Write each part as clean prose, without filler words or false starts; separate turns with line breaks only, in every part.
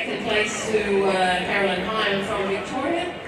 Second place to Carolyn Hyam from Victoria.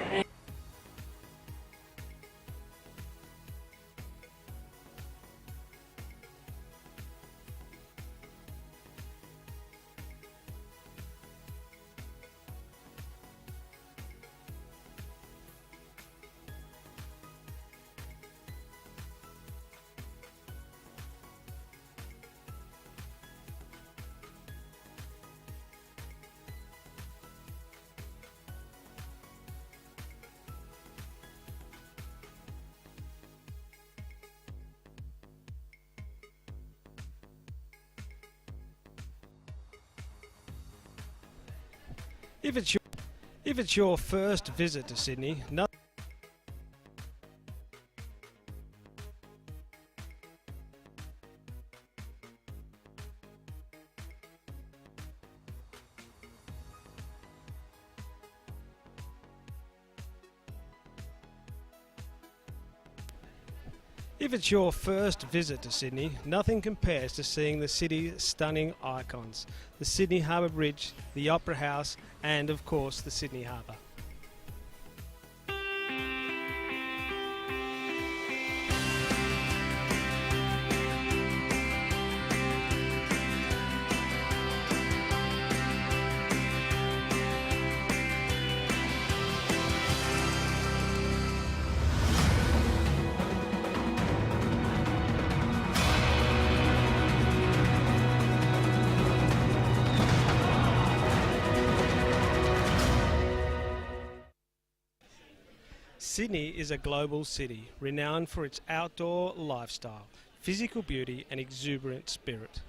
If it's your first visit to Sydney, nothing compares to seeing the city's stunning icons, the Sydney Harbour Bridge, the Opera House, and of course the Sydney Harbour. Sydney is a global city, renowned for its outdoor lifestyle, physical beauty and exuberant spirit.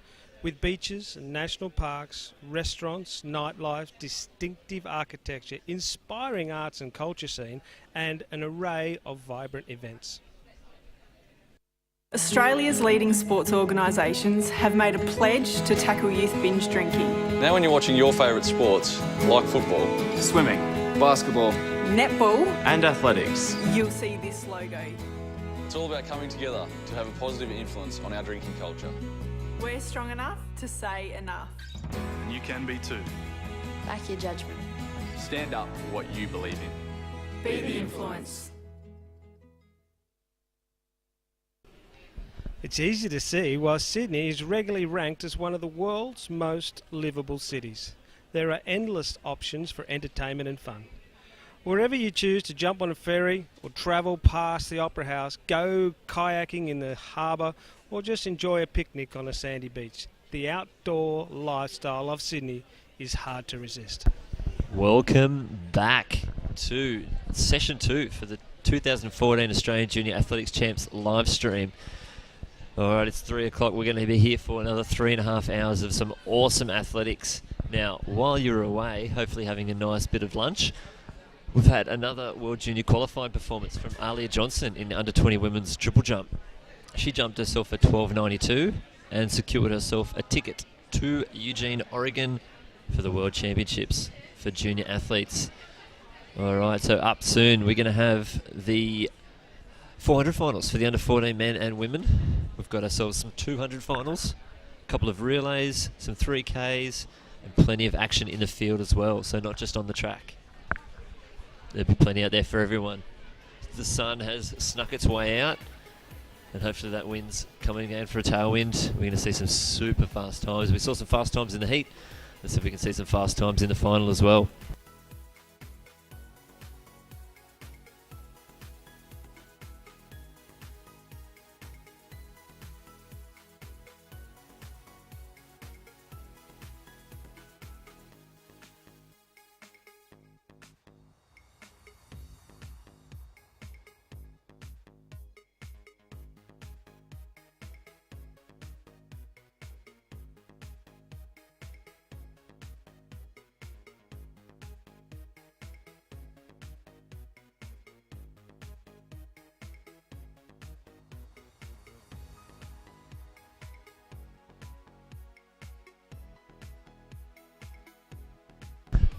With beaches, national parks, restaurants, nightlife, distinctive architecture, inspiring arts and culture scene, and an array of vibrant events.
Australia's leading sports organisations have made a pledge to tackle youth binge drinking.
Now when you're watching your favourite sports, like football,
swimming, basketball,
netball
and athletics,
you'll see this logo.
it's all about coming together to have a positive influence on our drinking culture.
We're strong enough to say enough.
and you can be too.
Back your judgment.
Stand up for what you believe in.
Be the influence.
It's easy to see why Sydney is regularly ranked as one of the world's most livable cities. There are endless options for entertainment and fun. Wherever you choose to jump on a ferry or travel past the Opera House, go kayaking in the harbour or just enjoy a picnic on a sandy beach, the outdoor lifestyle of Sydney is hard to resist.
Welcome back to Session 2 for the 2014 Australian Junior Athletics Champs live stream. Alright, it's 3 o'clock. We're going to be here for another 3.5 hours of some awesome athletics. Now, while you're away, hopefully having a nice bit of lunch, we've had another World Junior qualifying performance from Alia Johnson in the under-20 women's triple jump. She jumped herself at 12.92 and secured herself a ticket to Eugene, Oregon for the World Championships for junior athletes. Alright, so up soon we're going to have the 400 finals for the under-14 men and women. We've got ourselves some 200 finals, a couple of relays, some 3Ks, and plenty of action in the field as well, so not just on the track. There'll be plenty out there for everyone. The sun has snuck its way out, and hopefully that wind's coming in for a tailwind. We're going to see some super fast times. We saw some fast times in the heat. Let's see if we can see some fast times in the final as well.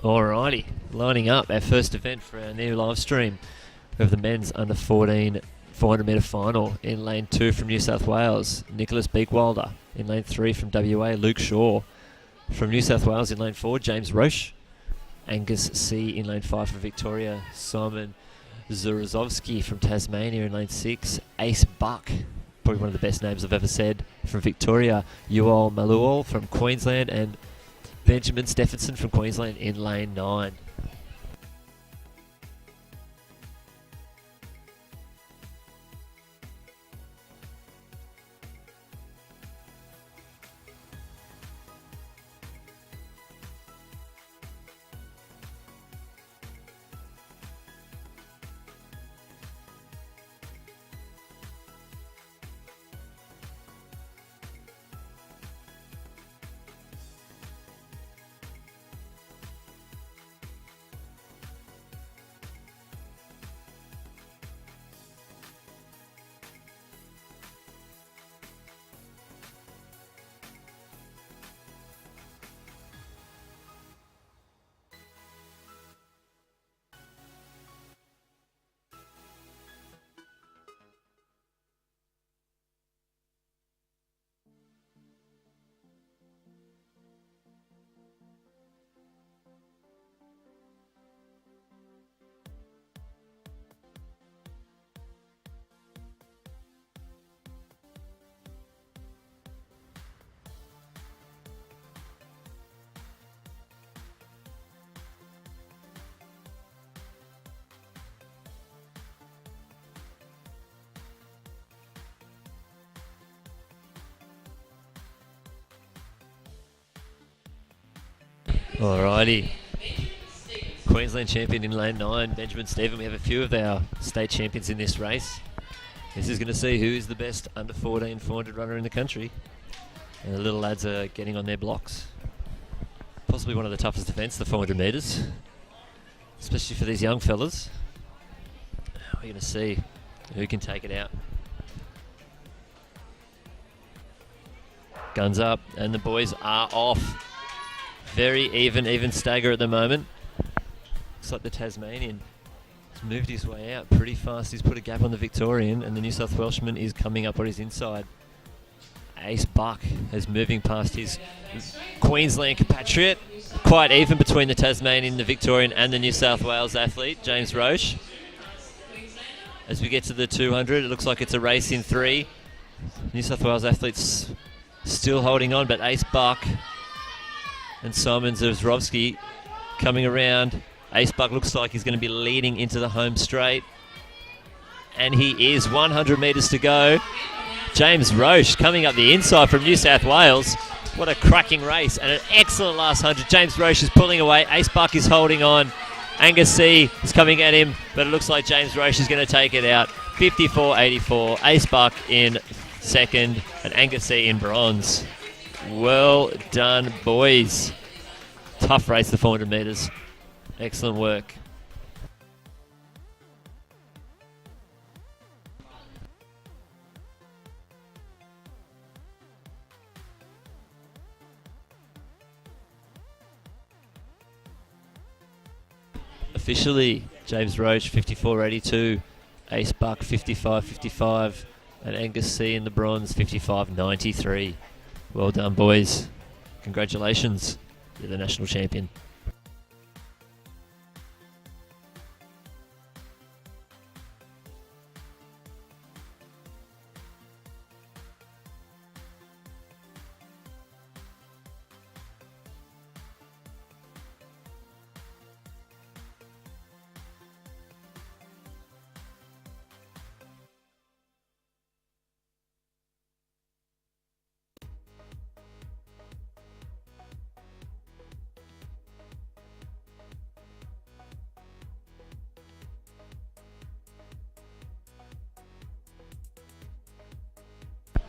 Alrighty, lining up our first event for our new live stream. We have the men's under 14 400 metre final in lane 2 from New South Wales, Nicholas Beekwilder. In lane 3 from WA, Luke Shaw. From New South Wales in lane 4, James Roche. Angus C in lane 5 from Victoria. Simon Zurozovsky from Tasmania in lane 6. Ace Buck, probably one of the best names I've ever said, from Victoria. Yuol Maluol from Queensland, and Benjamin Stephenson from Queensland in lane 9. Alrighty. Queensland champion in lane 9, Benjamin Stephen. We have a few of our state champions in this race. This is going to see who is the best under 14 400 runner in the country. And the little lads are getting on their blocks. Possibly one of the toughest events, the 400 metres. Especially for these young fellas. We're going to see who can take it out. Guns up, and the boys are off. Very even stagger at the moment. Looks like the Tasmanian has moved his way out pretty fast. He's put a gap on the Victorian, and the New South Welshman is coming up on his inside. Ace Buck is moving past his Queensland compatriot. Quite even between the Tasmanian, the Victorian, and the New South Wales athlete, James Roche. As we get to the 200, it looks like it's a race in 3. New South Wales athletes still holding on, but Ace Buck and Simon Zurozovsky coming around. Ace Buck looks like he's going to be leading into the home straight. And he is. 100 metres to go. James Roche coming up the inside from New South Wales. What a cracking race and an excellent last 100. James Roche is pulling away. Ace Buck is holding on. Angus C is coming at him, but it looks like James Roche is going to take it out. 54.84. Ace Buck in second and Angus C in bronze. Well done, boys. Tough race, the 400 metres. Excellent work. Officially, James Roche 54.82, Ace Buck 55.55, and Angus C in the bronze 55.93. Well done, boys. Congratulations. You're the national champion.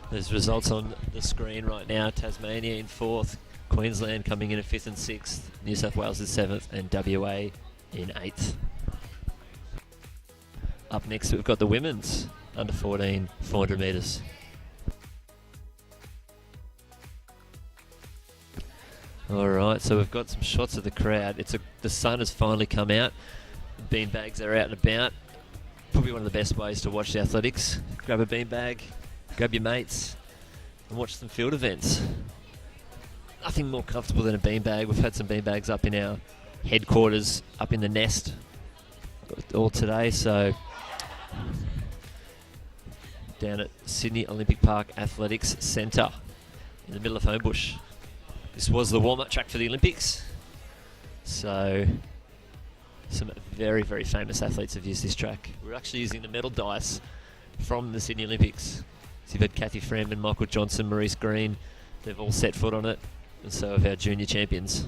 There's results on the screen right now. Tasmania in 4th, Queensland coming in at 5th and 6th, New South Wales is 7th, and WA in 8th. Up next we've got the women's under 14 400 metres. Alright, so we've got some shots of the crowd. The sun has finally come out. Beanbags are out and about. Probably one of the best ways to watch the athletics. Grab a beanbag, grab your mates, and watch some field events. Nothing more comfortable than a beanbag. We've had some beanbags up in our headquarters up in the Nest all today. So down at Sydney Olympic Park Athletics Centre in the middle of Homebush. This was the warm-up track for the Olympics. So some very, very famous athletes have used this track. We're actually using the medal dice from the Sydney Olympics. So you've had Kathy Freeman, Michael Johnson, Maurice Green. They've all set foot on it, and so have our junior champions.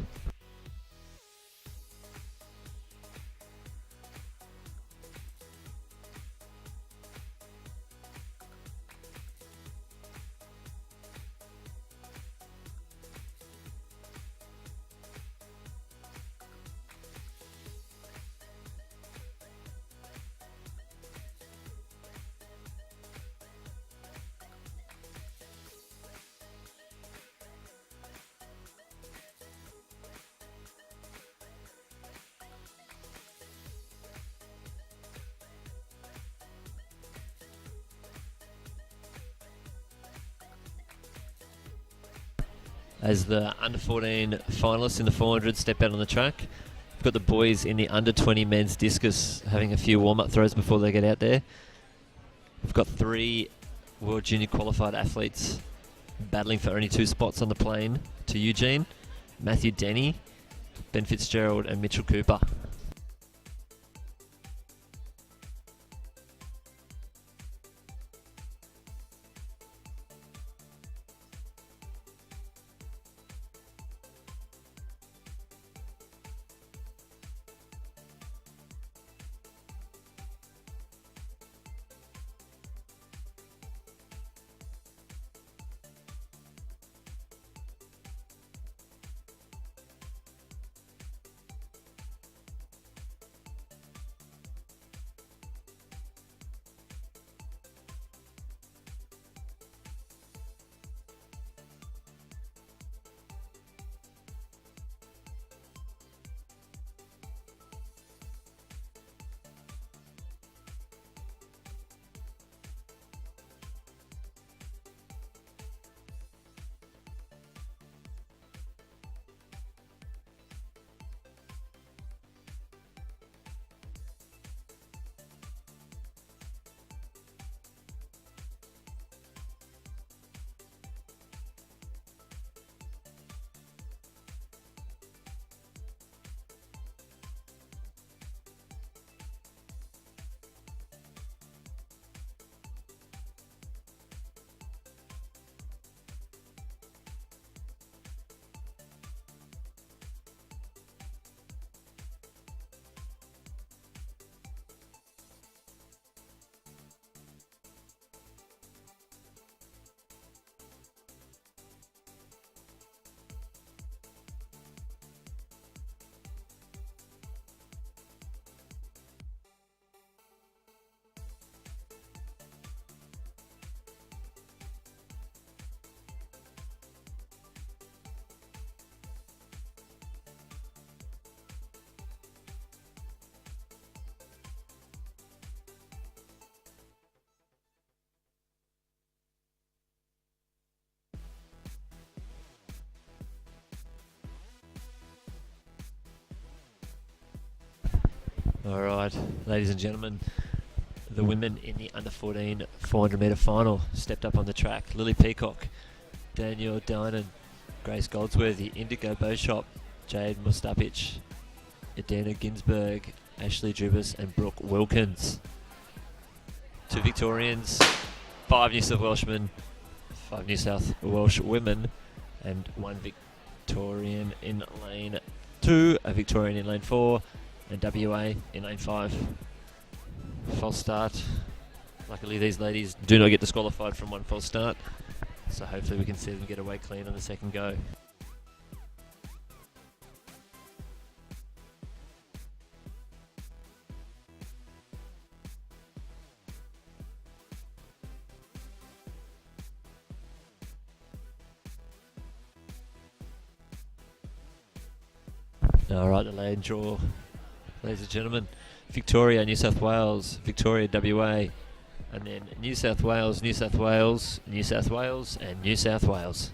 As the under-14 finalists in the 400 step out on the track, we've got the boys in the under-20 men's discus having a few warm-up throws before they get out there. We've got 3 World Junior qualified athletes battling for only 2 spots on the plane to Eugene: Matthew Denny, Ben Fitzgerald and Mitchell Cooper. All right, ladies and gentlemen, the women in the under-14 400 metre final stepped up on the track. Lily Peacock, Danielle Dinan, Grace Goldsworthy, Indigo Beaushop, Jade Mustapic, Edina Ginsberg, Ashley Dribus and Brooke Wilkins. 2 Victorians, 5 New South Welshmen, 5 New South Welsh women, and 1 Victorian in lane 2, a Victorian in lane 4, and WA in lane 5. False start. Luckily these ladies do not get disqualified from 1 false start, so hopefully we can see them get away clean on the second go. Alright, the lane draw. Ladies and gentlemen, Victoria, New South Wales, Victoria, WA, and then New South Wales, New South Wales, New South Wales, and New South Wales.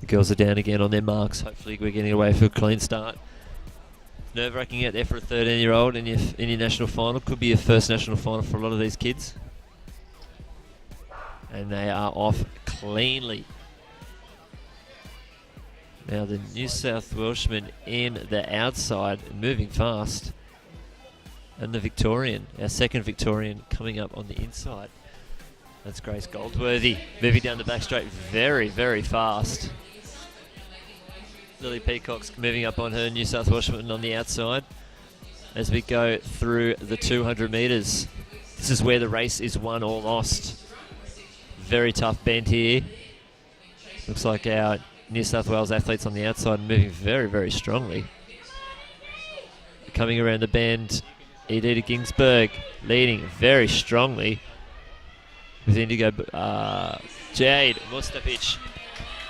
The girls are down again on their marks. Hopefully we're getting away for a clean start. Nerve-wracking out there for a 13-year-old in your national final. Could be your first national final for a lot of these kids. And they are off cleanly. Now the New South Welshman in the outside, moving fast. And the Victorian, our second Victorian, coming up on the inside. That's Grace Goldsworthy, moving down the back straight very, very fast. Lily Peacock's moving up on her, New South Welshman on the outside. As we go through the 200 metres. This is where the race is won or lost. Very tough bend here. Looks like our New South Wales athletes on the outside moving very, very strongly. Coming around the bend, Edita Ginsberg leading very strongly. With Indigo Jade Mustafic,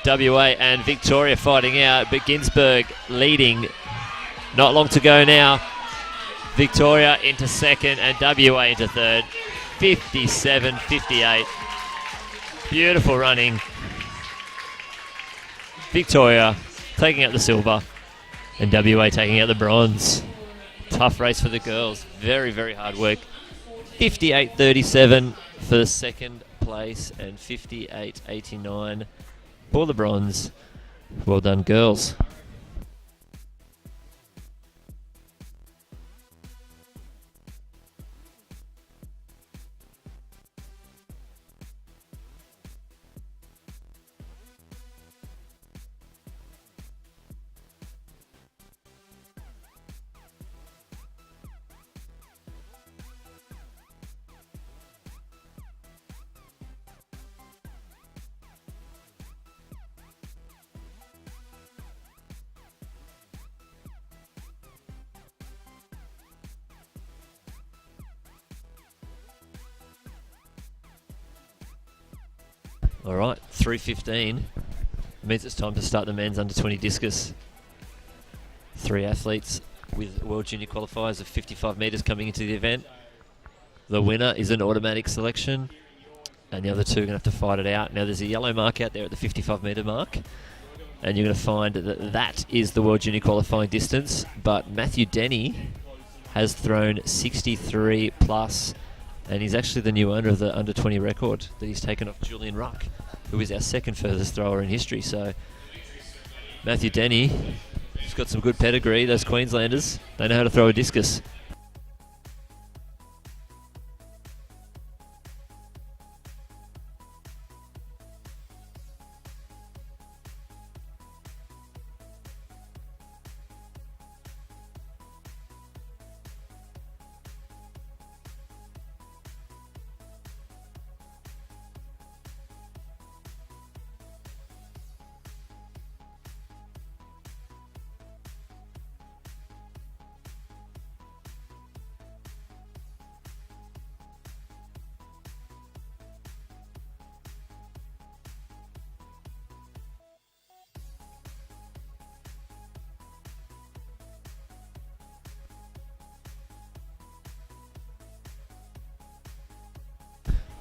WA and Victoria fighting out, but Ginsberg leading. Not long to go now. Victoria into second and WA into third. 57-58. Beautiful running. Victoria taking out the silver and WA taking out the bronze. Tough race for the girls. Very, very hard work. 58-37 for the second place and 58-89 for the bronze. Well done, girls. All right, 3:15 means it's time to start the men's under 20 discus. 3 athletes with World Junior qualifiers of 55 metres coming into the event. The winner is an automatic selection, and the other 2 are going to have to fight it out. Now there's a yellow mark out there at the 55 metre mark, and you're going to find that that is the World Junior qualifying distance, but Matthew Denny has thrown 63 plus, and he's actually the new owner of the under 20 record that he's taken off Julian Ruck, who is our second furthest thrower in history. So Matthew Denny, he's got some good pedigree. Those Queenslanders, they know how to throw a discus.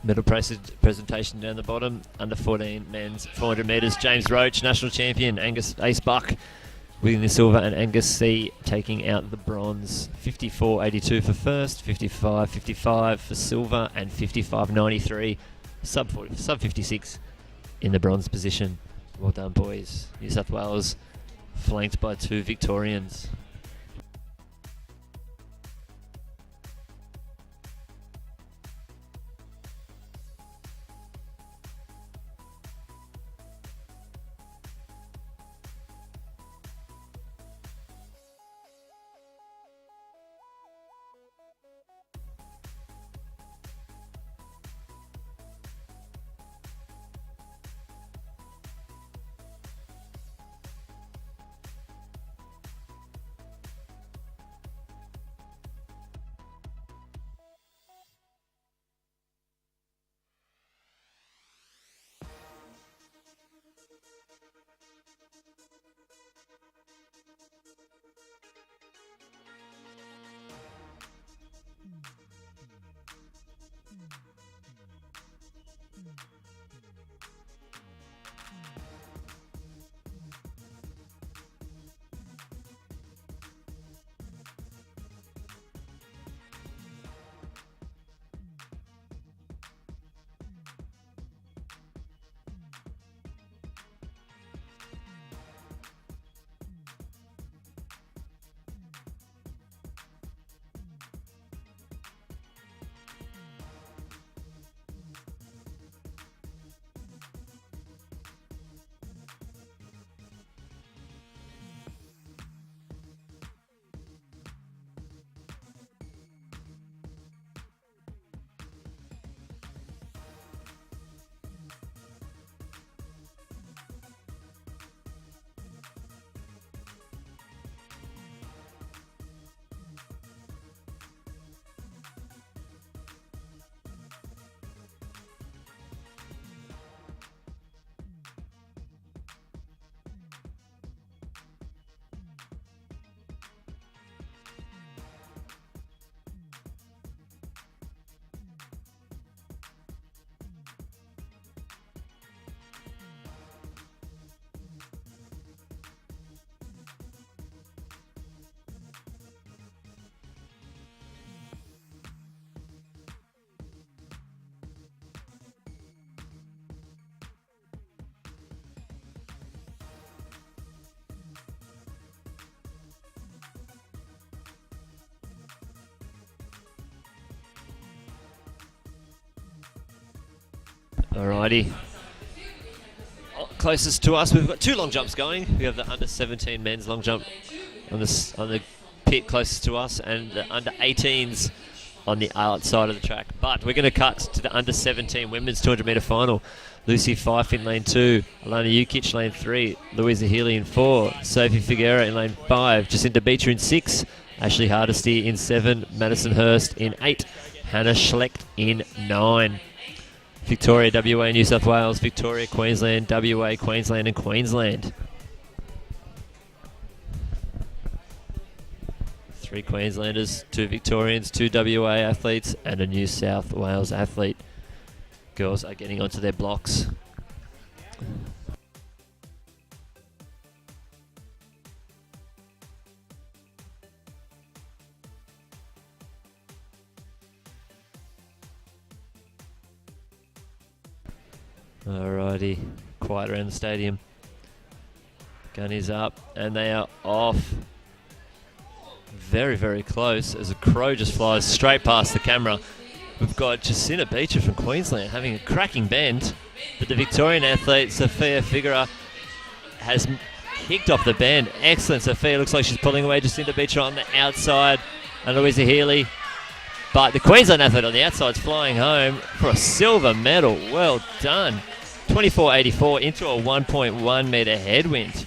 Medal presentation down the bottom. Under 14 men's 400 metres. James Roach, national champion. Angus Ace Buck winning the silver, and Angus C taking out the bronze. 54.82 for first, 55.55 for silver, and 55.93 sub 56 in the bronze position. Well done, boys. New South Wales flanked by 2 Victorians. Alrighty. Closest to us, we've got 2 long jumps going. We have the under 17 men's long jump on the pit closest to us, and the under 18s on the outside of the track. But we're going to cut to the under 17 women's 200 metre final. Lucy Fife in lane 2, Alana Jukic lane 3, Louisa Healy in 4, Sophie Figuera in lane 5, Jacinta Beecher in 6, Ashley Hardesty in 7, Madison Hurst in 8, Hannah Schlecht in 9. Victoria, WA, New South Wales, Victoria, Queensland, WA, Queensland and Queensland. 3 Queenslanders, 2 Victorians, 2 WA athletes and a New South Wales athlete. Girls are getting onto their blocks. Alrighty, quiet around the stadium. Gun is up and they are off. Very, very close as a crow just flies straight past the camera. We've got Jacinta Beecher from Queensland having a cracking bend, but the Victorian athlete Sophia Figuera has kicked off the bend. Excellent. Sophia looks like she's pulling away Jacinta Beecher on the outside and Louisa Healy. But the Queensland athlete on the outside is flying home for a silver medal. Well done. 24.84 into a 1.1 metre headwind.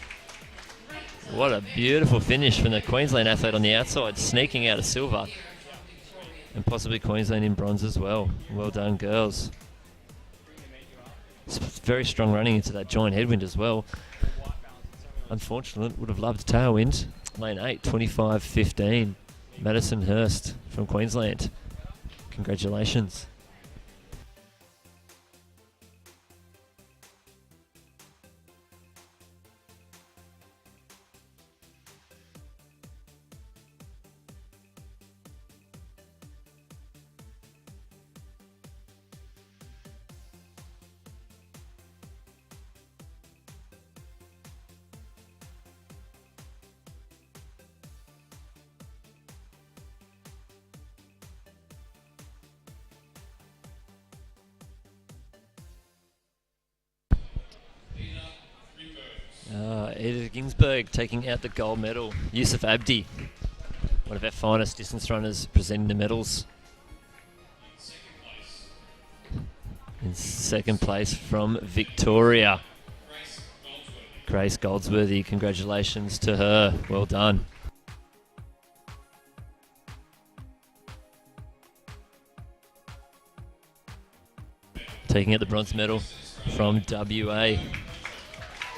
What a beautiful finish from the Queensland athlete on the outside, sneaking out a silver. And possibly Queensland in bronze as well. Well done, girls. It's very strong running into that joint headwind as well. Unfortunate, would have loved tailwind. Lane 8, 25.15. Madison Hurst from Queensland. Congratulations. Edith Ginsberg taking out the gold medal. Yusuf Abdi, one of our finest distance runners, presenting the medals. In second place from Victoria, Grace Goldsworthy. Congratulations to her. Well done. Taking out the bronze medal from WA,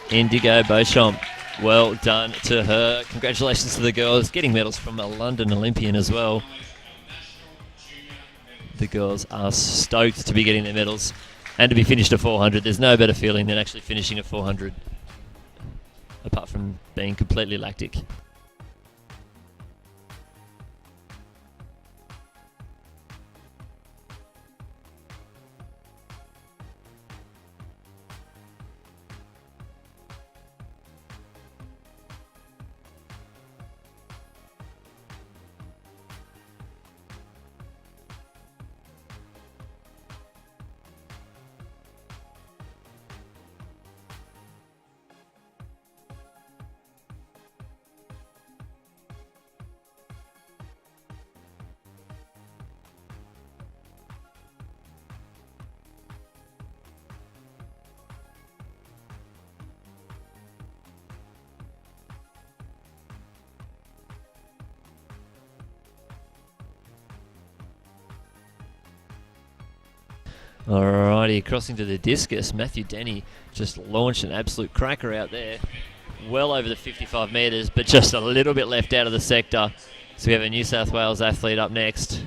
Indigo Beauchamp. Well done to her. Congratulations to the girls, getting medals from a London Olympian as well. The girls are stoked to be getting their medals and to be finished at 400. There's no better feeling than actually finishing at 400, apart from being completely lactic. Alrighty, crossing to the discus, Matthew Denny just launched an absolute cracker out there. Well over the 55 metres, but just a little bit left out of the sector. So we have a New South Wales athlete up next.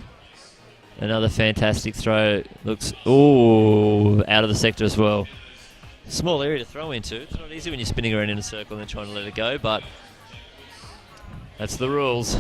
Another fantastic throw. Looks, ooh, out of the sector as well. Small area to throw into. It's not easy when you're spinning around in a circle and then trying to let it go, but that's the rules.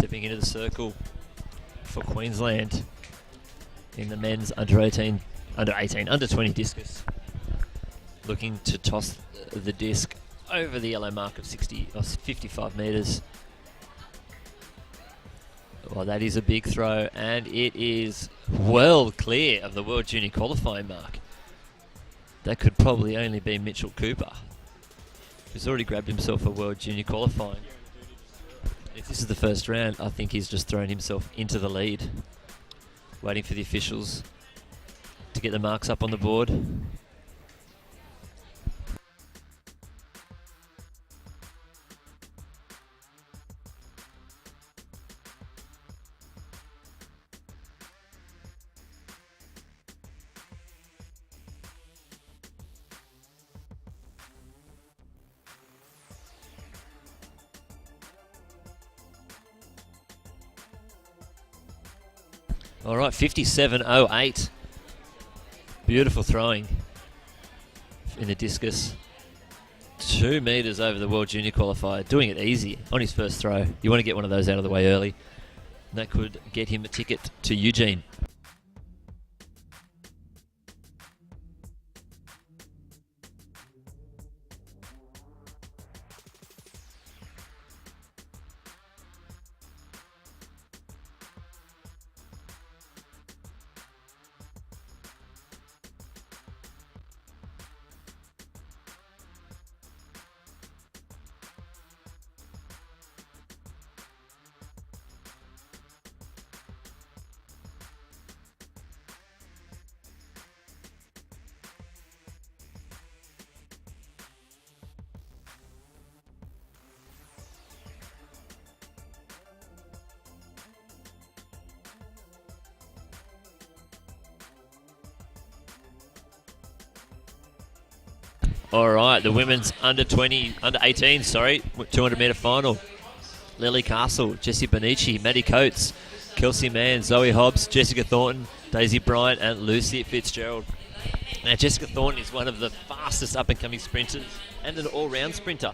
Stepping into the circle for Queensland in the men's under 20 discus. Looking to toss the disc over the yellow mark of 55 metres. Well, that is a big throw, and it is well clear of the World Junior qualifying mark. That could probably only be Mitchell Cooper, who's already grabbed himself a World Junior qualifying. If this is the first round, I think he's just thrown himself into the lead, waiting for the officials to get the marks up on the board. All right, 57.08. Beautiful throwing in the discus. 2 metres over the World Junior qualifier. Doing it easy on his first throw. You want to get one of those out of the way early. And that could get him a ticket to Eugene. All right, the women's under 18, 200 metre final. Lily Castle, Jessie Bonici, Maddie Coates, Kelsey Mann, Zoe Hobbs, Jessica Thornton, Daisy Bryant, and Lucy Fitzgerald. Now, Jessica Thornton is one of the fastest up-and-coming sprinters and an all-round sprinter.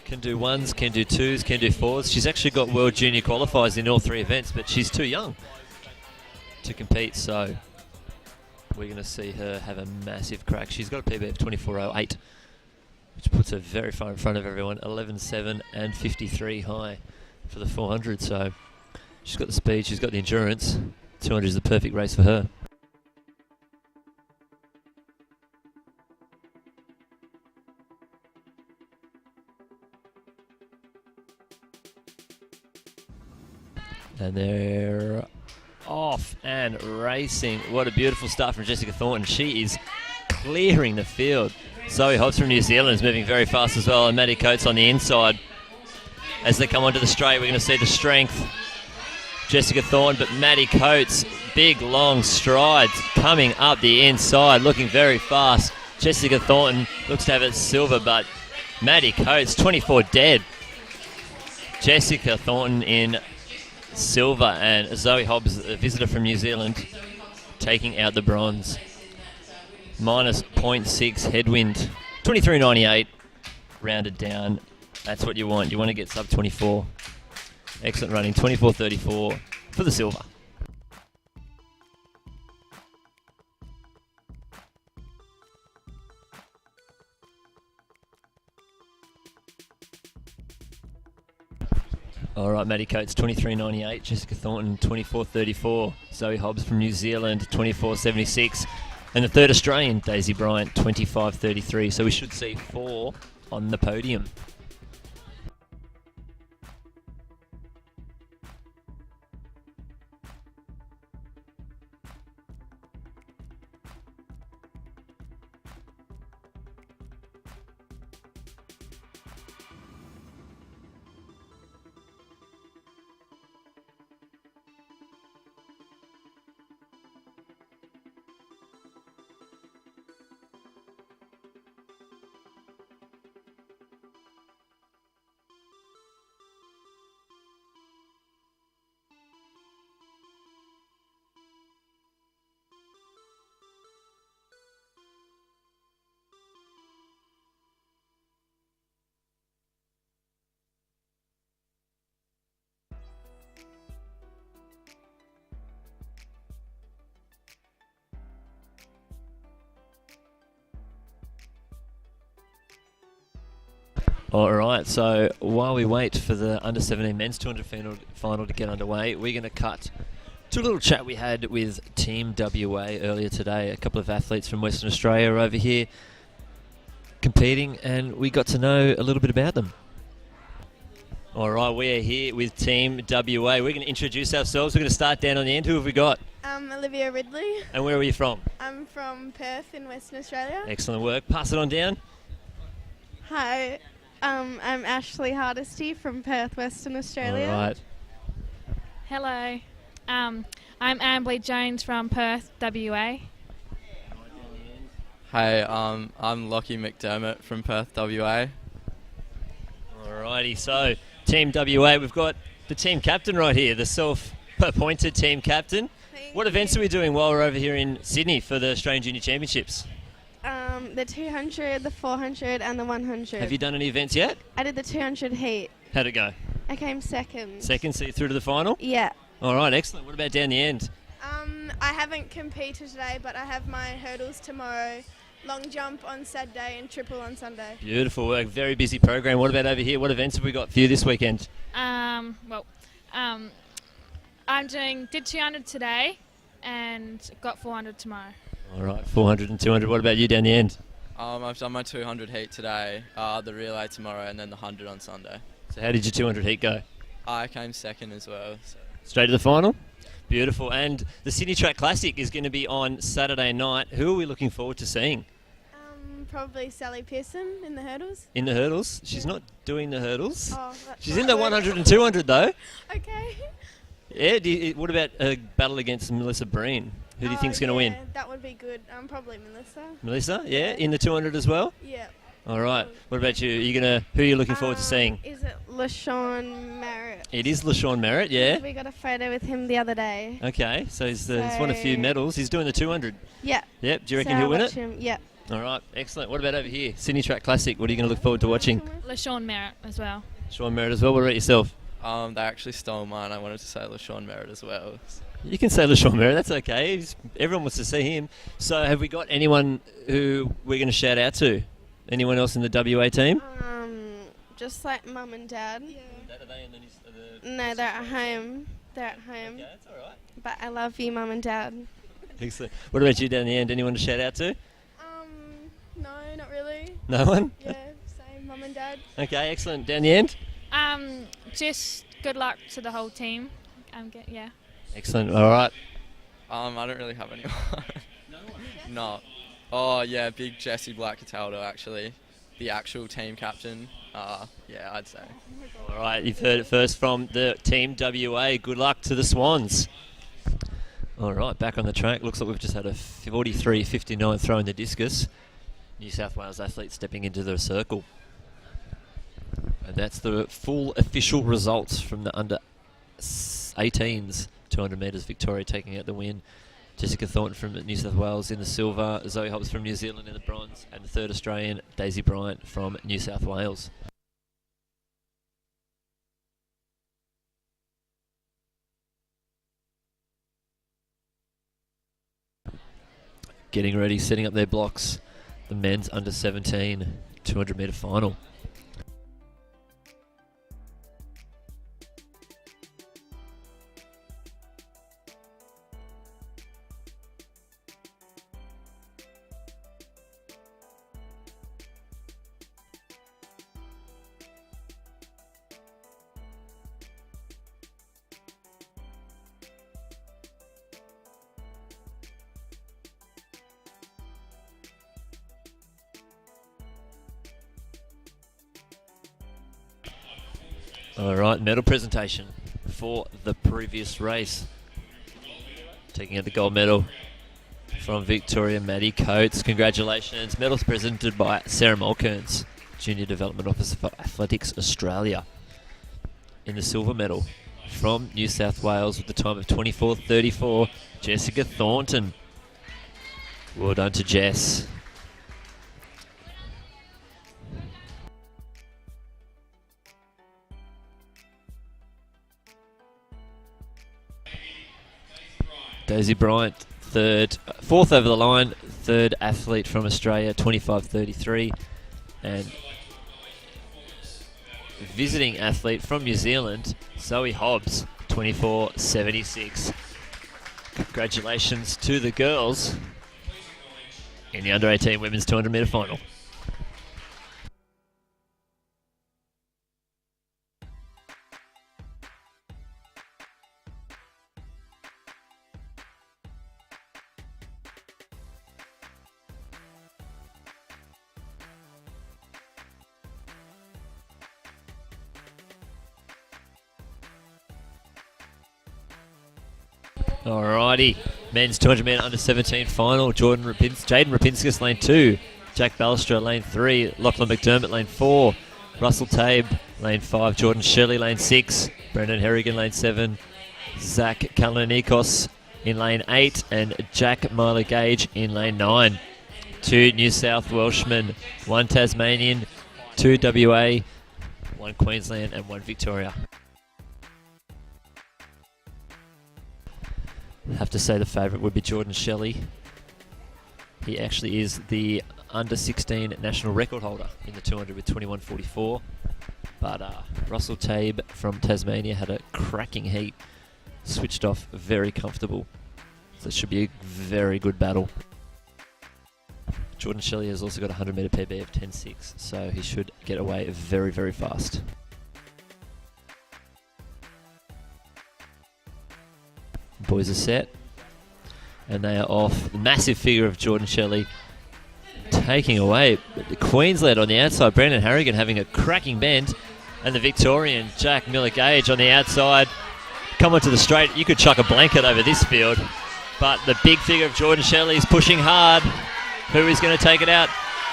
Can do ones, can do twos, can do fours. She's actually got World Junior qualifiers in all 3 events, but she's too young to compete, so we're going to see her have a massive crack. She's got a PB of 24.08, which puts her very far in front of everyone. 11.7 and 53 high for the 400. So she's got the speed, she's got the endurance. 200 is the perfect race for her. And they're off and racing. What a beautiful start from Jessica Thornton. She is clearing the field. Zoe Hobbs from New Zealand is moving very fast as well, and Maddie Coates on the inside. As they come onto the straight, we're going to see the strength. Jessica Thornton, but Maddie Coates, big long strides coming up the inside, looking very fast. Jessica Thornton looks to have it silver, but Maddie Coates, 24 dead. Jessica Thornton in silver, and Zoe Hobbs, a visitor from New Zealand, taking out the bronze. Minus 0.6 headwind. 23.98 rounded down. That's what you want. You want to get sub 24. Excellent running. 24.34 for the silver. All right, Maddie Coates, 23.98. Jessica Thornton, 24.34. Zoe Hobbs from New Zealand, 24.76. And the third Australian, Daisy Bryant, 25.33. So we should see 4 on the podium. All right, so while we wait for the under-17 men's 200 final to get underway, we're going to cut to a little chat we had with Team WA earlier today. A couple of athletes from Western Australia are over here competing, and we got to know a little bit about them. All right, we are here with Team WA. We're going to introduce ourselves. We're going to start down on the end. Who have we got?
I'm Olivia Ridley.
And where are you from?
I'm from Perth in Western Australia.
Excellent work. Pass it on down.
Hi, I'm Ashley Hardesty from Perth, Western Australia.
All right.
Hello, I'm Amberly Jones from Perth, WA.
Hey, I'm Lockie McDermott from Perth, WA.
Alrighty, so Team WA, we've got the team captain right here, the self-appointed team captain. What events are we doing while we're over here in Sydney for the Australian Junior Championships?
The 200, the 400 and the 100.
Have you done any events yet?
I did the 200 heat.
How'd it go?
I came second.
Second, so you're through to the final?
Yeah.
Alright, excellent. What about down the end?
I haven't competed today, but I have my hurdles tomorrow, long jump on Saturday and triple on Sunday.
Beautiful work, very busy program. What about over here? What events have we got for you this weekend?
Did 200 today and got 400 tomorrow.
Alright, 400 and 200. What about you down the end?
I've done my 200 heat today, the relay tomorrow, and then the 100 on Sunday.
So how did your 200 heat go?
I came second as well. So.
Straight to the final? Beautiful. And the Sydney Track Classic is going to be on Saturday night. Who are we looking forward to seeing?
Probably Sally Pearson in the hurdles.
In the hurdles? She's not doing the hurdles.
Oh, that's
She's in the 100 and 200 though.
Okay.
Yeah, what about a battle against Melissa Breen? Who do you think's going to win?
That would be good. Probably Melissa.
Melissa, yeah, in the 200 as well?
Yeah.
All right. What about you? Who are you looking forward to seeing?
Is it LaShawn Merritt?
It is LaShawn Merritt, yeah.
We got a photo with him the other day.
Okay, so he's won a few medals. He's doing the 200.
Yeah.
Yep. Do you reckon he'll win it?
Him. Yep.
All right, excellent. What about over here? Sydney Track Classic. What are you going to look forward to watching?
LaShawn Merritt as well.
LaShawn Merritt as well. What about yourself?
They actually stole mine. I wanted to say LaShawn Merritt as well.
You can say LaShawn Merritt. That's okay. Everyone wants to see him. So have we got anyone who we're going to shout out to? Anyone else in the WA team?
Just like mum and dad. Yeah.
Are they in the
No, they're at home. They're at home.
Okay, that's all right.
But I love you, mum and dad.
Excellent. What about you down the end? Anyone to shout out to?
No, not really.
No one?
Yeah, same, mum and dad.
Okay, excellent. Down the end?
Just good luck to the whole team. Yeah.
Excellent. All right.
I don't really have anyone. No. Oh yeah, big Jesse Black Cataldo actually, the actual team captain. Yeah, I'd say.
All right, you've heard it first from the Team WA. Good luck to the Swans. All right, back on the track. Looks like we've just had a 43-59 throw in the discus. New South Wales athlete stepping into the circle. And that's the full official results from the under 18s. 200 metres, Victoria taking out the win. Jessica Thornton from New South Wales in the silver. Zoe Hobbs from New Zealand in the bronze. And the third Australian, Daisy Bryant from New South Wales. Getting ready, setting up their blocks. The men's under 17 200 metre final. Alright, medal presentation for the previous race. Taking out the gold medal from Victoria, Maddie Coates. Congratulations. Medals presented by Sarah Mulkerns, Junior Development Officer for Athletics Australia. In the silver medal from New South Wales with the time of 24:34, Jessica Thornton. Well done to Jess. Daisy Bryant, fourth over the line, third athlete from Australia, 25:33, and visiting athlete from New Zealand, Zoe Hobbs, 24.76. Congratulations to the girls in the under-18 women's 200 metre final. Alrighty, men's 200 metre under 17 final. Jaden Rapinskis lane 2, Jack Ballastra lane 3, Lachlan McDermott lane 4, Russell Tabe lane 5, Jordan Shirley lane 6, Brendan Harrigan lane 7, Zach Kalanikos in lane 8, and Jack Myler Gage in lane 9. 2 New South Welshmen, 1 Tasmanian, 2 WA, 1 Queensland and 1 Victoria. Have to say the favourite would be Jordan Shelley. He actually is the under 16 national record holder in the 200 with 21.44. But Russell Tabe from Tasmania had a cracking heat, switched off very comfortable. So it should be a very good battle. Jordan Shelley has also got a 100 metre PB of 10.6, so he should get away very, very fast. Boys are set, and they are off. The massive figure of Jordan Shelley taking away. Queensland on the outside, Brandon Harrigan having a cracking bend, and the Victorian Jack Miller Gage on the outside. Come onto the straight, you could chuck a blanket over this field, but the big figure of Jordan Shelley is pushing hard. Who is going to take it out?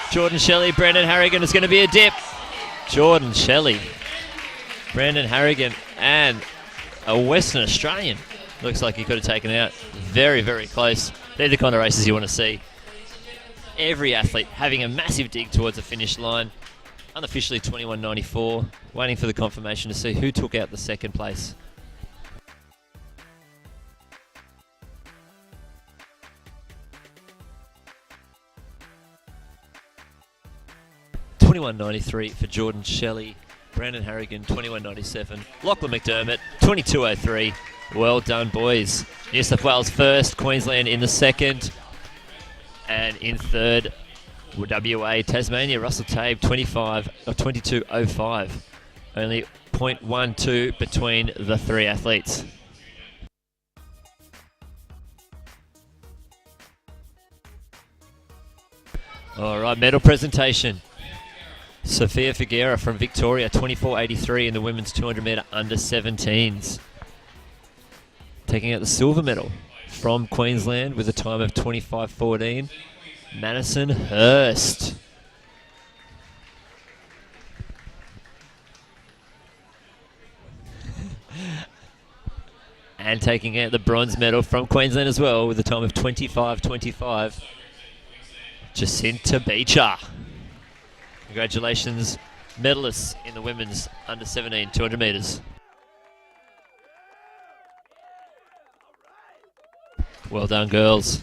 Jordan Shelley, Brandon Harrigan is going to be a dip. Jordan Shelley, Brandon Harrigan, and a Western Australian. Looks like he could have taken it out. Very, very close. They're the kind of races you want to see. Every athlete having a massive dig towards the finish line. Unofficially 21.94. Waiting for the confirmation to see who took out the second place. $21.93 for Jordan Shelley. Brandon Harrigan, 21.97. Lachlan McDermott, 22.03. Well done, boys. New South Wales first, Queensland in the second. And in third, WA, Tasmania, Russell Tabe, 22.05. Only 0.12 between the three athletes. All right, medal presentation. Sophia Figuera from Victoria, 24.83 in the women's 200 metre under 17s. Taking out the silver medal from Queensland with a time of 25.14, Madison Hurst. And taking out the bronze medal from Queensland as well with a time of 25.25, Jacinta Beecher. Congratulations, medalists in the women's under 17 200 metres. Well done, girls.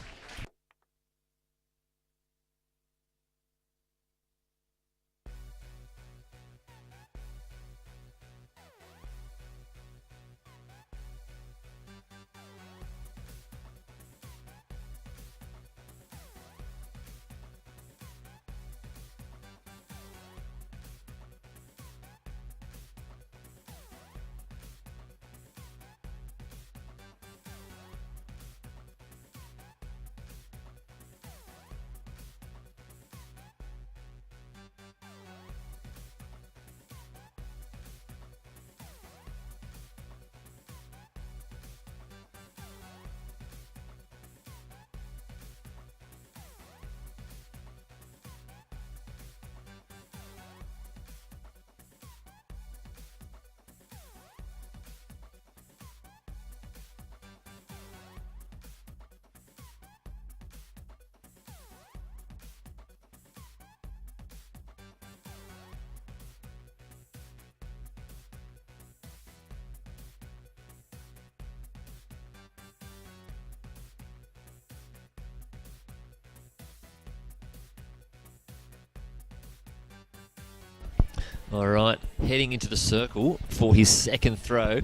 All right, heading into the circle for his second throw,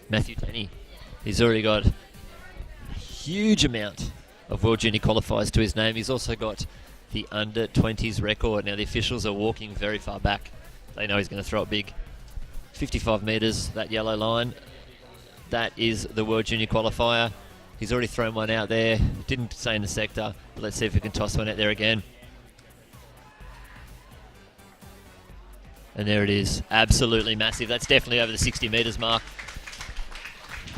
Matthew Tenney. He's already got a huge amount of World Junior qualifiers to his name. He's also got the under-20s record. Now the officials are walking very far back. They know he's going to throw it big. 55 metres, that yellow line. That is the World Junior qualifier. He's already thrown one out there. Didn't stay in the sector, but let's see if we can toss one out there again. And there it is. Absolutely massive. That's definitely over the 60 metres mark.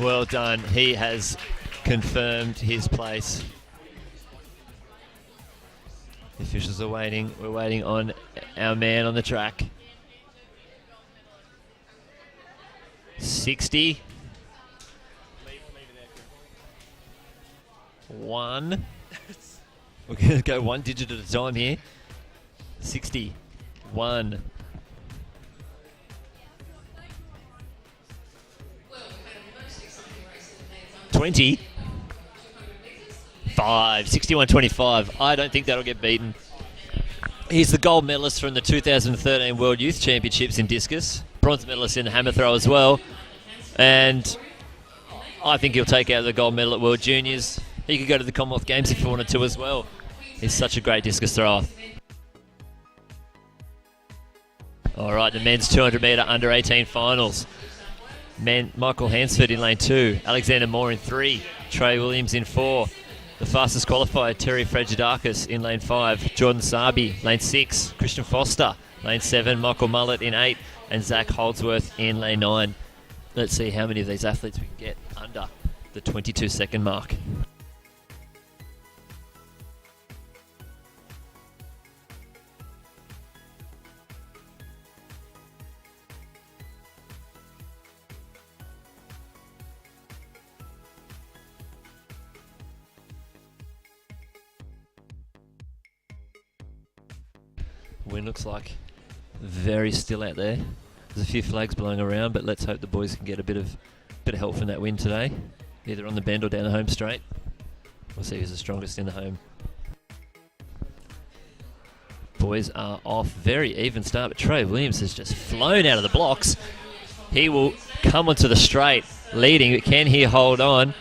Well done. He has confirmed his place. The officials are waiting. We're waiting on our man on the track. 60. 1. We're going to go one digit at a time here. 61. 20. 5. 61.25. I don't think that'll get beaten. He's the gold medalist from the 2013 World Youth Championships in discus. Bronze medalist in the hammer throw as well. And I think he'll take out the gold medal at World Juniors. He could go to the Commonwealth Games if he wanted to as well. He's such a great discus thrower. All right, the men's 200 metre under 18 finals. Michael Hansford in lane 2, Alexander Moore in 3, Trey Williams in 4. The fastest qualifier, Terry Fragidakis in lane 5, Jordan Sabi, lane 6, Christian Foster, lane 7, Michael Mullett in 8, and Zach Holdsworth in lane 9. Let's see how many of these athletes we can get under the 22-second mark. Wind looks like very still out there. There's a few flags blowing around, but let's hope the boys can get a bit of help from that wind today, either on the bend or down the home straight. We'll see who's the strongest in the home. Boys are off. Very even start, but Trey Williams has just flown out of the blocks. He will come onto the straight, leading, but can he hold on?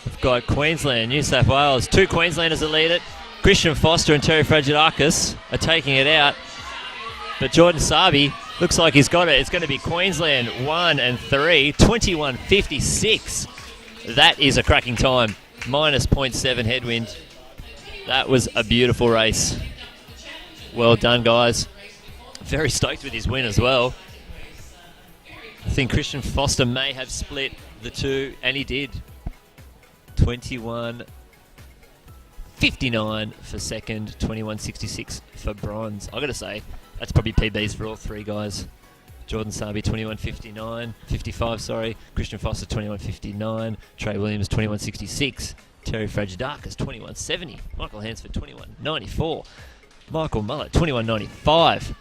We've got Queensland, New South Wales, 2 Queenslanders that lead it. Christian Foster and Terry Fragidakis are taking it out, but Jordan Sabi looks like he's got it. It's going to be Queensland 1 and 3, 21.56. That is a cracking time. Minus 0.7 headwind. That was a beautiful race. Well done, guys. Very stoked with his win as well. I think Christian Foster may have split the two, and he did. 21.59 for second, 21.66 for bronze. I've got to say, that's probably PBs for all 3 guys. Jordan Sabi, 55, sorry. Christian Foster, 21.59. Trey Williams, 21.66. Terry Fragidakis, 21.70. Michael Hansford, 21.94. Michael Mullett, 21.95.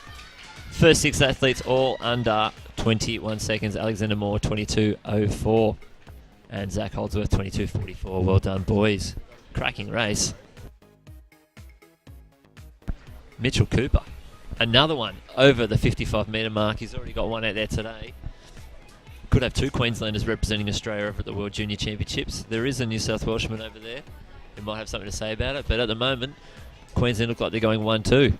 First 6 athletes all under 21 seconds. Alexander Moore, 22.04. And Zach Holdsworth, 22.44. Well done, boys. Cracking race. Mitchell Cooper, another one over the 55 metre mark. He's already got one out there today. Could have 2 Queenslanders representing Australia over at the World Junior Championships. There is a New South Welshman over there who might have something to say about it, but at the moment, Queensland look like they're going 1-2.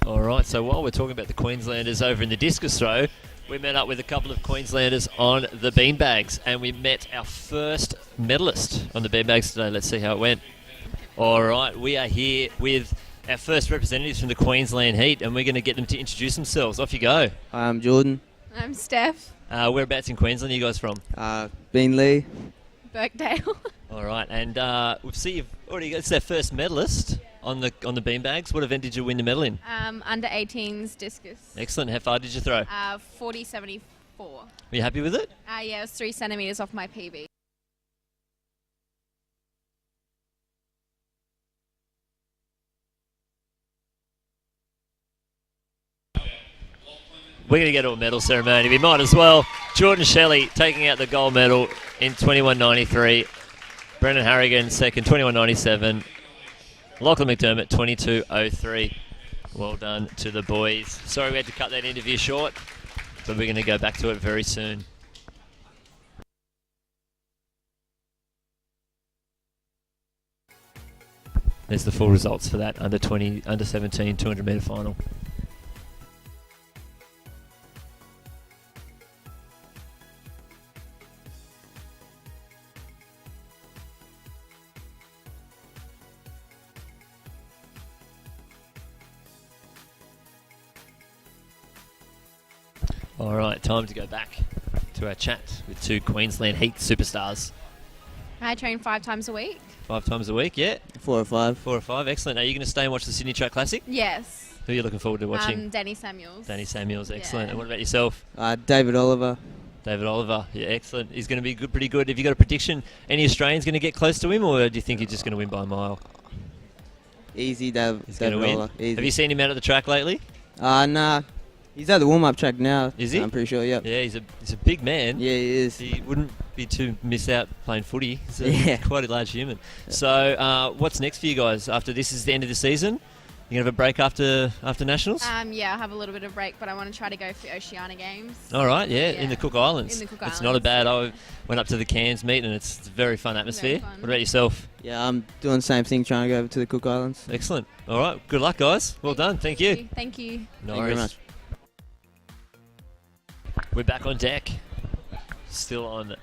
Alright, so while we're talking about the Queenslanders over in the discus throw, we met up with a couple of Queenslanders on the beanbags, and we met our first medalist on the beanbags today. Let's see how it went. Alright, we are here with our first representatives from the Queensland Heat, and we're going to get them to introduce themselves. Off you go.
Hi, I'm Jordan.
I'm Steph.
Whereabouts in Queensland are you guys from?
Beenleigh.
Birkdale.
Alright, and we see you've already got, it's our first medalist on the beanbags. What event did you win the medal in?
Under 18s discus.
Excellent. How far did you throw?
40.74.
Were you happy with it?
Yeah, it was 3 centimetres off my PB.
We're going to go to a medal ceremony. We might as well. Jordan Shelley taking out the gold medal in 21.93. Brendan Harrigan second, 21.97. Lachlan McDermott, 22.03. Well done to the boys. Sorry we had to cut that interview short, but we're going to go back to it very soon. There's the full results for that under 17 200 metre final. All right, time to go back to our chat with two Queensland Heat superstars.
I train 5 times a week.
5 times a week, yeah?
4 or 5.
4 or 5, excellent. Are you going to stay and watch the Sydney Track Classic?
Yes.
Who are you looking forward to watching?
Danny Samuels.
Danny Samuels, excellent.
Yeah.
And what about yourself?
David Oliver.
David Oliver, yeah, excellent. He's going to be good, pretty good. Have you got a prediction? Any Australians going to get close to him, or do you think he's just going to win by a mile?
Easy, David.
He's going to
David
win.
Oliver. Easy.
Have you seen him out at the track lately?
Nah. He's at the warm-up track now.
Is he?
I'm pretty sure, yep.
Yeah, he's a big man.
Yeah, he is.
He wouldn't be too miss out playing footy.
Yeah.
Quite a large human. So, what's next for you guys after this is the end of the season? You going to have a break after Nationals?
Yeah, I'll have a little bit of break, but I want to try to go for Oceania Games.
All right, yeah, in the Cook Islands.
In the Cook
It's
Islands.
not a bad. I went up to the Cairns meet, and it's a very fun atmosphere.
fun.
What about yourself?
Yeah, I'm doing the same thing, trying to go over to the Cook Islands.
Excellent. All right, good luck, guys. Well done. Thank you.
Thank you.
No
Thank you very
worries.
much.
We're back on deck. Still on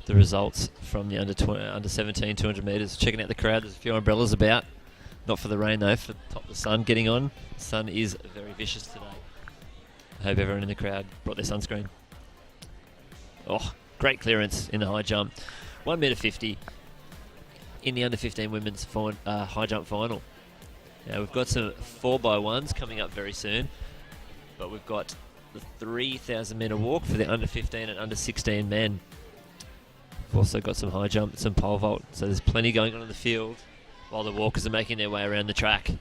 the results from the under 17 200 metres. Checking out the crowd. There's a few umbrellas about. Not for the rain though, for the top of the sun getting on. The sun is very vicious today. I hope everyone in the crowd brought their sunscreen. Oh, great clearance in the high jump. 1.50 in the under 15 women's high jump final. Now we've got some 4x1s coming up very soon, but we've got the 3,000 metre walk for the under 15 and under 16 men. We've also got some high jump, some pole vault, so there's plenty going on in the field while the walkers are making their way around the track.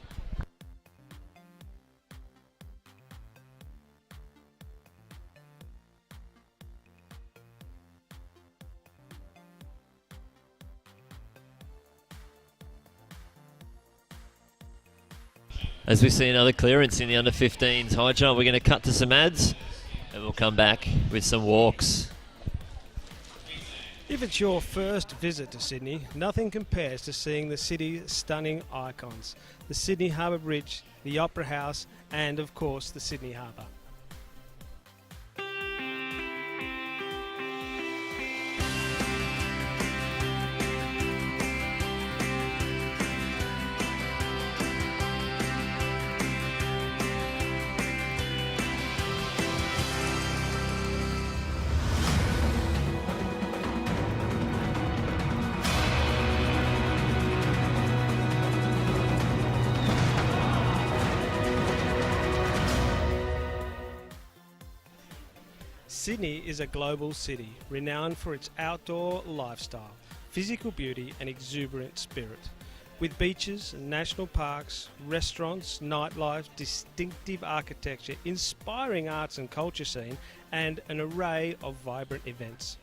As we see another clearance in the under 15s high jump, we're going to cut to some ads and we'll come back with some walks.
If it's your first visit to Sydney, nothing compares to seeing the city's stunning icons. The Sydney Harbour Bridge, the Opera House, and of course the Sydney Harbour. Sydney is a global city, renowned for its outdoor lifestyle, physical beauty and exuberant spirit. With beaches, national parks, restaurants, nightlife, distinctive architecture, inspiring arts and culture scene, and an array of vibrant events.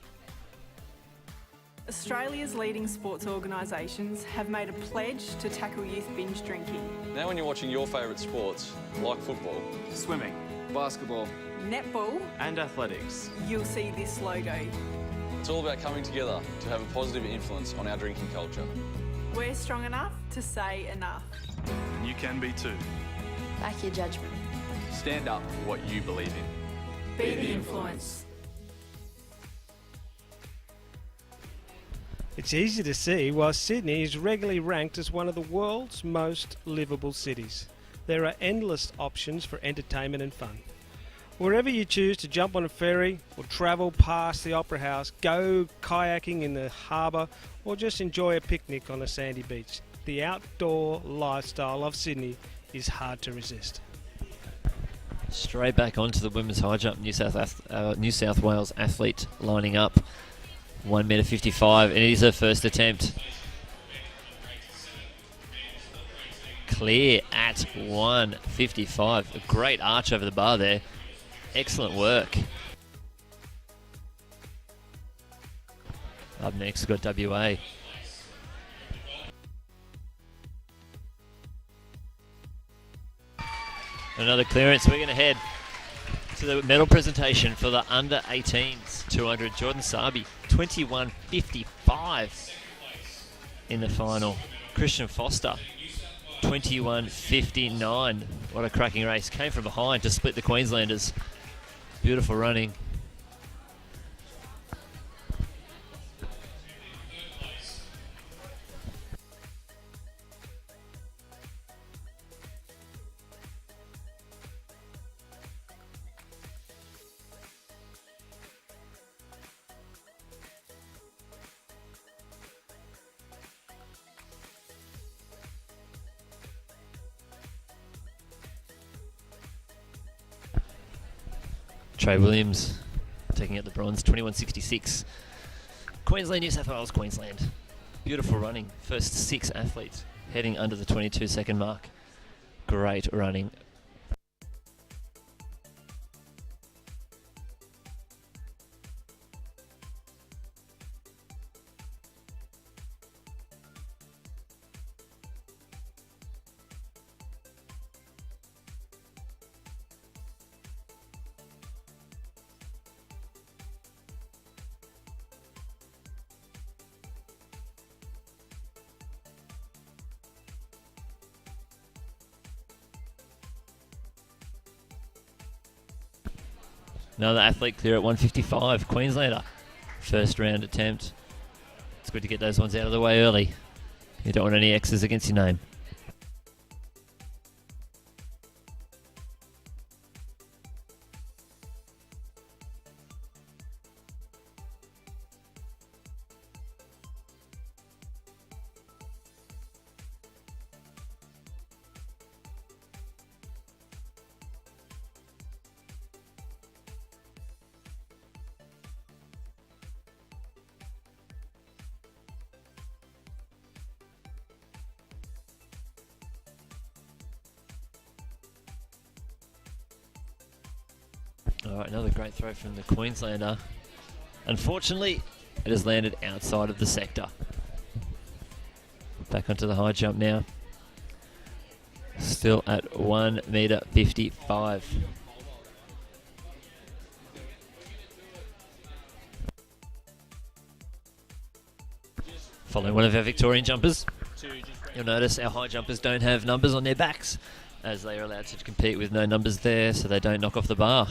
Australia's leading sports organisations have made a pledge to tackle youth binge drinking.
Now when you're watching your favourite sports, like football,
Swimming, basketball,
Netball,
and athletics.
you'll see this logo.
it's all about coming together to have a positive influence on our drinking culture.
We're strong enough to say enough.
And you can be too.
Back your judgment.
Stand up for what you believe in.
Be the influence.
It's easy to see why Sydney is regularly ranked as one of the world's most livable cities. There are endless options for entertainment and fun. Wherever you choose to jump on a ferry or travel past the Opera House, go kayaking in the harbour or just enjoy a picnic on a sandy beach, the outdoor lifestyle of Sydney is hard to resist.
Straight back onto the women's high jump. New South Wales athlete lining up. 1.55 and it is her first attempt. Clear at 1.55. A great arch over the bar there. Excellent work. Up next, we've got WA. Another clearance. We're going to head to the medal presentation for the under 18s 200. Jordan Sabi 21.55 in the final. Christian Foster 21.59. What a cracking race. Came from behind to split the Queenslanders. Beautiful running. Trey Williams taking out the bronze, 21.66. Queensland, New South Wales, Queensland. Beautiful running. First 6 athletes heading under the 22-second mark. Great running. Another athlete clear at 155, Queenslander. First round attempt. It's good to get those ones out of the way early. You don't want any X's against your name. Alright, another great throw from the Queenslander. Unfortunately, it has landed outside of the sector. Back onto the high jump now. Still at 1.55 meters. Following one of our Victorian jumpers. You'll notice our high jumpers don't have numbers on their backs, as they are allowed to compete with no numbers there, so they don't knock off the bar.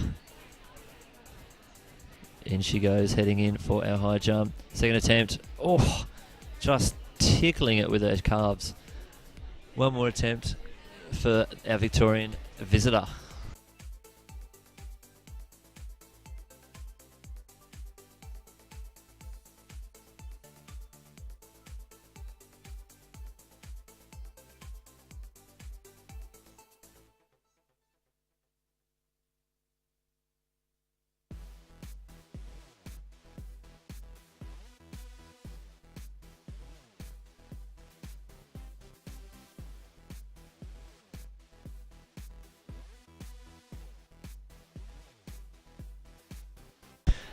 In she goes, heading in for our high jump. Second attempt. Oh, just tickling it with her calves. One more attempt for our Victorian visitor.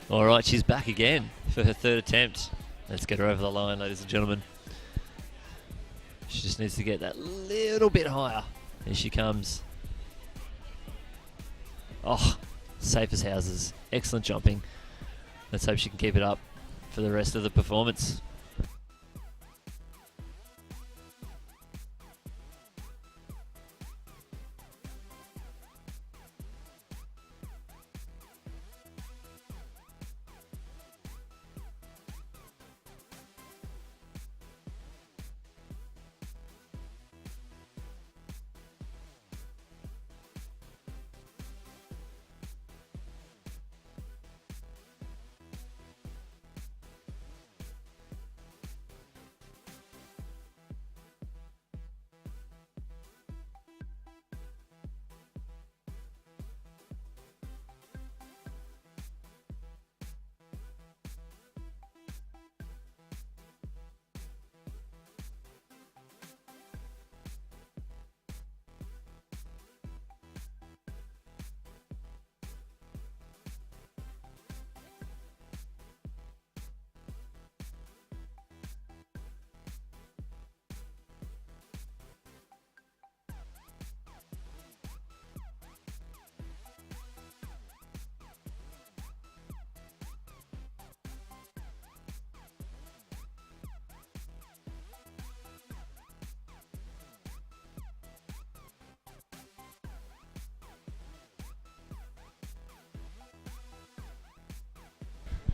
All right, she's back again for her third attempt. Let's get her over the line, ladies and gentlemen. She just needs to get that little bit higher. Here she comes. Oh, safe as houses. Excellent jumping. Let's hope she can keep it up for the rest of the performance.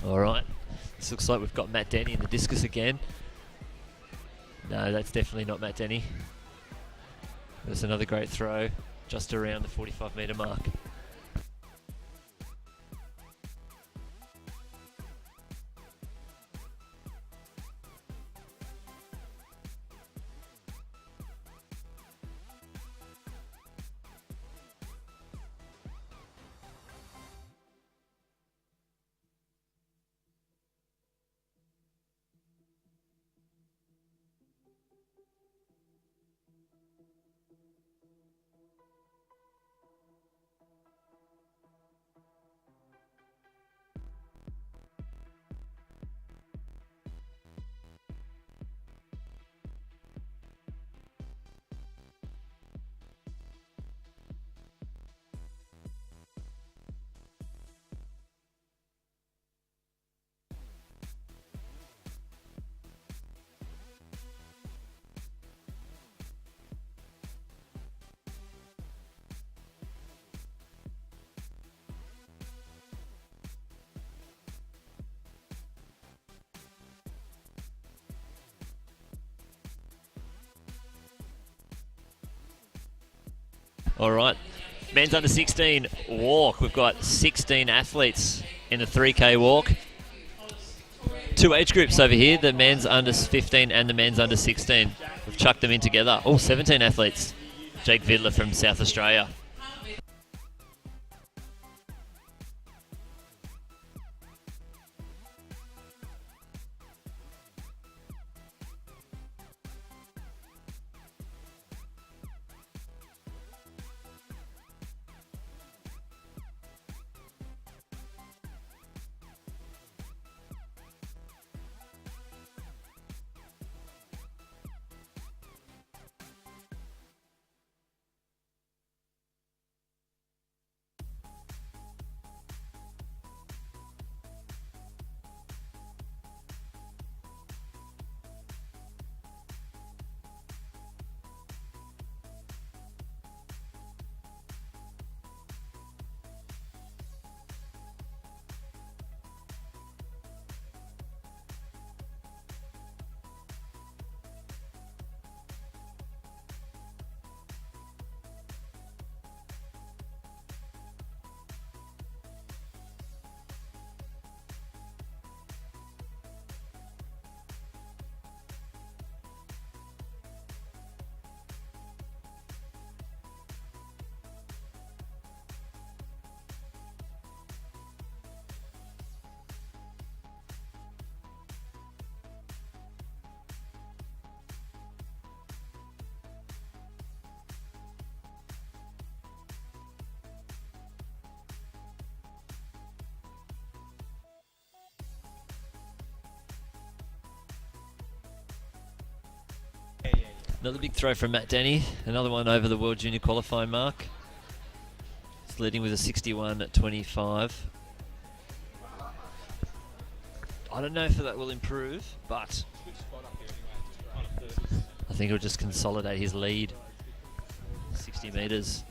All right. This looks like we've got Matt Denny in the discus again. No, that's definitely not Matt Denny. There's another great throw just around the 45-metre mark. All right, men's under 16 walk. We've got 16 athletes in the 3K walk. Two age groups over here, the men's under 15 and the men's under 16. We've chucked them in together. Oh, 17 athletes. Jake Vidler from South Australia. Another big throw from Matt Denny. Another one over the World Junior qualifying mark. It's leading with a 61.25. I don't know if that will improve, but I think he'll just consolidate his lead. 60 metres.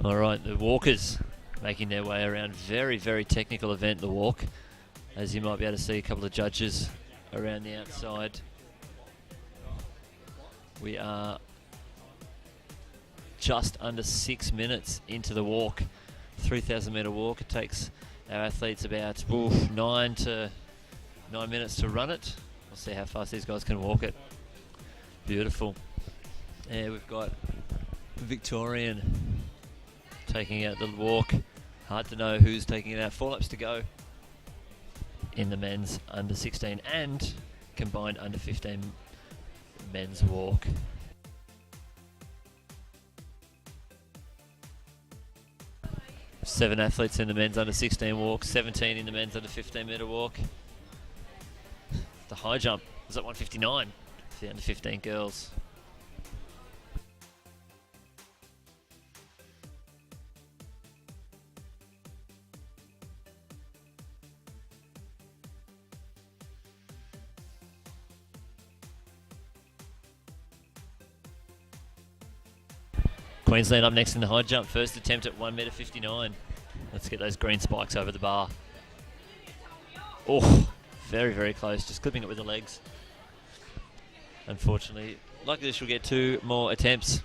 All right, the walkers making their way around. Very, very technical event, the walk. As you might be able to see, a couple of judges around the outside. We are just under 6 minutes into the walk. 3,000 metre walk. It takes our athletes about 9 minutes to run it. We'll see how fast these guys can walk it. Beautiful. Yeah, we've got Victorian taking out the walk. Hard to know who's taking it out. 4 laps to go in the men's under 16 and combined under 15 men's walk. Seven athletes in the men's under 16 walk, 17 in the men's under 15 metre walk. The high jump is at 159 for the under 15 girls. Queensland up next in the high jump. First attempt at 1.59 m. Let's get those green spikes over the bar. Oh, very, very close. Just clipping it with the legs. Unfortunately, luckily she'll get 2 more attempts.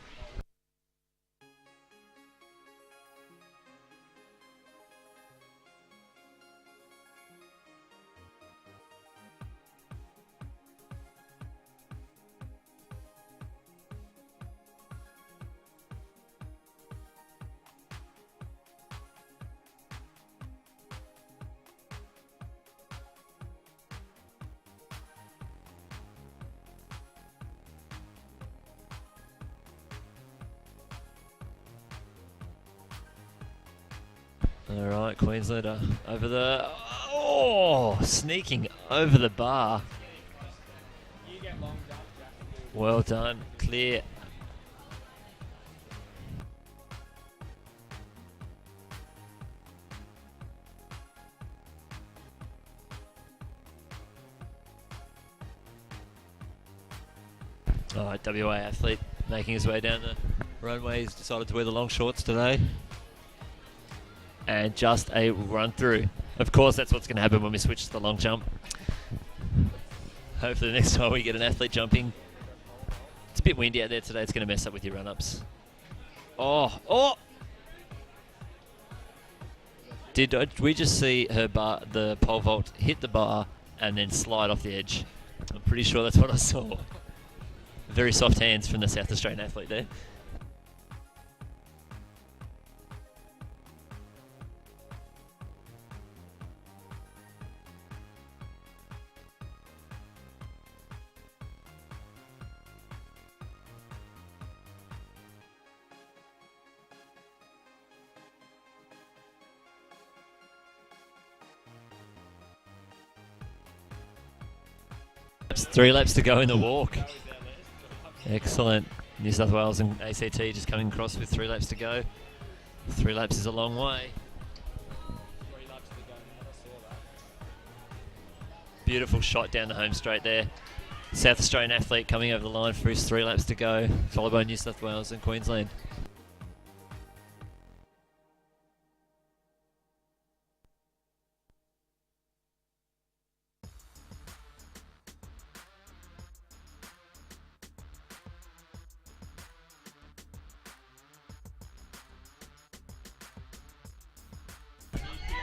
Alright, Queenslander over the... Oh! Sneaking over the bar. Well done. Clear. Alright, WA athlete making his way down the runway. He's decided to wear the long shorts today. And just a run through. Of course, that's what's going to happen when we switch to the long jump. Hopefully the next time we get an athlete jumping. It's a bit windy out there today. It's going to mess up with your run-ups. Oh! Did we just see her bar, the pole vault, hit the bar and then slide off the edge? I'm pretty sure that's what I saw. Very soft hands from the South Australian athlete there. Three laps to go in the walk. Excellent. New South Wales and ACT just coming across with 3 laps to go. 3 laps is a long way. Beautiful shot down the home straight there. South Australian athlete coming over the line for his 3 laps to go, followed by New South Wales and Queensland.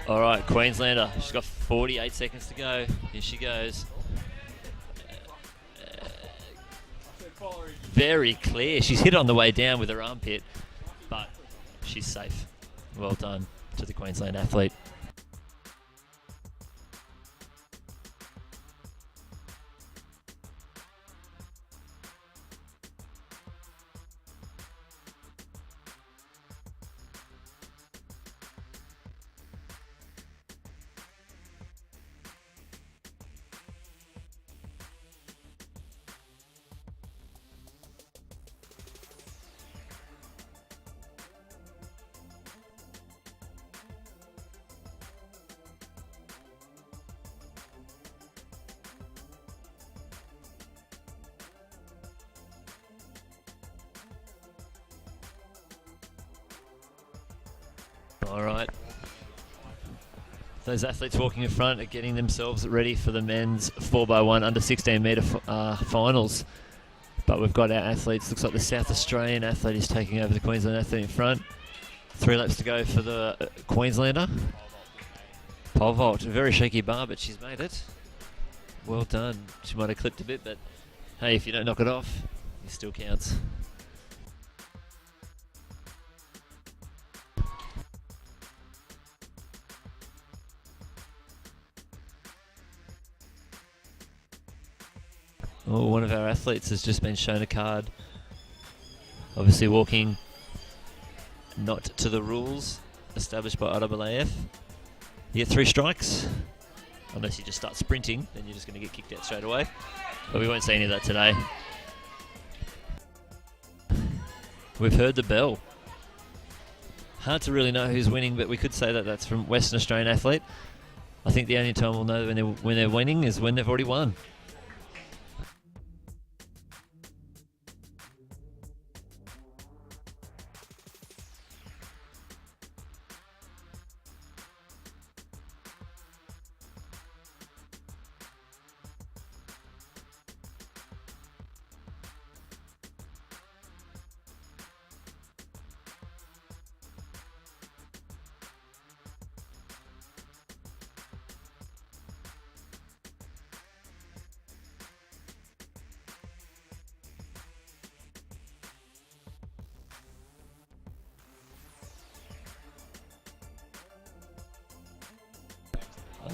All right, Queenslander. She's got 48 seconds to go. Here she goes. Very clear. She's hit on the way down with her armpit, but she's safe. Well done to the Queensland athlete. All right. Those athletes walking in front are getting themselves ready for the men's 4x1 under 16 metre finals. But we've got our athletes. Looks like the South Australian athlete is taking over the Queensland athlete in front. 3 laps to go for the Queenslander. Pole vault, a very shaky bar, but she's made it. Well done. She might have clipped a bit, but hey, if you don't knock it off, it still counts. Oh, one of our athletes has just been shown a card. Obviously walking not to the rules established by IAAF. You get 3 strikes. Unless you just start sprinting, then you're just going to get kicked out straight away. But we won't see any of that today. We've heard the bell. Hard to really know who's winning, but we could say that that's from Western Australian athlete. I think the only time we'll know when they're winning is when they've already won.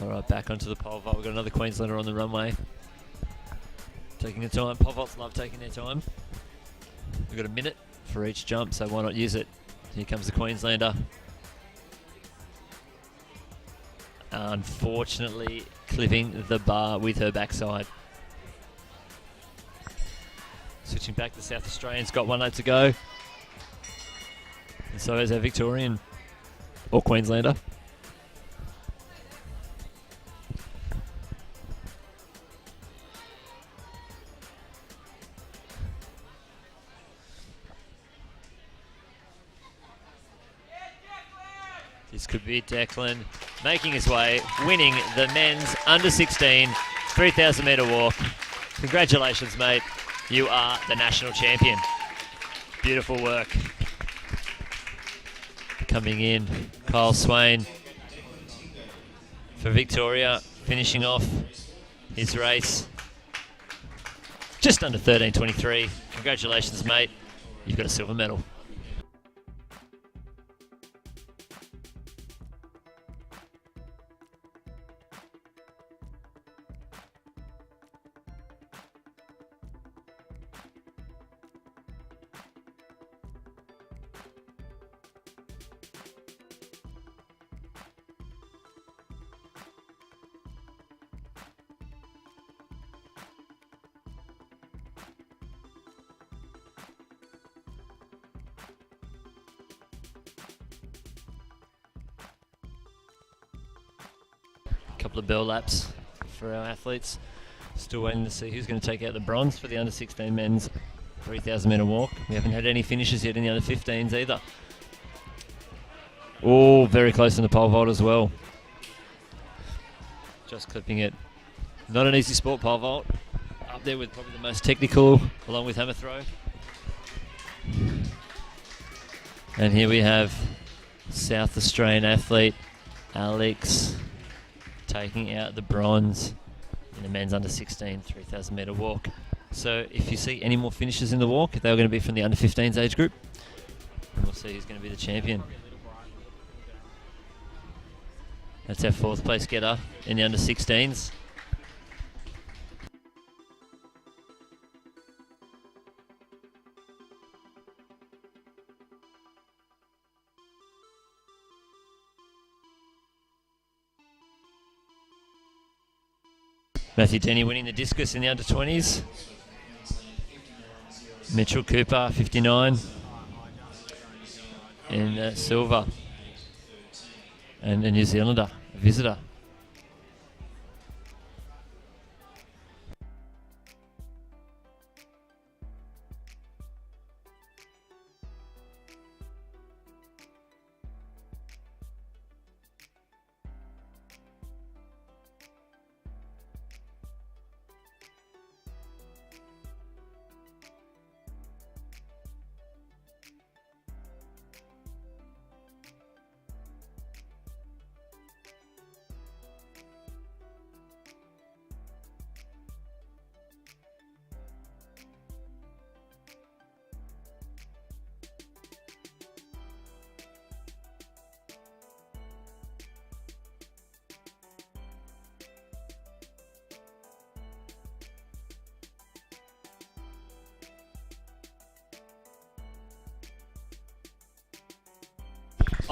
Alright, back onto the pole vault. We've got another Queenslander on the runway. Taking their time. Pole vaults love taking their time. We've got a minute for each jump, so why not use it? Here comes the Queenslander. Unfortunately, clipping the bar with her backside. Switching back to South Australians. Got 1 lap to go. And so is our Victorian or Queenslander. This could be Declan making his way, winning the men's under 16 3,000 metre walk. Congratulations, mate. You are the national champion. Beautiful work. Coming in, Kyle Swain for Victoria, finishing off his race just under 13:23. Congratulations, mate. You've got a silver medal. Couple of bell laps for our athletes. Still waiting to see who's going to take out the bronze for the under 16 men's 3,000 metre walk. We haven't had any finishes yet in the under 15s either. Oh, very close in the pole vault as well. Just clipping it. Not an easy sport, pole vault. Up there with probably the most technical, along with hammer throw. And here we have South Australian athlete Alex taking out the bronze in the men's under 16 3,000 metre walk. So if you see any more finishes in the walk, they're going to be from the under 15s age group. And we'll see who's going to be the champion. That's our 4th place getter in the under 16s. Matthew Denny winning the discus in the under 20s. Mitchell Cooper, 59. And silver. And a New Zealander, a visitor.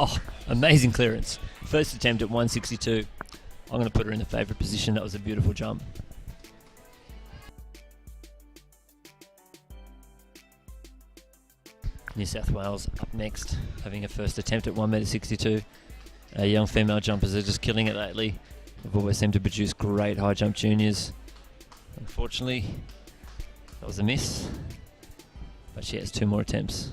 Oh, amazing clearance. First attempt at 162. I'm going to put her in the favourite position. That was a beautiful jump. New South Wales up next, having a first attempt at 1.62 m. Young female jumpers are just killing it lately. They've always seemed to produce great high jump juniors. Unfortunately, that was a miss, but she has 2 more attempts.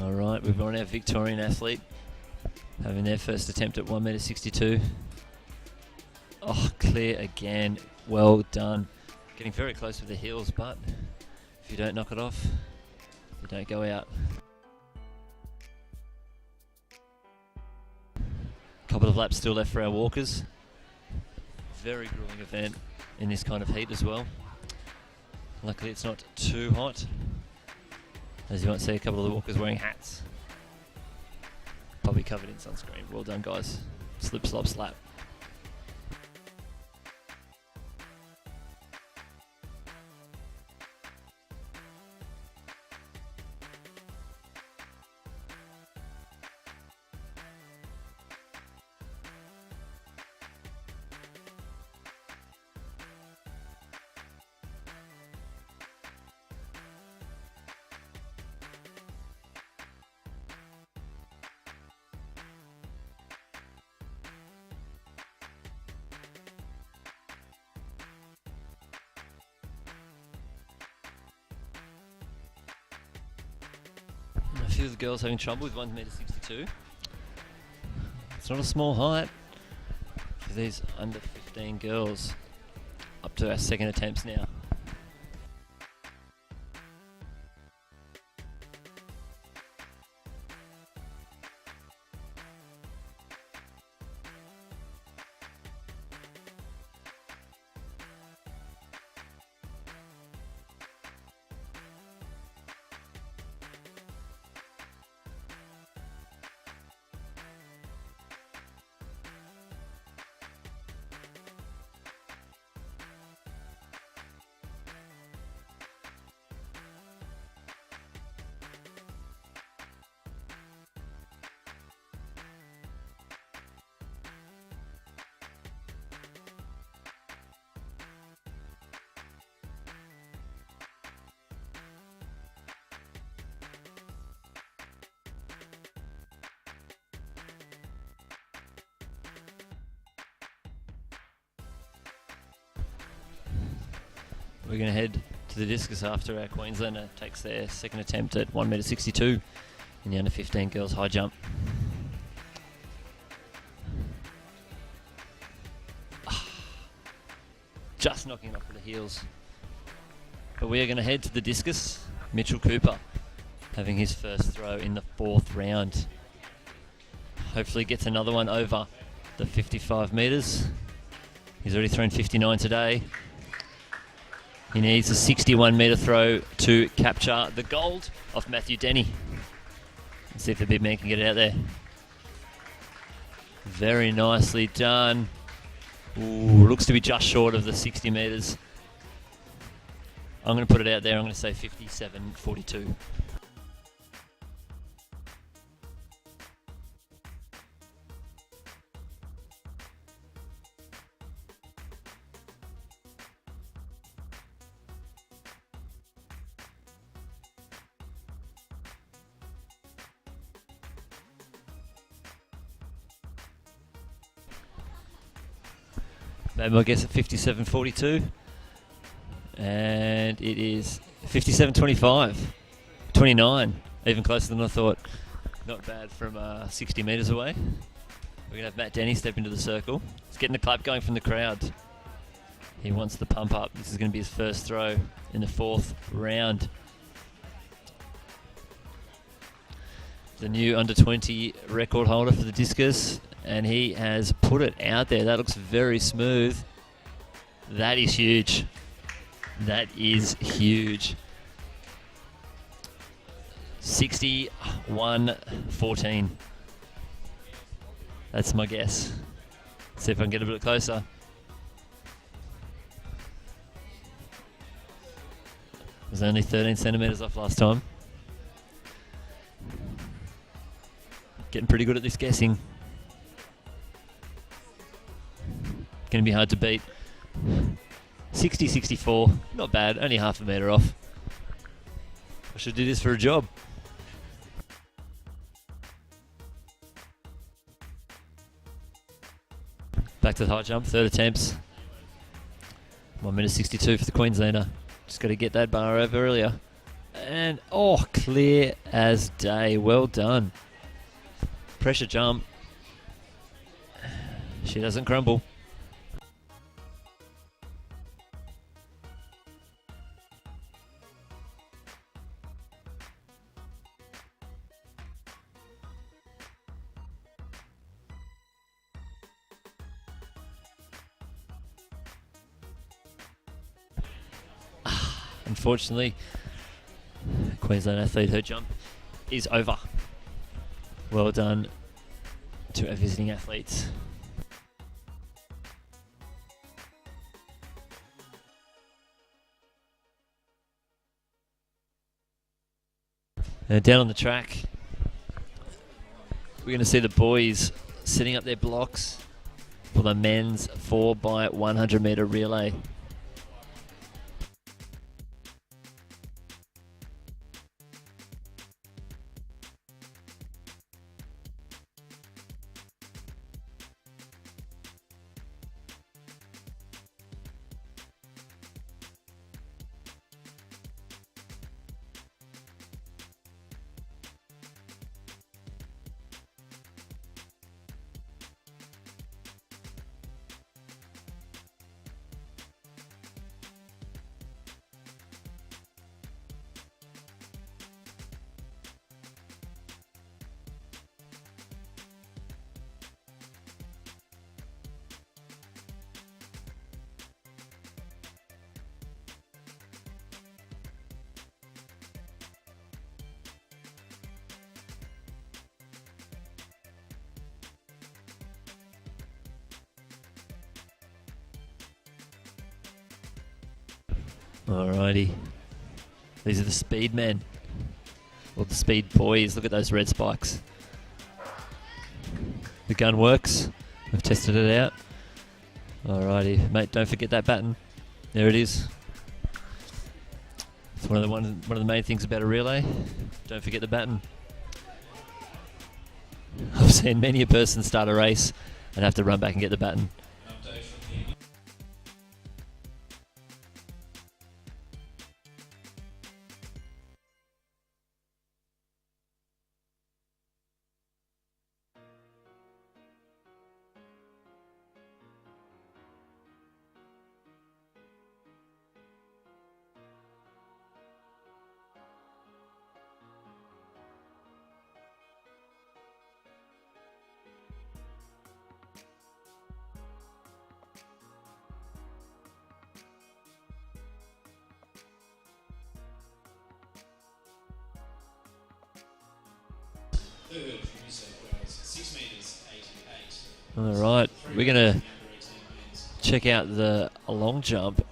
Alright, we've got our Victorian athlete having their first attempt at 1.62 m. Oh, clear again. Well done. Getting very close with the heels, but if you don't knock it off, you don't go out. Couple of laps still left for our walkers. Very grueling event in this kind of heat as well. Luckily it's not too hot. As you might see, a couple of the walkers wearing hats. Probably covered in sunscreen. Well done, guys. Slip, slop, slap. A few of the girls having trouble with 1.62 m. It's not a small height for these under 15 girls. Up to our second attempts now. We're going to head to the discus after our Queenslander takes their second attempt at 1.62 m in the under 15 girls high jump. Just knocking it off with the heels. But we are going to head to the discus. Mitchell Cooper having his first throw in the 4th round. Hopefully gets another one over the 55 metres. He's already thrown 59 today. He needs a 61 metre throw to capture the gold of Matthew Denny. Let's see if the big man can get it out there. Very nicely done. Ooh, looks to be just short of the 60 metres. I'm going to put it out there. I'm going to say 57.42. Maybe I'll guess at 57.42. And it is 57.25. 29. Even closer than I thought. Not bad from 60 metres away. We're going to have Matt Denny step into the circle. He's getting the clap going from the crowd. He wants the pump up. This is going to be his first throw in the 4th round. The new under 20 record holder for the discus. And he has put it out there. That looks very smooth. That is huge. That is huge. 61-14. That's my guess. See if I can get a bit closer. It was only 13 centimetres off last time. Getting pretty good at this guessing. Going to be hard to beat. 60-64. Not bad. Only half a metre off. I should do this for a job. Back to the high jump. Third attempts. 1 minute 62 for the Queenslander. Just got to get that bar over earlier. And, oh, clear as day. Well done. Pressure jump. She doesn't crumble. Unfortunately, Queensland athlete, her jump is over. Well done to our visiting athletes. And down on the track, we're going to see the boys setting up their blocks for the men's 4x100 metre relay. Alrighty. These are the speed men. Or the speed boys. Look at those red spikes. The gun works. We've tested it out. Alrighty. Mate, don't forget that baton. There it is. It's one of the main things about a relay. Don't forget the baton. I've seen many a person start a race and have to run back and get the baton. Alright, we're going to check out the long jump.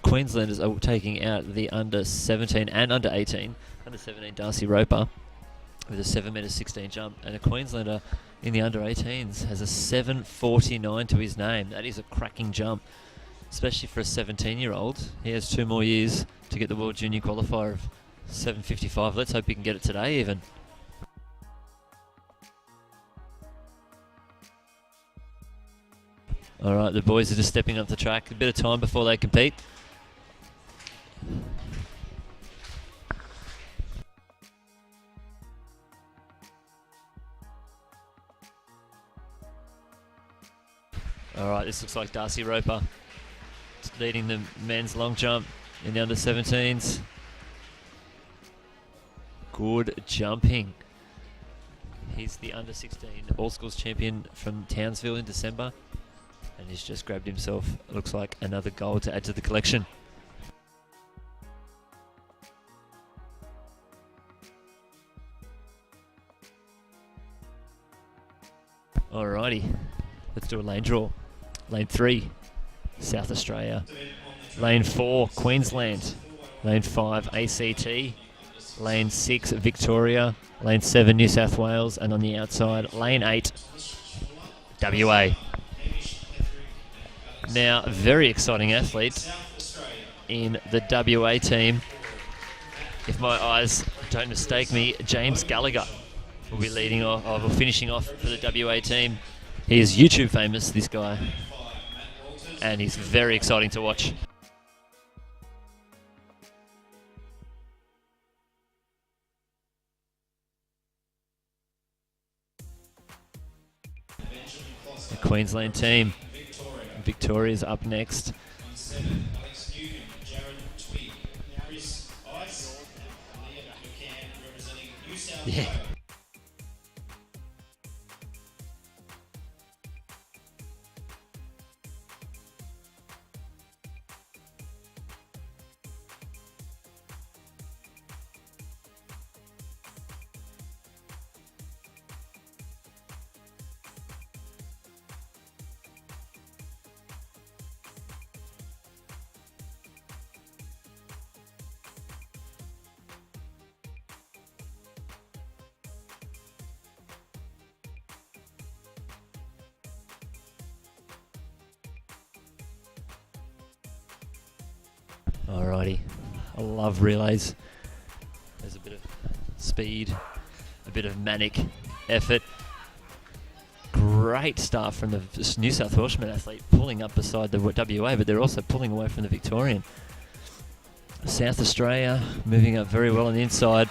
Queenslanders are taking out the under 17 and under 18. Under 17 Darcy Roper with a 7m16 jump, and a Queenslander in the under 18s has a 7:49 to his name. That is a cracking jump, especially for a 17-year-old. He has 2 more years to get the World Junior qualifier of 7:55. Let's hope he can get it today even. Alright, the boys are just stepping up the track. A bit of time before they compete. Alright, this looks like Darcy Roper leading the men's long jump in the under 17s. Good jumping. He's the under 16 All Schools champion from Townsville in December. And he's just grabbed himself, looks like, another gold to add to the collection. Alrighty, let's do a lane draw. Lane 3, South Australia. Lane 4, Queensland. Lane 5, ACT. Lane 6, Victoria. Lane 7, New South Wales. And on the outside, Lane 8, WA. Now, a very exciting athlete in the WA team. If my eyes don't mistake me, James Gallagher will be leading off, or finishing off for the WA team. He is YouTube famous, this guy, and he's very exciting to watch. The Queensland team. Victoria's up next. Yeah. Alrighty, I love relays. There's a bit of speed, a bit of manic effort. Great start from the New South Welshman athlete, pulling up beside the WA, but they're also pulling away from the Victorian. South Australia moving up very well on the inside.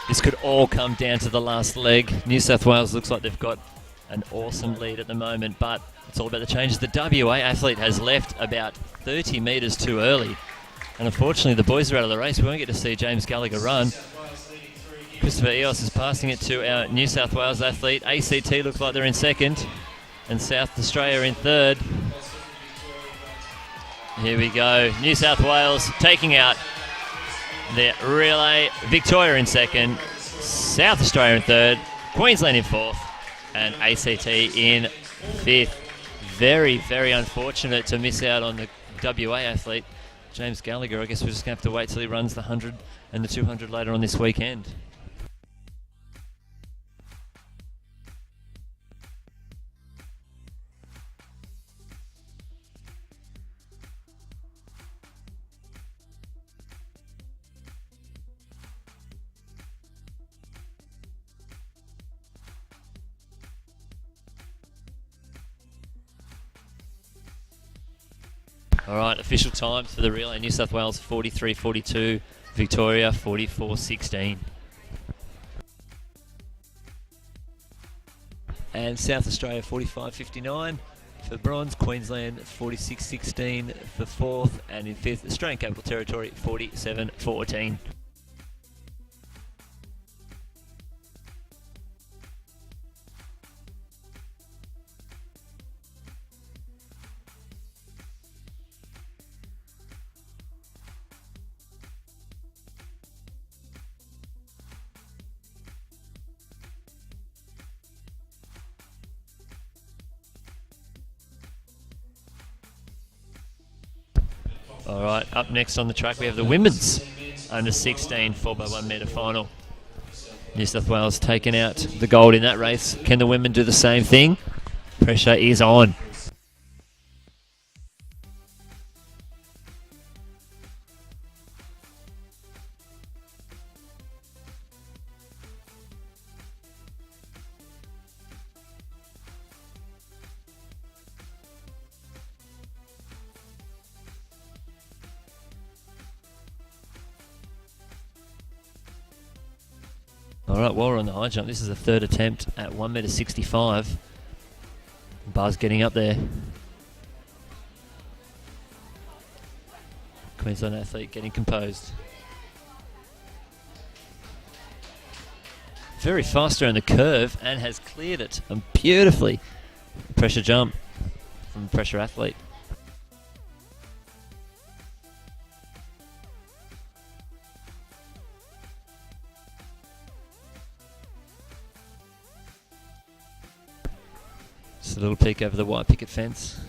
This could all come down to the last leg. New South Wales looks like they've got an awesome lead at the moment, but it's all about the changes. The WA athlete has left about 30 metres too early. And unfortunately, the boys are out of the race. We won't get to see James Gallagher run. Christopher Eos is passing it to our New South Wales athlete. ACT looks like they're in second, and South Australia in third. Here we go. New South Wales taking out the relay. Victoria in second, South Australia in third, Queensland in fourth, and ACT in fifth. Very, very unfortunate to miss out on the WA athlete, James Gallagher. I guess we're just going to have to wait till he runs the 100 and the 200 later on this weekend. Alright, official times for the relay. New South Wales 43.42, Victoria 44.16. And South Australia 45.59 for bronze, Queensland 46.16 for fourth, and in fifth, Australian Capital Territory 47.14. Alright, up next on the track we have the women's under 16 4x1 metre final. New South Wales taking out the gold in that race. Can the women do the same thing? Pressure is on. Alright, while we're on the high jump, this is the third attempt at 1.65 metre. Buzz getting up there. Queensland athlete getting composed. Very fast around the curve and has cleared it beautifully. Pressure jump from the pressure athlete. Just a little peek over the white picket fence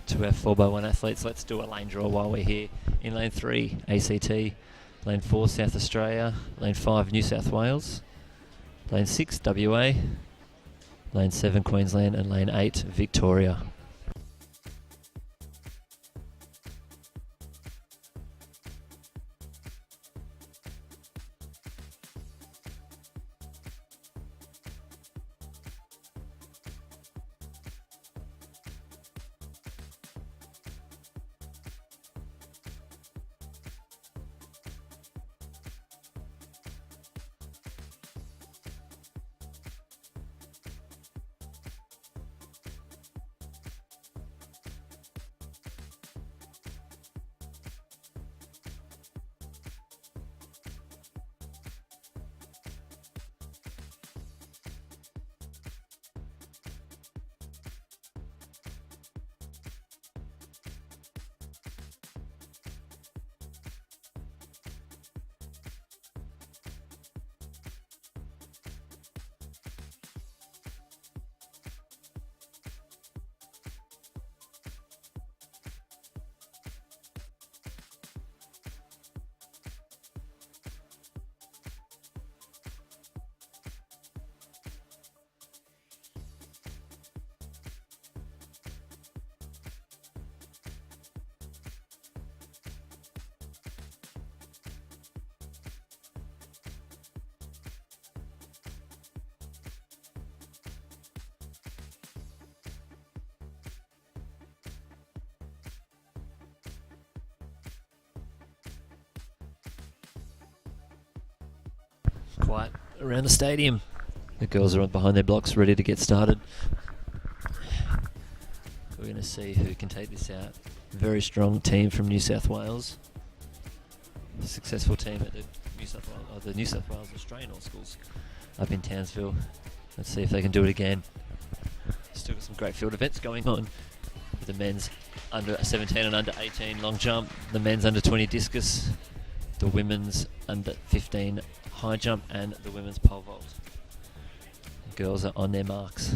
to our 4x1 athletes. Let's do a lane draw while we're here. In lane 3, ACT. Lane 4, South Australia. Lane 5, New South Wales. Lane 6, WA. Lane 7, Queensland. And lane 8, Victoria. Quiet around the stadium. The girls are behind their blocks ready to get started. We're going to see who can take this out. Very strong team from New South Wales. A successful team at the New South Wales Australian All Schools up in Townsville. Let's see if they can do it again. Still got some great field events going on. With the men's under 17 and under 18 long jump, the men's under 20 discus, the women's under 15 high jump, and the women's pole vault. The girls are on their marks.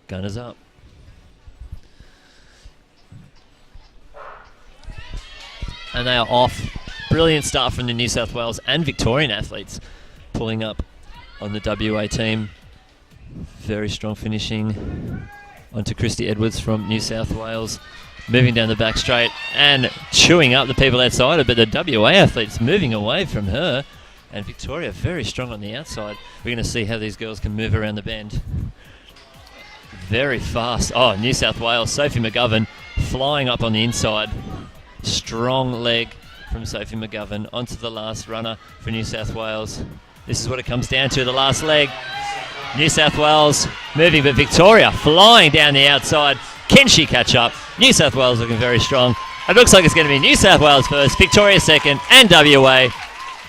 Gunners up. And they are off. Brilliant start from the New South Wales and Victorian athletes pulling up on the WA team. Very strong finishing. Onto Christy Edwards from New South Wales. Moving down the back straight and chewing up the people outside it, but the WA athletes moving away from her. And Victoria very strong on the outside. We're going to see how these girls can move around the bend. Very fast. Oh, New South Wales, Sophie McGovern flying up on the inside. Strong leg from Sophie McGovern onto the last runner for New South Wales. This is what it comes down to, the last leg. New South Wales moving, but Victoria flying down the outside. Can she catch up? New South Wales looking very strong. It looks like it's going to be New South Wales first, Victoria second, and WA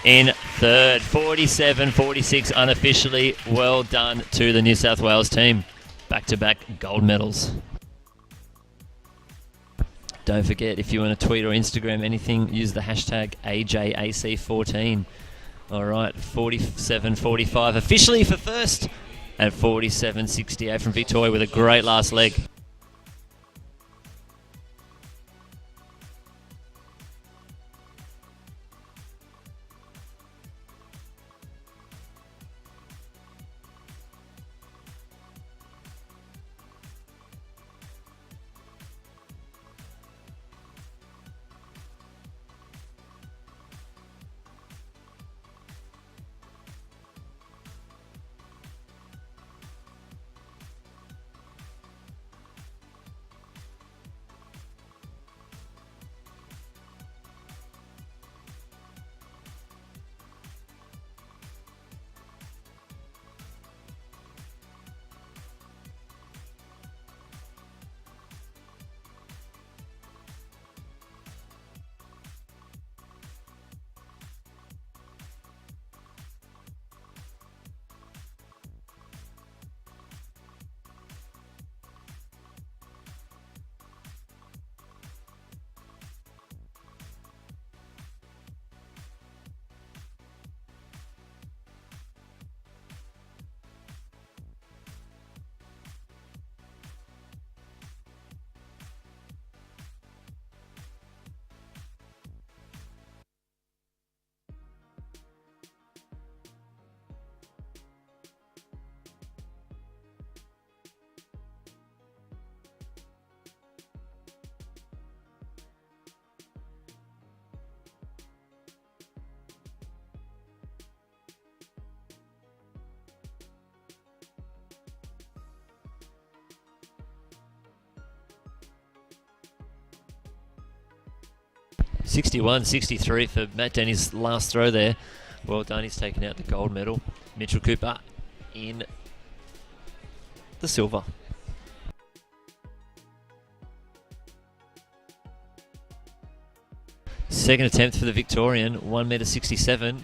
in third. 47-46 unofficially. Well done to the New South Wales team. Back-to-back gold medals. Don't forget, if you want to tweet or Instagram anything, use the hashtag AJAC14. All right, 47-45 officially for first, and 47-68 from Victoria with a great last leg. 61-63 for Matt Denny's last throw there. Well done, he's taken out the gold medal. Mitchell Cooper in the silver. Second attempt for the Victorian, 1m67.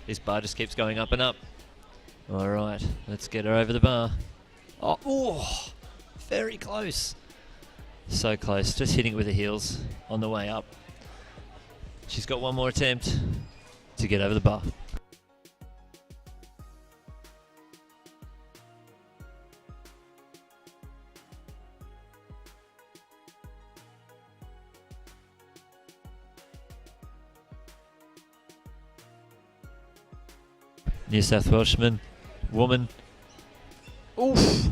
This bar just keeps going up and up. All right, let's get her over the bar. Oh, very close. So close, just hitting it with the heels on the way up. She's got one more attempt to get over the bar. New South Welshman woman, oof,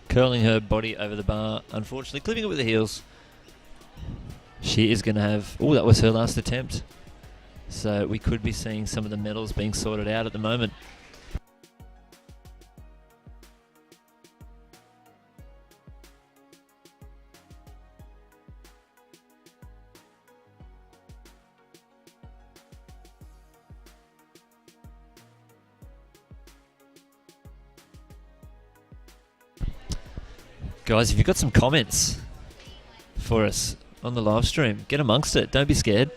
curling her body over the bar, unfortunately clipping it with the heels. She is going to have, oh, that was her last attempt, so we could be seeing some of the medals being sorted out at the moment. Guys, if you've got some comments for us on the live stream, get amongst it. Don't be scared.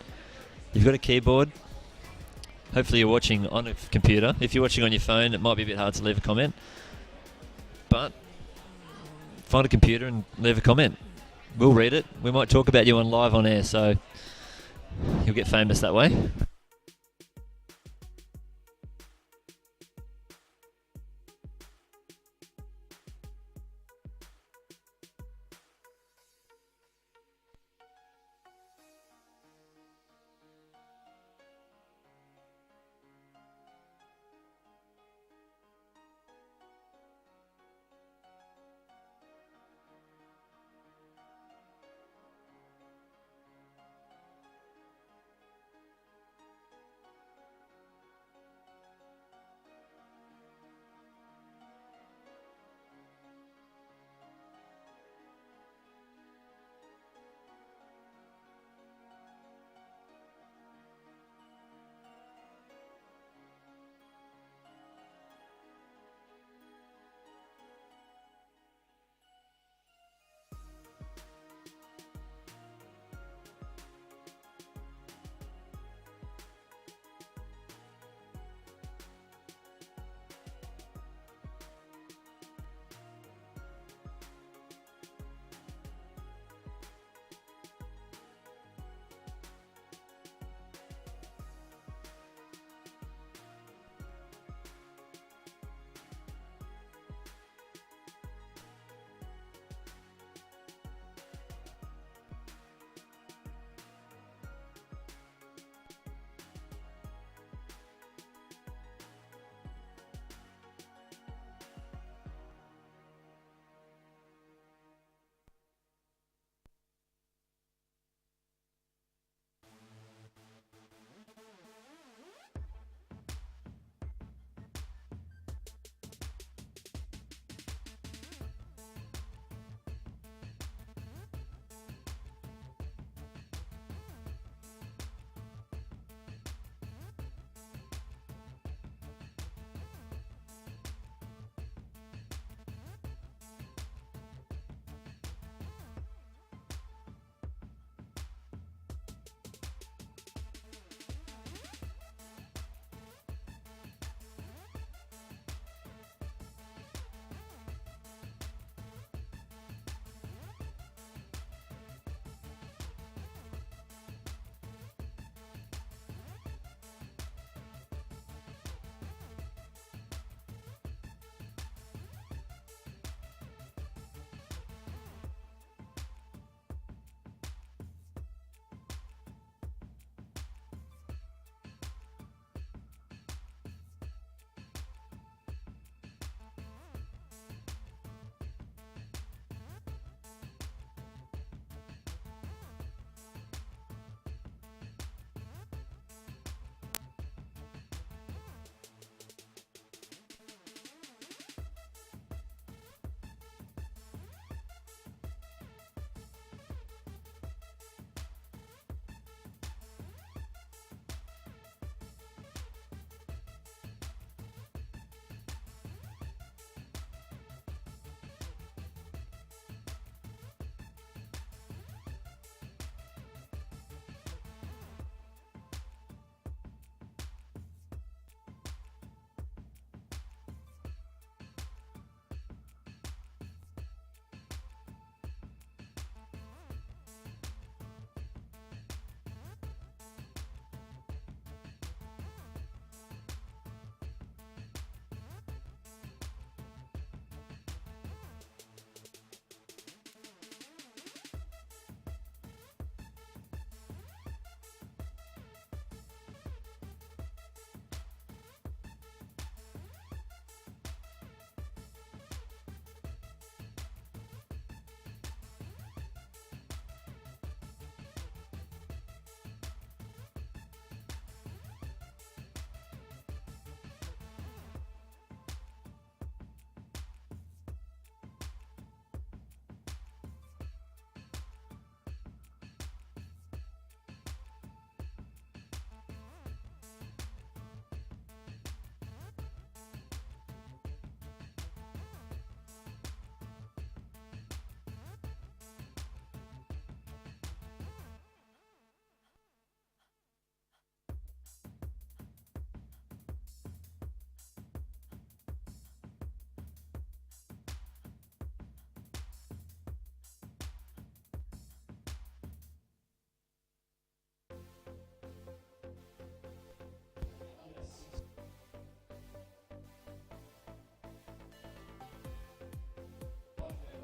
You've got a keyboard. Hopefully you're watching on a computer. If you're watching on your phone, it might be a bit hard to leave a comment. But find a computer and leave a comment. We'll read it. We might talk about you on live on air, so you'll get famous that way.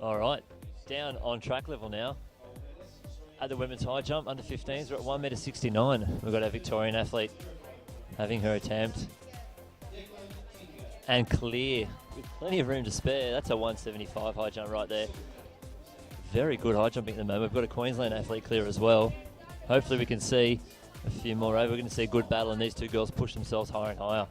All right, down on track level now. At the women's high jump, under 15s, we're at 1.69 We've got our Victorian athlete having her attempt. And clear, with plenty of room to spare. That's a 175 high jump right there. Very good high jumping at the moment. We've got a Queensland athlete clear as well. Hopefully we can see a few more over. We're going to see a good battle, and these two girls push themselves higher and higher.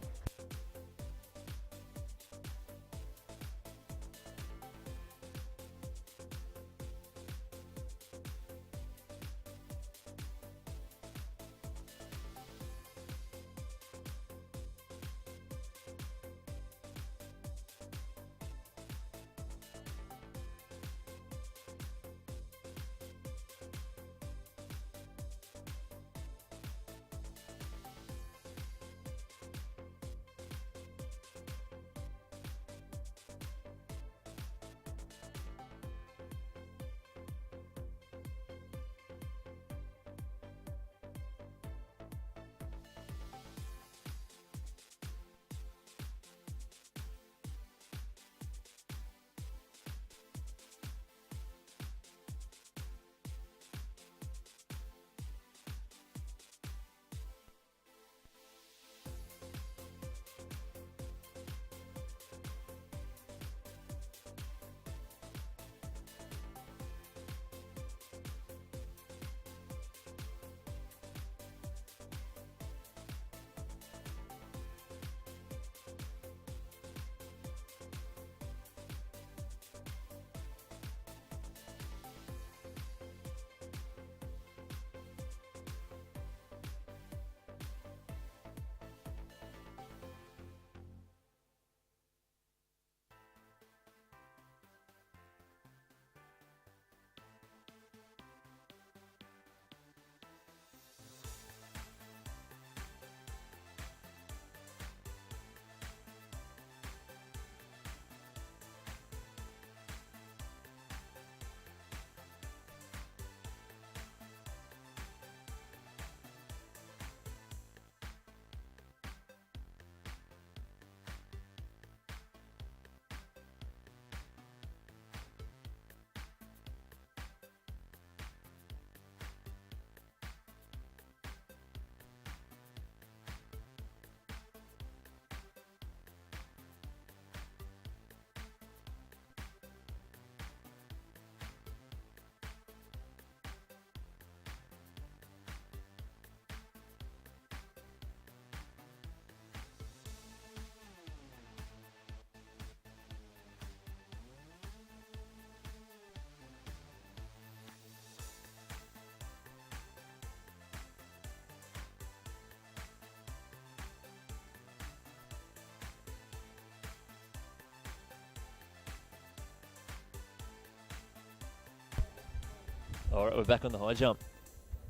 All right, we're back on the high jump.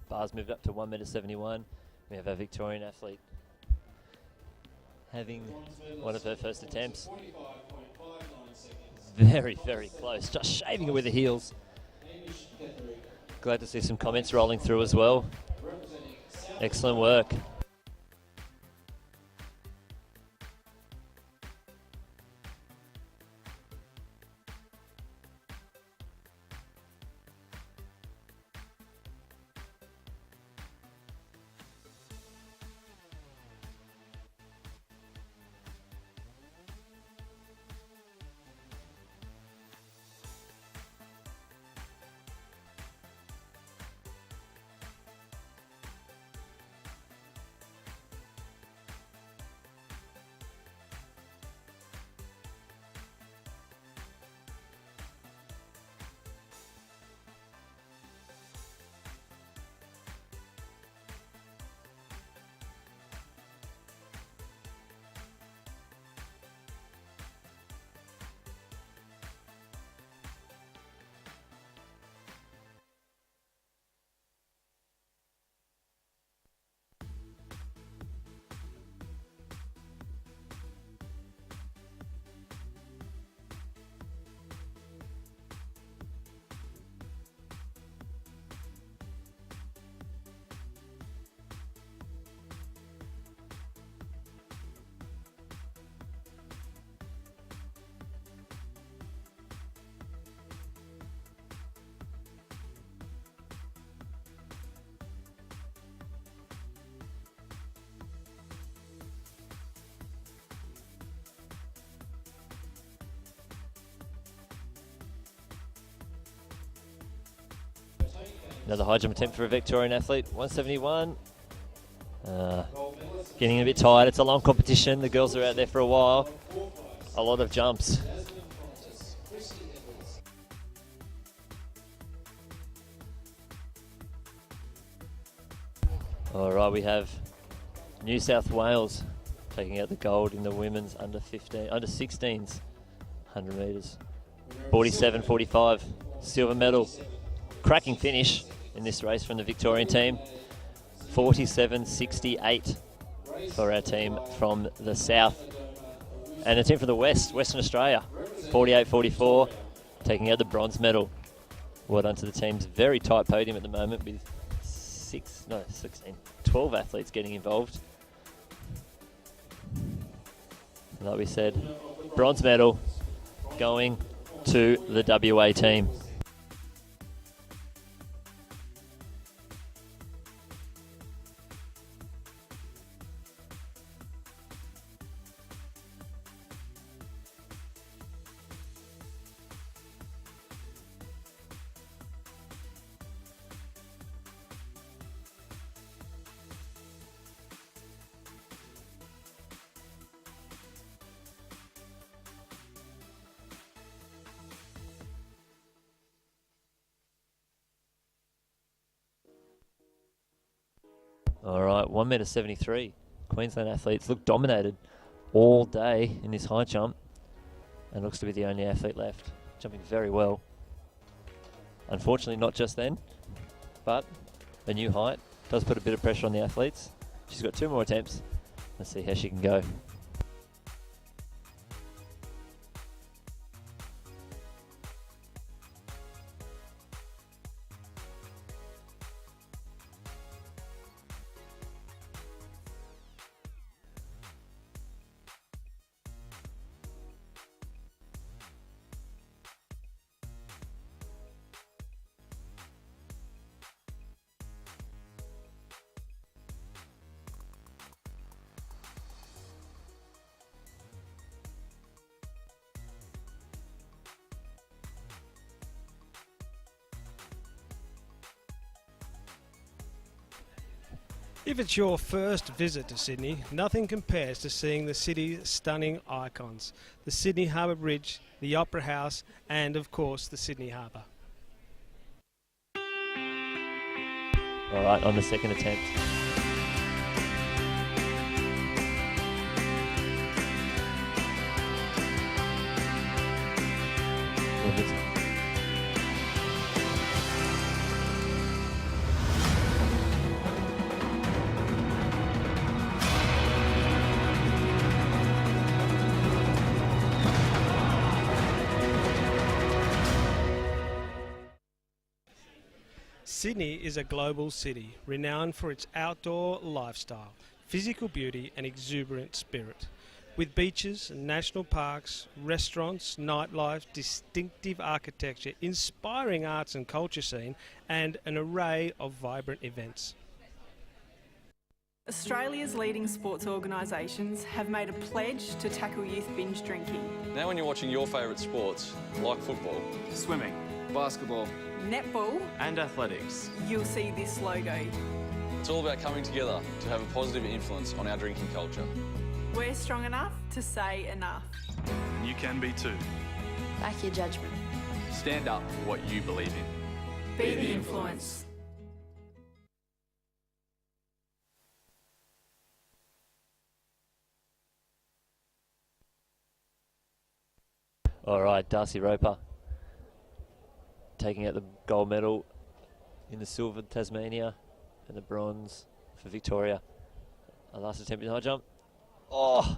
Bars moved up to 1.71 We have our Victorian athlete having one of her first attempts. Very, very close. Just shaving it with the heels. Glad to see some comments rolling through as well. Excellent work. Another high jump attempt for a Victorian athlete. 171. Getting a bit tired. It's a long competition. The girls are out there for a while. A lot of jumps. All right, we have New South Wales taking out the gold in the women's under 16s 100 metres. 47-45, silver medal. Cracking finish in this race from the Victorian team. 47-68 for our team from the south. And a team from the west, Western Australia. 48-44, taking out the bronze medal. Well done to the teams. Very tight podium at the moment with 12 athletes getting involved. And like we said, bronze medal going to the WA team. All right, 1.73 m. Queensland athletes look dominated all day in this high jump, and looks to be the only athlete left, jumping very well. Unfortunately, not just then, but a new height does put a bit of pressure on the athletes. She's got 2 more attempts. Let's see how she can go.
If it's your first visit to Sydney, nothing compares to seeing the city's stunning icons. The Sydney Harbour Bridge, the Opera House, and of course the Sydney Harbour.
All right, on the second attempt.
Sydney is a global city, renowned for its outdoor lifestyle, physical beauty and exuberant spirit. With beaches, national parks, restaurants, nightlife, distinctive architecture, inspiring arts and culture scene, and an array of vibrant events.
Australia's leading sports organisations have made a pledge to tackle youth binge drinking.
Now when you're watching your favourite sports, like football,
Swimming, basketball,
Netball,
and athletics,
you'll see this logo.
it's all about coming together to have a positive influence on our drinking culture.
We're strong enough to say enough.
and you can be too.
Back your judgment.
Stand up for what you believe in.
Be the influence.
All right, Darcy Roper taking out the gold medal in the silver Tasmania and the bronze for Victoria. Her last attempt in high jump. Oh!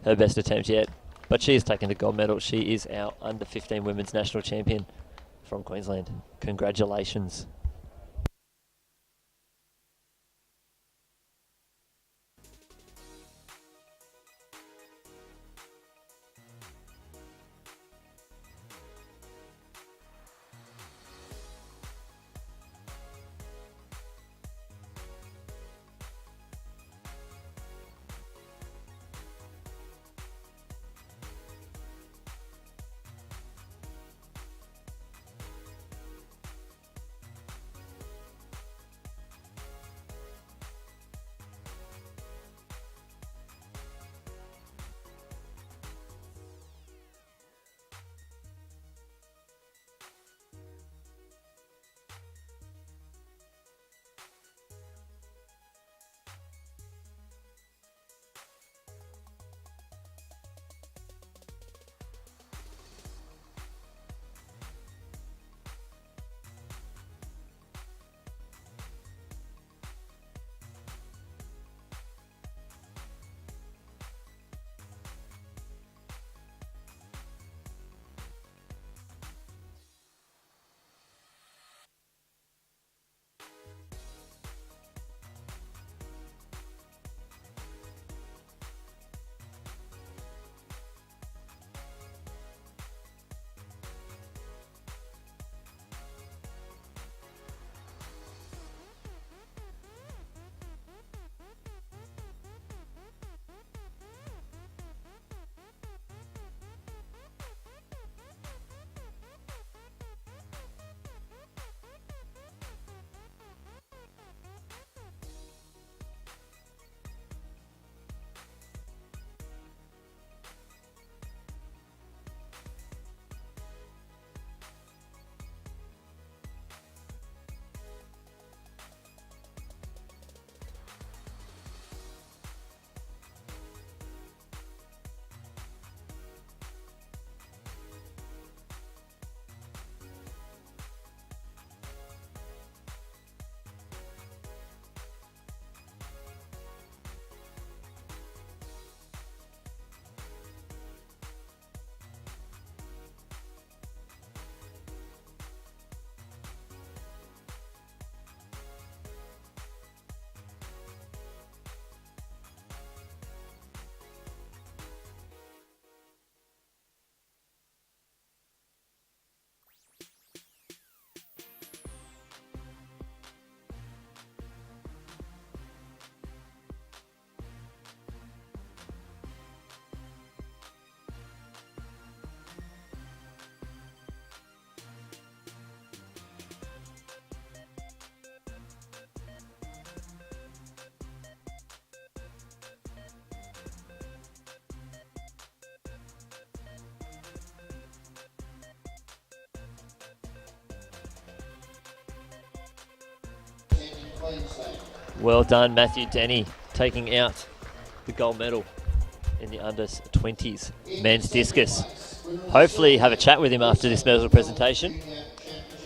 Her best attempt yet. But she is taking the gold medal. She is our under 15 women's national champion from Queensland. Congratulations. Well done, Matthew Denny, taking out the gold medal in the under 20s men's discus. Hopefully have a chat with him after this medal presentation.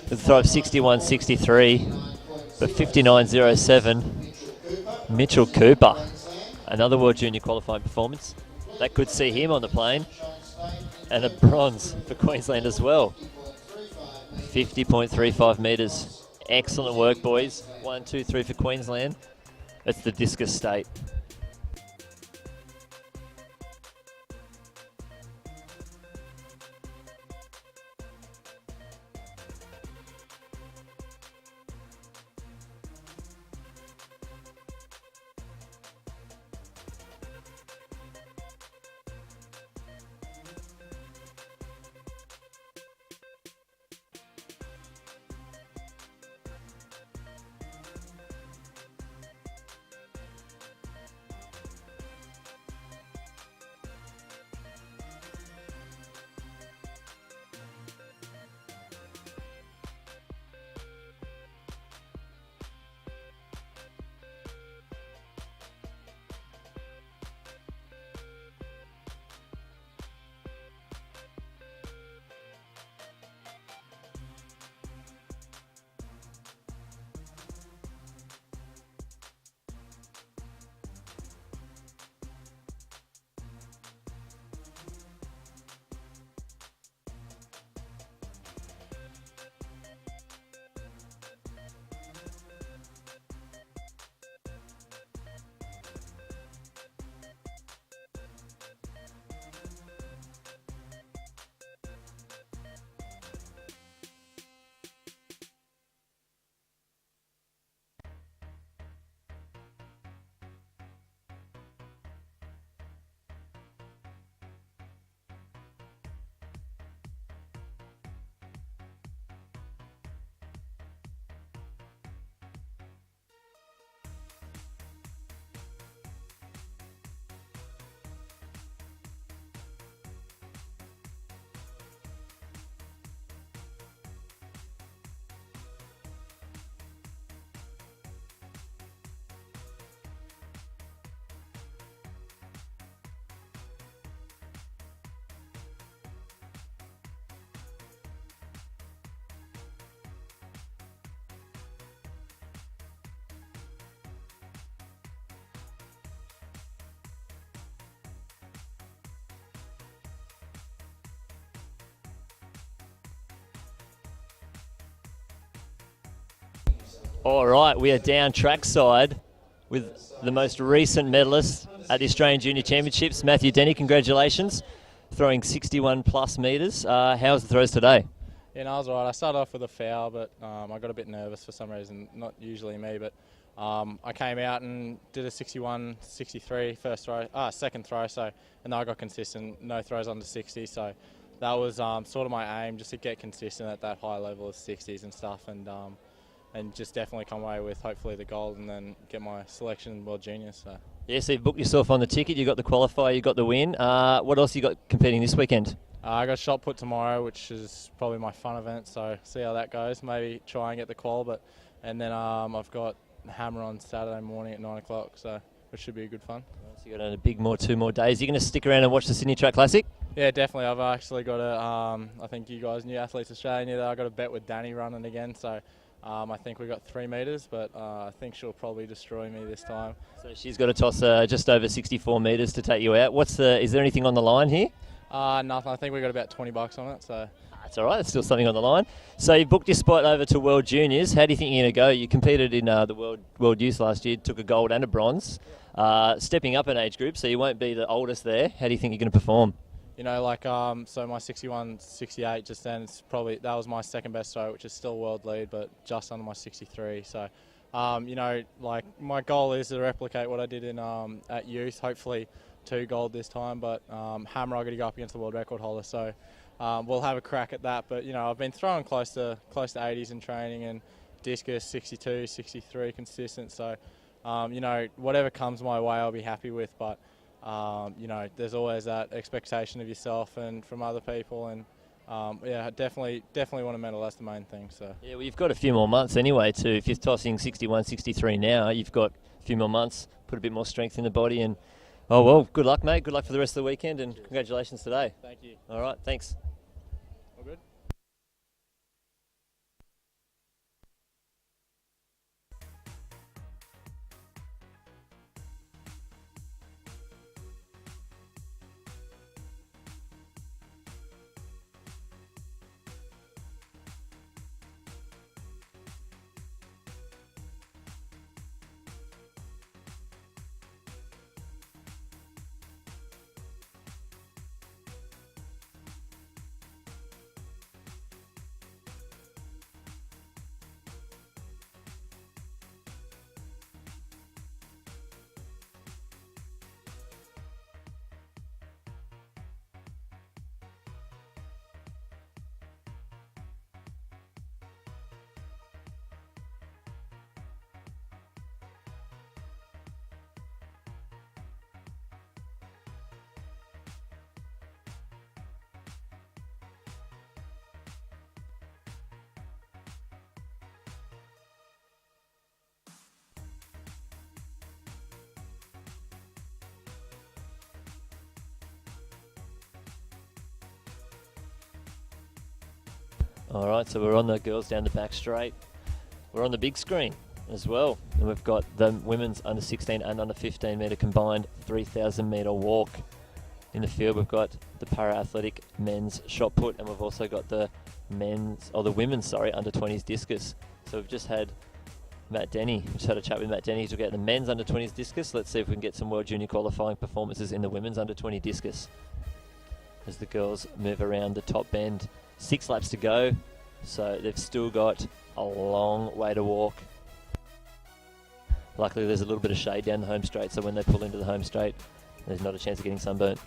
With a throw of 61.63, but 59.07. Mitchell Cooper, another World Junior qualifying performance. That could see him on the plane. And a bronze for Queensland as well. 50.35 metres. Excellent work, boys. 1, 2, 3 for Queensland. That's the discus state. All right, we are down trackside with the most recent medalist at the Australian Junior Championships, Matthew Denny. Congratulations, throwing 61 plus metres. How's the throws today?
Yeah, no, I was all right. I started off with a foul, but I got a bit nervous for some reason. Not usually me, but I came out and did a 61.63 second throw. So, and then I got consistent, no throws under 60. So that was sort of my aim, just to get consistent at that high level of 60s and stuff, and just definitely come away with hopefully the gold and then get my selection in World Juniors. So.
Yeah, so you've booked yourself on the ticket. You got the qualifier, you got the win. What else you got competing this weekend?
I got shot put tomorrow, which is probably my fun event. So see how that goes. Maybe try and get the qual, and then I've got hammer on Saturday morning at 9 o'clock. So which should be good fun.
So you got a big 2 more days. You going to stick around and watch the Sydney Track Classic?
Yeah, definitely. I've actually got I think you guys, New Athletes Australia, knew that I got a bet with Danny running again. So. I think we got 3 metres, but I think she'll probably destroy me this time.
So she's got to toss just over 64 metres to take you out. Is there anything on the line here?
Nothing. I think we got about $20 on it. So
that's all right. There's still something on the line. So you booked your spot over to World Juniors. How do you think you're going to go? You competed in the World Youth last year, took a gold and a bronze. Stepping up in age group, so you won't be the oldest there. How do you think you're going to perform?
You know, so my 61.68 just then, that was my second best throw, which is still world lead, but just under my 63. So, you know, my goal is to replicate what I did in at youth. Hopefully, 2 gold this time. But hammer, I got to go up against the world record holder. So, we'll have a crack at that. But you know, I've been throwing close to 80s in training, and discus 62, 63 consistent. So, you know, whatever comes my way, I'll be happy with. But you know, there's always that expectation of yourself and from other people, and yeah, definitely want a medal. That's the main thing. So
Yeah, well, you've got a few more months anyway too. If you're tossing 61, 63 now, you've got a few more months, put a bit more strength in the body, and oh well, good luck, mate. Good luck for the rest of the weekend, and congratulations today.
thank you.
All right, thanks.
All good.
All right, so we're on the girls down the back straight. We're on the big screen as well, and we've got the women's under 16 and under 15 metre combined 3,000 metre walk. In the field, we've got the para-athletic men's shot put, and we've also got the women's under 20s discus. So we've just had Matt Denny. We just had a chat with Matt Denny. He took out the men's under 20s discus. Let's see if we can get some World Junior qualifying performances in the women's under 20 discus as the girls move around the top bend. 6 laps to go, so they've still got a long way to walk. Luckily, there's a little bit of shade down the home straight, so when they pull into the home straight, there's not a chance of getting sunburnt.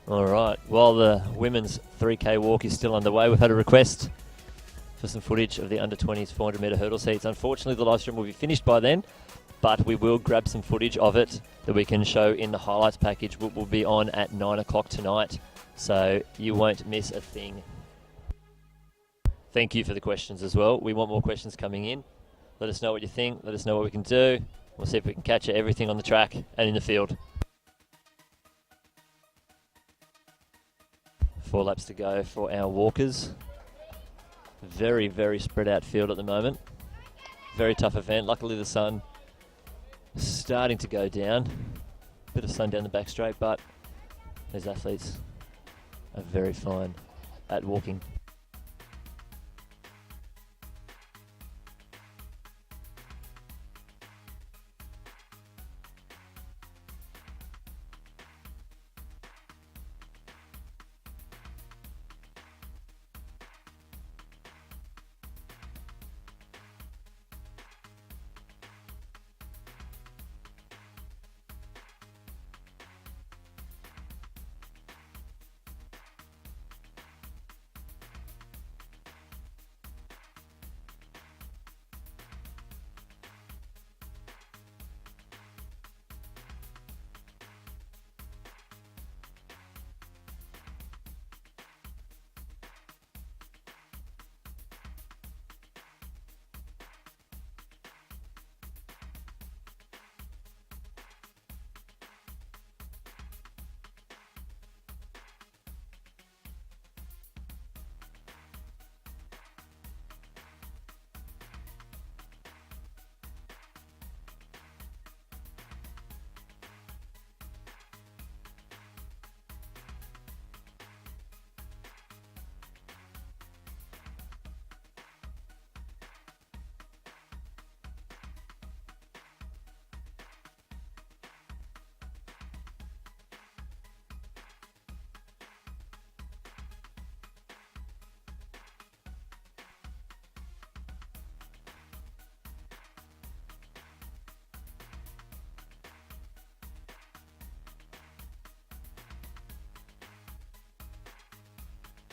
All right, while the women's 3K walk is still underway, we've had a request for some footage of the under-20s 400 metre hurdle heats. Unfortunately, the live stream will be finished by then, but we will grab some footage of it that we can show in the highlights package, which will be on at 9 o'clock tonight, so you won't miss a thing. Thank you for the questions as well. We want more questions coming in. Let us know what you think. Let us know what we can do. We'll see if we can catch everything on the track and in the field. 4 laps to go for our walkers. Very, very spread out field at the moment. Very tough event. Luckily the sun starting to go down. Bit of sun down the back straight, but these athletes are very fine at walking.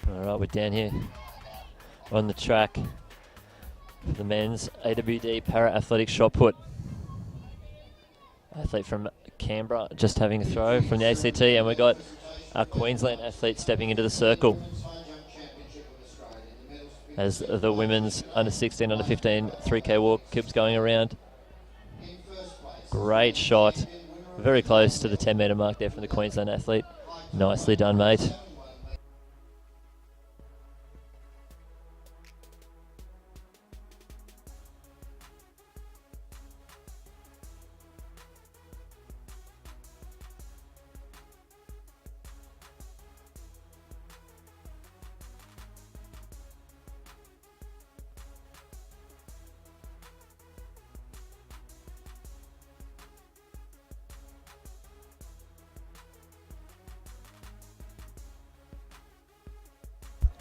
Alright, we're down here on the track for the men's AWD Para Athletics shot put. Athlete from Canberra just having a throw from the ACT, and we've got our Queensland athlete stepping into the circle as the women's under 16, under 15 3K walk keeps going around. Great shot, very close to the 10 metre mark there from the Queensland athlete. Nicely done, mate.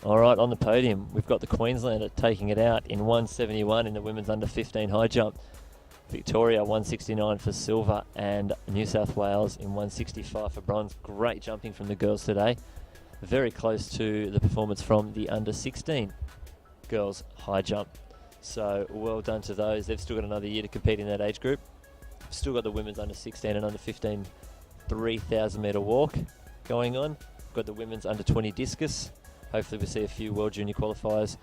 All right, on the podium, we've got the Queenslander taking it out in 171 in the women's under 15 high jump. Victoria 169 for silver, and New South Wales in 165 for bronze. Great jumping from the girls today. Very close to the performance from the under 16 girls high jump. So well done to those. They've still got another year to compete in that age group. Still got the women's under 16 and under 15 3,000 metre walk going on. Got the women's under 20 discus. Hopefully we'll see a few World Junior qualifiers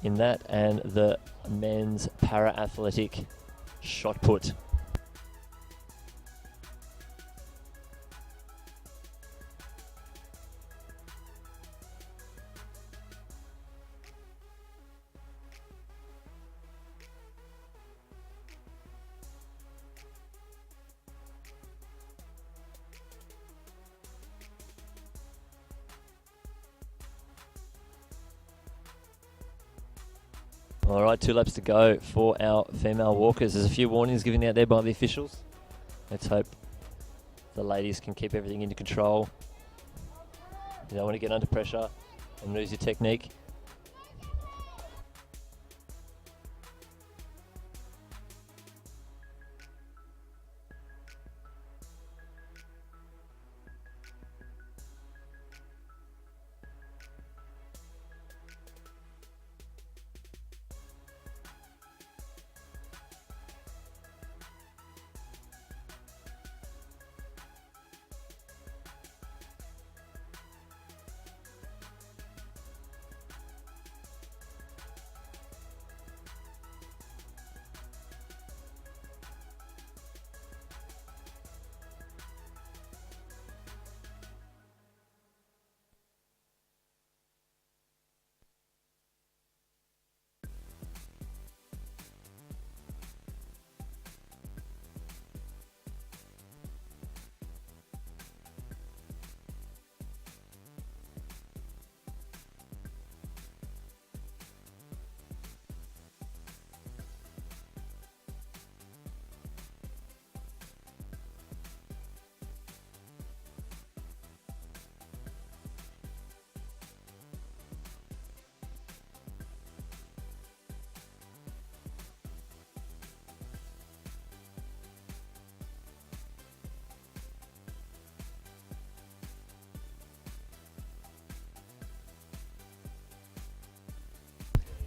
in that, and the men's para-athletic shot put. All right, 2 laps to go for our female walkers. There's a few warnings given out there by the officials. Let's hope the ladies can keep everything under control. You don't want to get under pressure and lose your technique.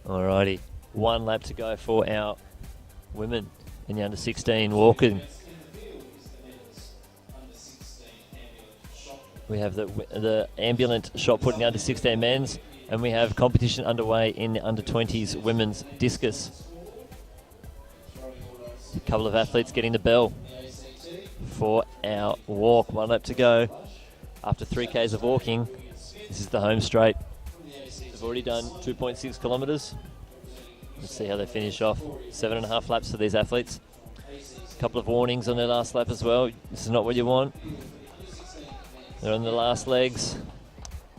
Alrighty, 1 lap to go for our women in the under 16 walking. We have the ambulant shot put in the under 16 men's, and we have competition underway in the under 20s women's discus. A couple of athletes getting the bell for our walk. 1 lap to go. After 3 Ks of walking, this is the home straight. They've already done 2.6 kilometres. Let's see how they finish off. 7.5 laps for these athletes. A couple of warnings on their last lap as well. This is not what you want. They're on the last legs.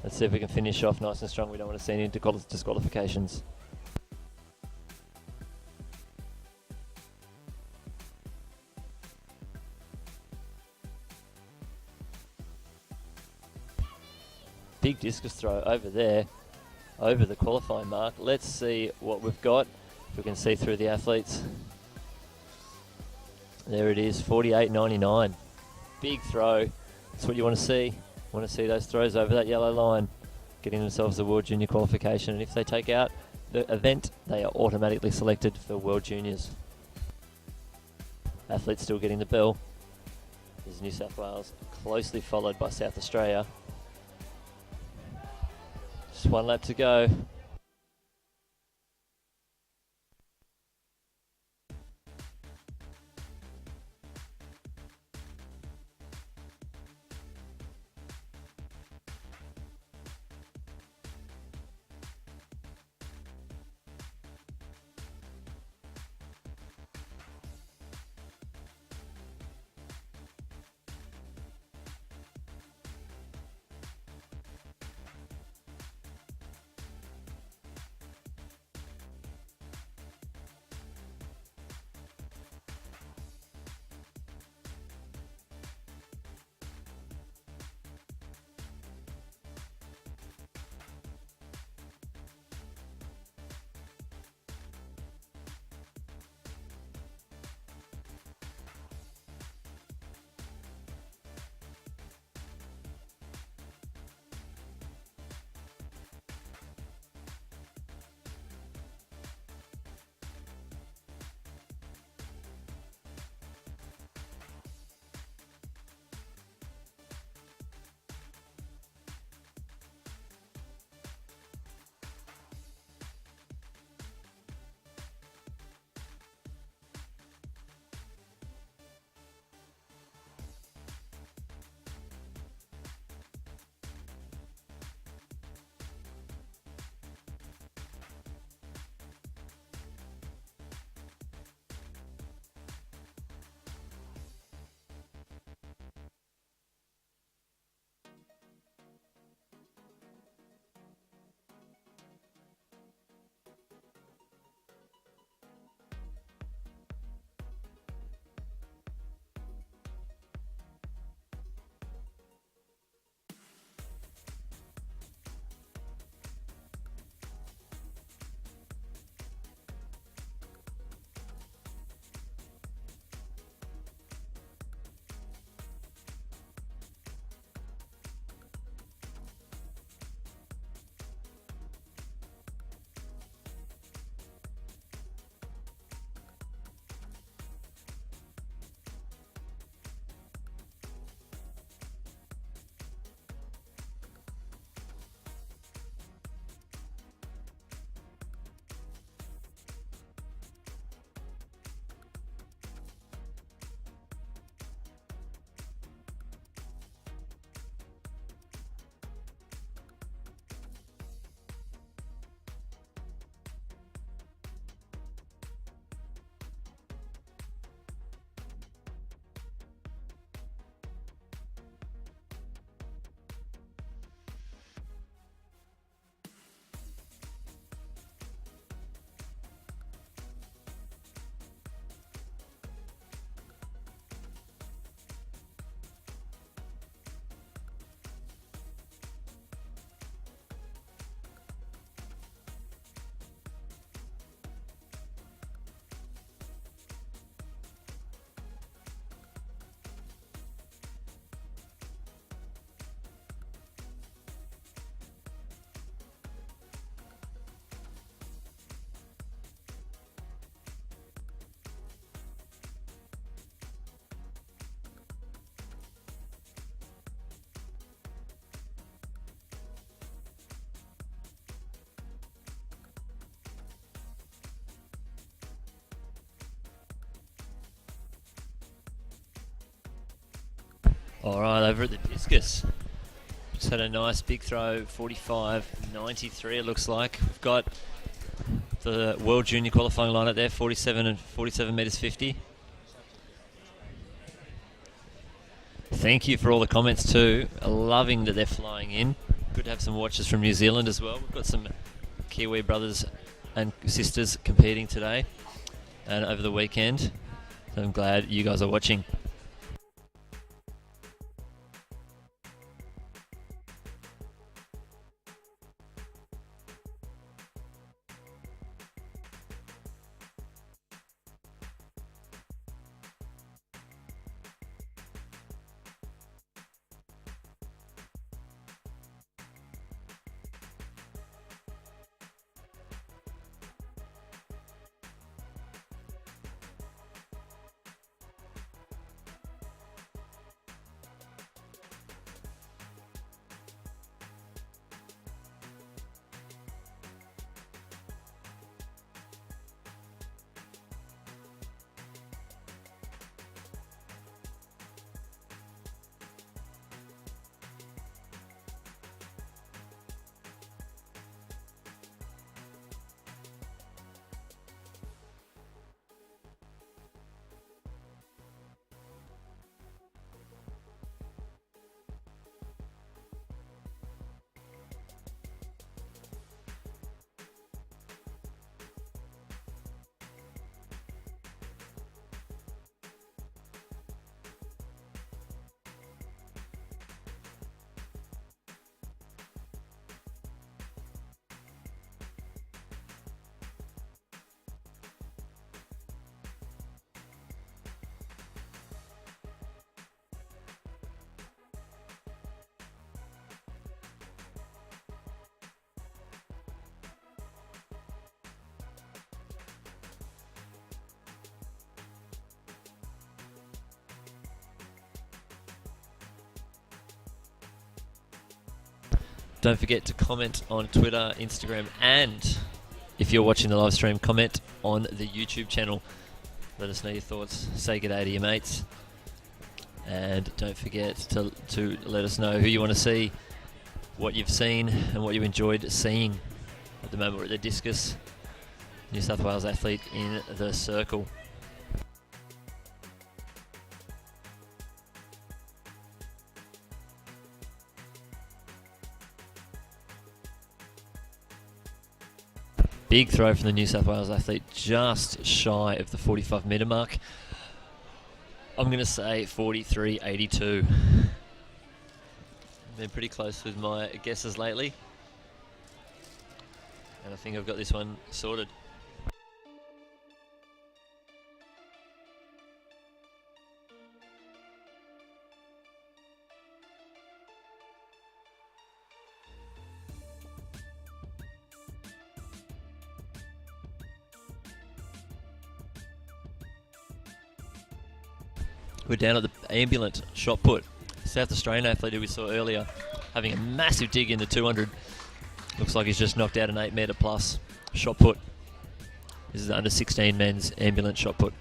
Let's see if we can finish off nice and strong. We don't want to see any disqualifications. Big discus throw over there, over the qualifying mark. Let's see what we've got, if we can see through the athletes. There it is, 48.99. Big throw. That's what you want to see. Want to see those throws over that yellow line, getting themselves the World Junior qualification. And if they take out the event, they are automatically selected for World Juniors. Athletes still getting the bell. This is New South Wales, closely followed by South Australia. Just 1 lap to go. All right, over at the discus. Just had a nice big throw, 45.93 it looks like. We've got the World Junior qualifying line up there, 47 metres 50. Thank you for all the comments too. Loving that they're flying in. Good to have some watchers from New Zealand as well. We've got some Kiwi brothers and sisters competing today and over the weekend. So I'm glad you guys are watching. Don't forget to comment on Twitter, Instagram, and if you're watching the live stream, comment on the YouTube channel. Let us know your thoughts. Say good day to your mates. And don't forget to let us know who you want to see, what you've seen, and what you enjoyed seeing. At the moment, we're at the discus. New South Wales athlete in the circle. Big throw from the New South Wales athlete, just shy of the 45 metre mark. I'm going to say 43.82. Been pretty close with my guesses lately. And I think I've got this one sorted. We're down at the ambulant shot put. South Australian athlete who we saw earlier having a massive dig in the 200. Looks like he's just knocked out an 8 metre plus shot put. This is the under 16 men's ambulant shot put.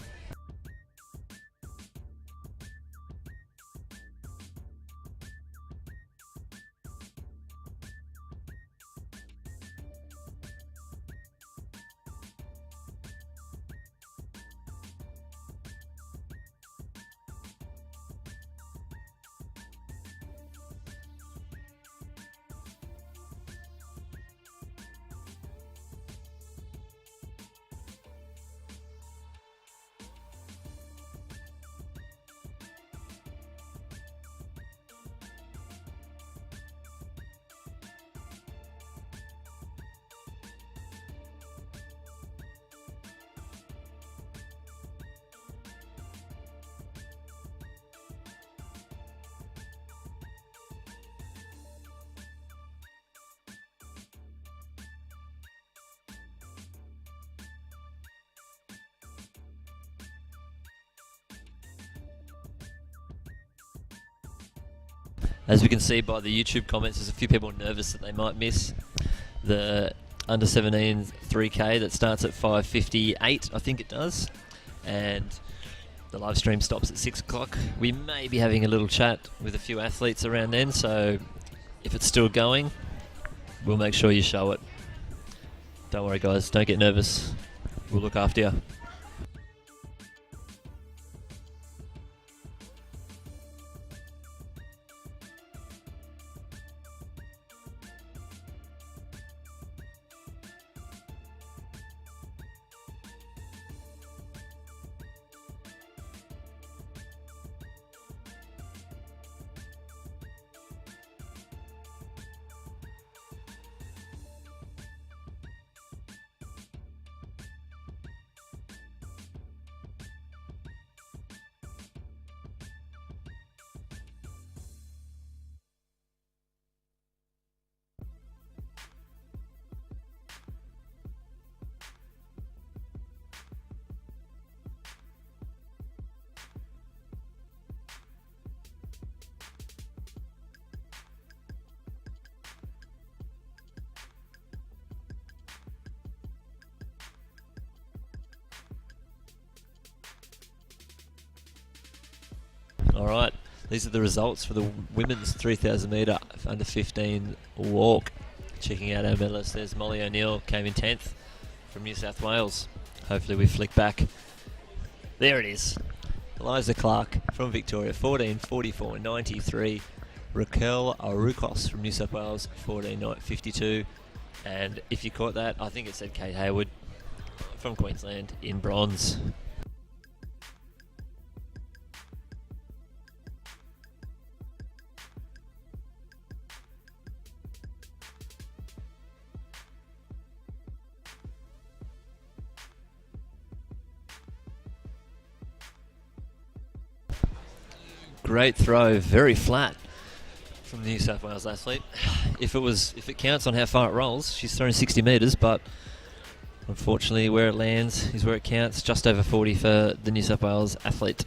As we can see by the YouTube comments, there's a few people nervous that they might miss the under 17 3K that starts at 5:58, I think it does. And The live stream stops at 6 o'clock. We may be having a little chat with a few athletes around then, so if it's still going, we'll make sure you show it. Don't worry, guys. Don't get nervous. We'll look after you. Alright, these are the results for the women's 3,000 metre under 15 walk. Checking out our medalists, there's Molly O'Neill, came in 10th from New South Wales. Hopefully we flick back. There it is. Eliza Clark from Victoria, 14:44.93. Raquel Arukos from New South Wales, 14:52. And if you caught that, I think it said Kate Hayward from Queensland in bronze. Great throw, very flat from the New South Wales athlete. If it counts on how far it rolls, she's thrown 60 metres, but unfortunately where it lands is where it counts. Just over 40 for the New South Wales athlete.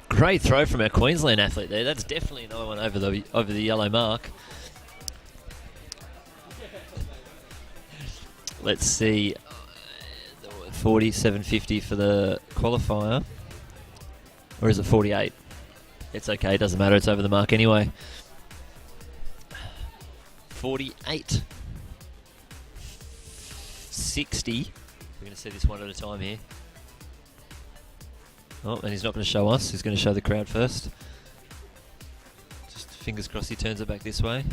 Great throw from our Queensland athlete there. That's definitely another one over the yellow mark. Let's see. 47.50 for the qualifier. Or is it 48? It's okay, it doesn't matter, it's over the mark anyway. 48.60. We're going to see this one at a time here. Oh, and he's not going to show us. He's going to show the crowd first. Just fingers crossed he turns it back this way.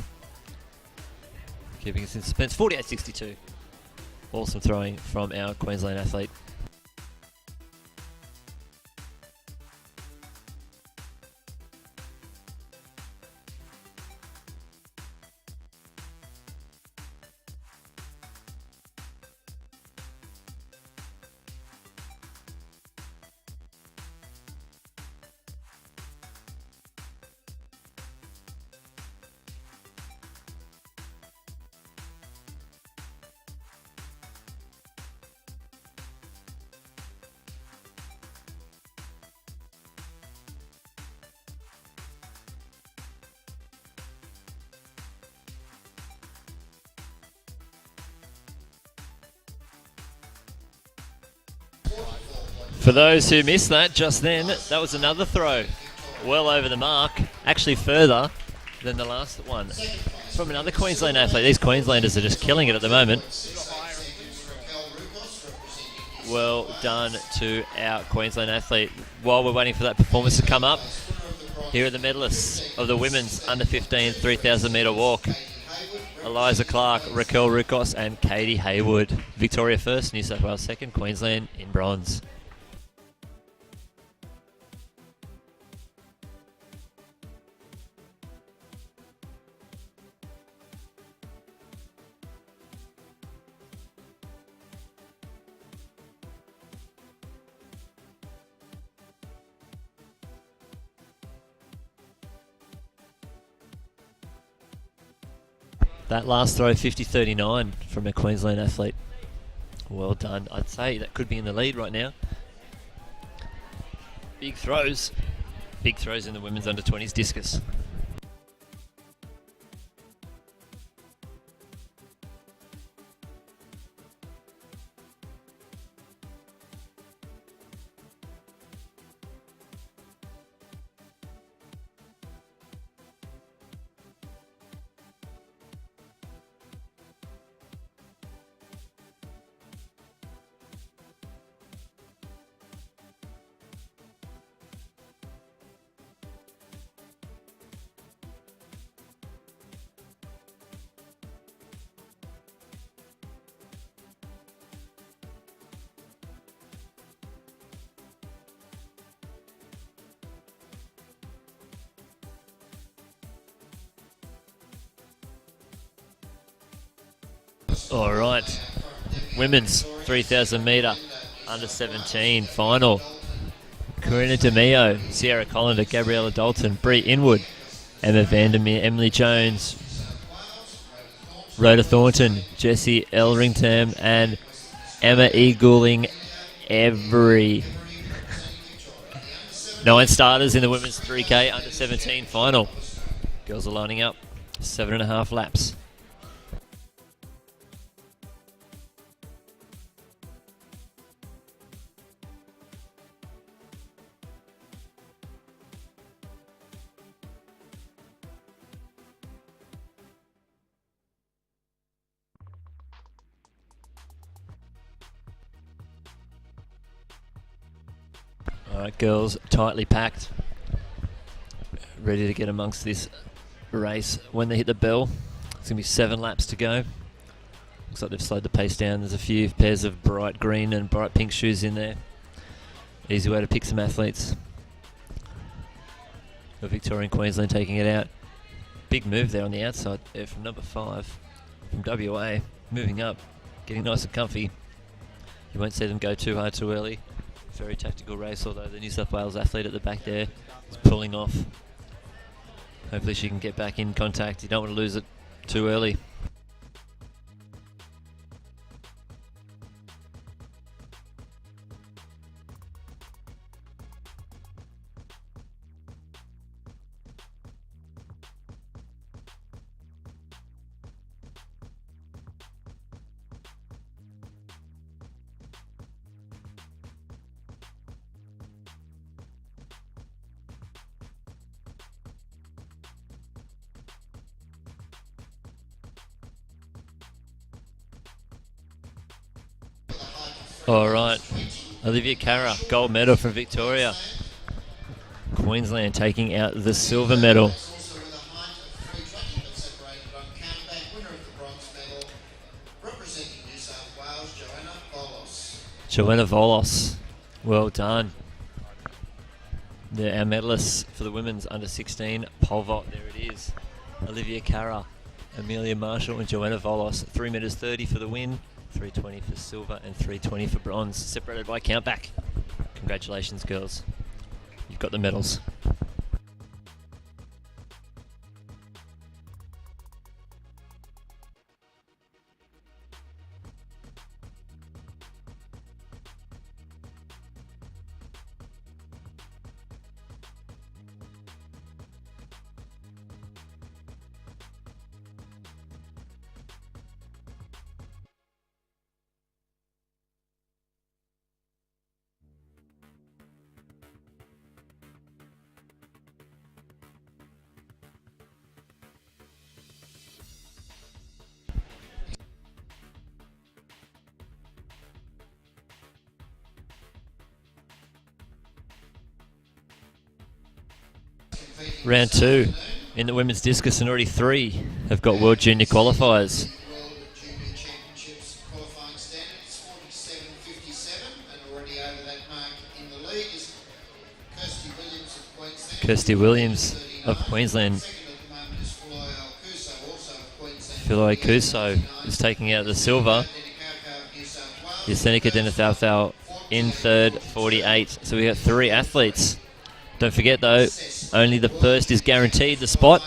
Keeping us in suspense. 48.62. Awesome throwing from our Queensland athlete. For those who missed that just then, that was another throw well over the mark, actually further than the last one, from another Queensland athlete. These Queenslanders are just killing it at the moment. Well done to our Queensland athlete. While we're waiting for that performance to come up, here are the medalists of the women's under 15 3,000 metre walk. Eliza Clark, Raquel Rukos and Katie Hayward. Victoria first, New South Wales second, Queensland in bronze. That last throw, 50-39 from a Queensland athlete. Well done. I'd say that could be in the lead right now. Big throws. Big throws in the women's under-20s discus. All right, women's 3,000 metre under 17 final. Karina DeMeo, Sierra Collender, Gabriella Dalton, Bree Inwood, Emma Vandermeer, Emily Jones, Rhoda Thornton, Jessie Elringham, and Emma E. Goulding. Every 9 starters in the women's 3K under 17 final. Girls are lining up 7.5 laps. Alright, girls, tightly packed, ready to get amongst this race. When they hit the bell, it's going to be 7 laps to go. Looks like they've slowed the pace down. There's a few pairs of bright green and bright pink shoes in there. Easy way to pick some athletes. The Victorian Queensland taking it out. Big move there on the outside there from number 5 from WA, moving up, getting nice and comfy. You won't see them go too hard too early. Very tactical race, although the New South Wales athlete at the back there is pulling off. Hopefully she can get back in contact. You don't want to lose it too early. All right, Olivia Carra, gold medal from Victoria. Queensland taking out the silver medal. Joanna Volos, well done. They're our medalists for the women's under 16 pole vault. There it is. Olivia Carra, Amelia Marshall and Joanna Volos. 3 metres 30 for the win. 320 for silver and 320 for bronze, separated by countback. Congratulations, girls. You've got the medals. Round 2 in the women's discus, and already 3 have got World Junior qualifiers. Kirsty Williams of Queensland. Philoe Kuso is taking out the silver. Yasenika Denathalthal in third, 48. So we got 3 athletes. Don't forget though, only the first is guaranteed the spot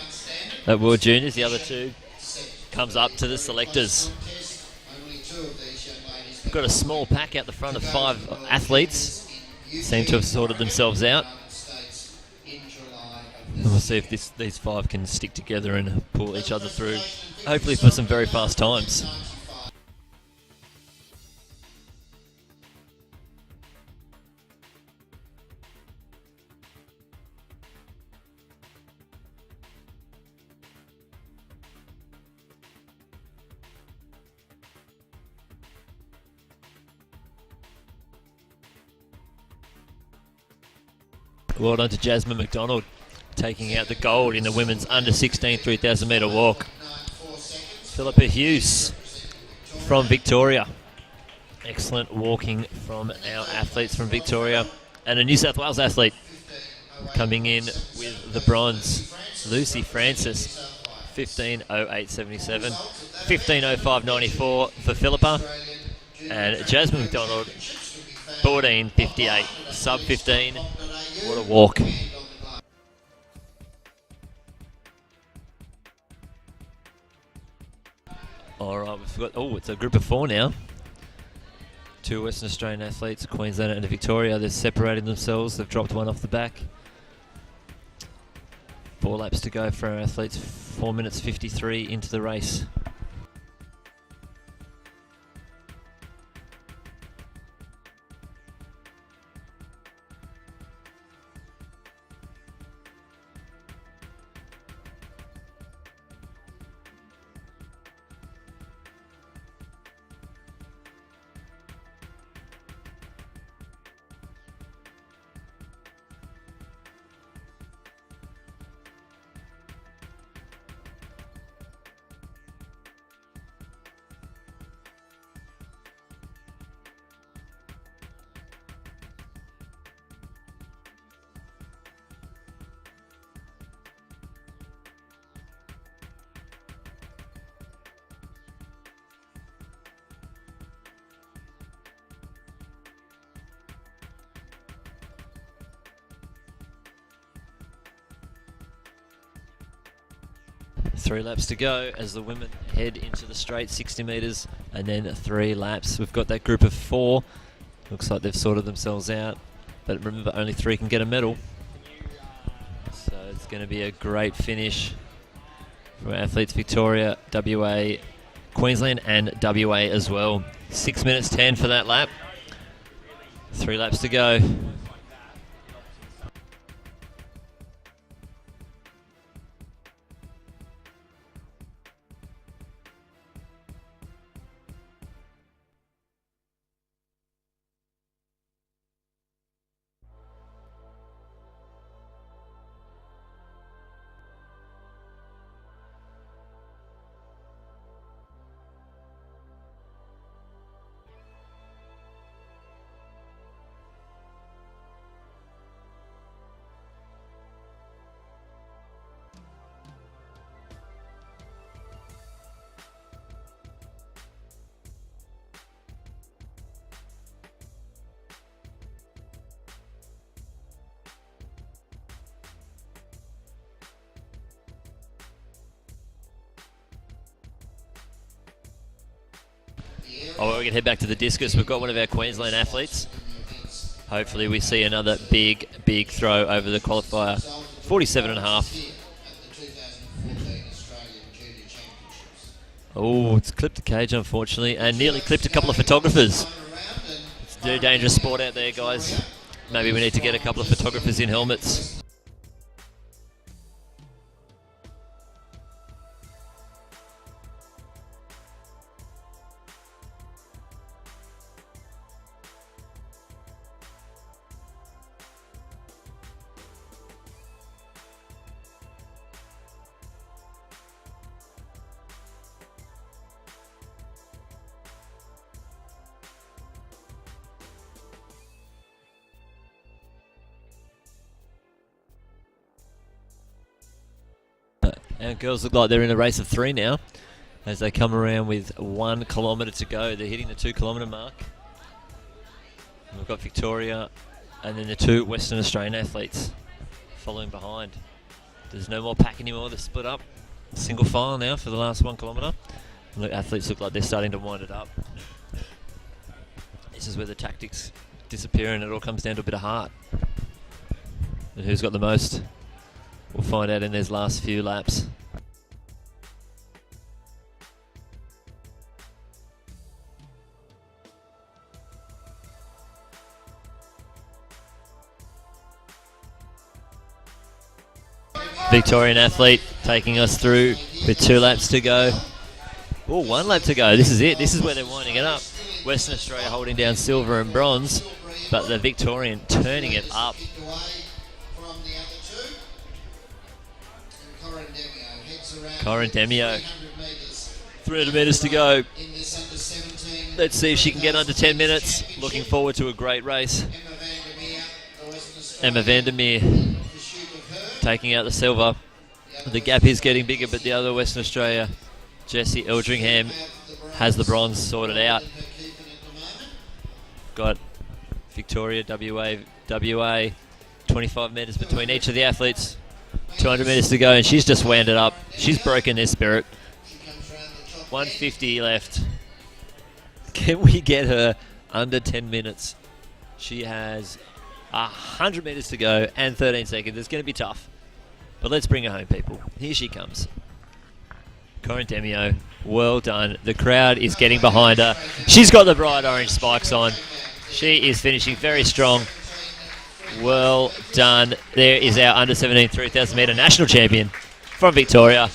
at World Juniors. The other 2 comes up to the selectors. We've got a small pack out the front of 5 athletes. Seem to have sorted themselves out. And we'll see if these 5 can stick together and pull each other through, hopefully for some very fast times. Well done to Jasmine McDonald, taking out the gold in the women's under 16 3,000 metre walk. Philippa Hughes from Victoria. Excellent walking from our athletes from Victoria. And a New South Wales athlete coming in with the bronze. Lucy Francis, 15.08.77. 15.05.94 for Philippa. And Jasmine McDonald, 14.58. Sub 15. What a walk. Alright, we've got, it's a group of 4 now. 2 Western Australian athletes, Queensland and Victoria. They've separated themselves. They've dropped one off the back. 4 laps to go for our athletes. 4 minutes 53 into the race. Three laps to go as the women head into the straight, 60 metres, and then 3 laps. We've got that group of 4. Looks like they've sorted themselves out, but remember, only 3 can get a medal. So it's going to be a great finish for athletes Victoria, WA, Queensland and WA as well. 6 minutes 10 for that lap. 3 laps to go. Oh, we're going to head back to the discus. We've got one of our Queensland athletes. Hopefully we see another big throw over the qualifier. 47.5. Oh, it's clipped the cage, unfortunately, and nearly clipped a couple of photographers. It's a very dangerous sport out there, guys. Maybe we need to get a couple of photographers in helmets. Our girls look like they're in a race of 3 now as they come around with 1 kilometre to go. They're hitting the 2 kilometre mark. And we've got Victoria and then the 2 Western Australian athletes following behind. There's no more pack anymore, they're split up. Single file now for the last 1 kilometre. Look, athletes look like they're starting to wind it up. This is where the tactics disappear and it all comes down to a bit of heart. And who's got the most? We'll find out in these last few laps. Victorian athlete taking us through with 2 laps to go. Oh, 1 lap to go. This is it. This is where they're winding it up. Western Australia holding down silver and bronze, but the Victorian turning it up. Corin Demio. 300 metres to go. Let's see if she can get under 10 minutes. Looking forward to a great race. Emma Vandermeer taking out the silver. The gap is getting bigger, but the other Western Australia, Jessie Eldringham, has the bronze sorted out. Got Victoria, WA, 25 metres between each of the athletes. 200 metres to go, and she's just wound it up. She's broken their spirit. 150 left. Can we get her under 10 minutes? She has 100 metres to go and 13 seconds. It's going to be tough. But let's bring her home, people. Here she comes. Corin Demio, well done. The crowd is getting behind her. She's got the bright orange spikes on. She is finishing very strong. Well done. There is our under 17 3,000 metre national champion from Victoria.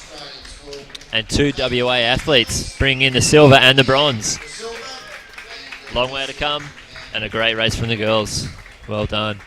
And 2 WA athletes bring in the silver and the bronze. Long way to come and a great race from the girls. Well done.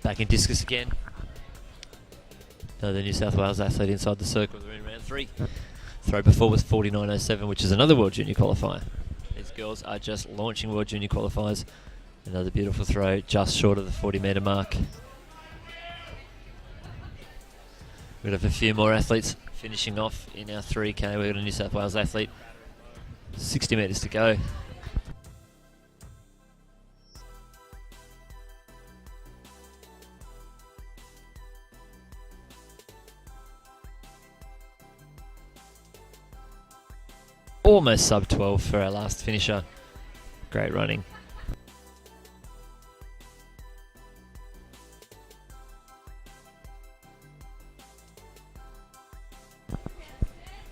Back in discus again. Another New South Wales athlete inside the circle. They're in round 3. Throw before was 49.07, which is another World Junior qualifier. These girls are just launching World Junior qualifiers. Another beautiful throw, just short of the 40 metre mark. We'll have a few more athletes finishing off in our 3K. We've got a New South Wales athlete. 60 metres to go. Almost sub 12 for our last finisher. Great running.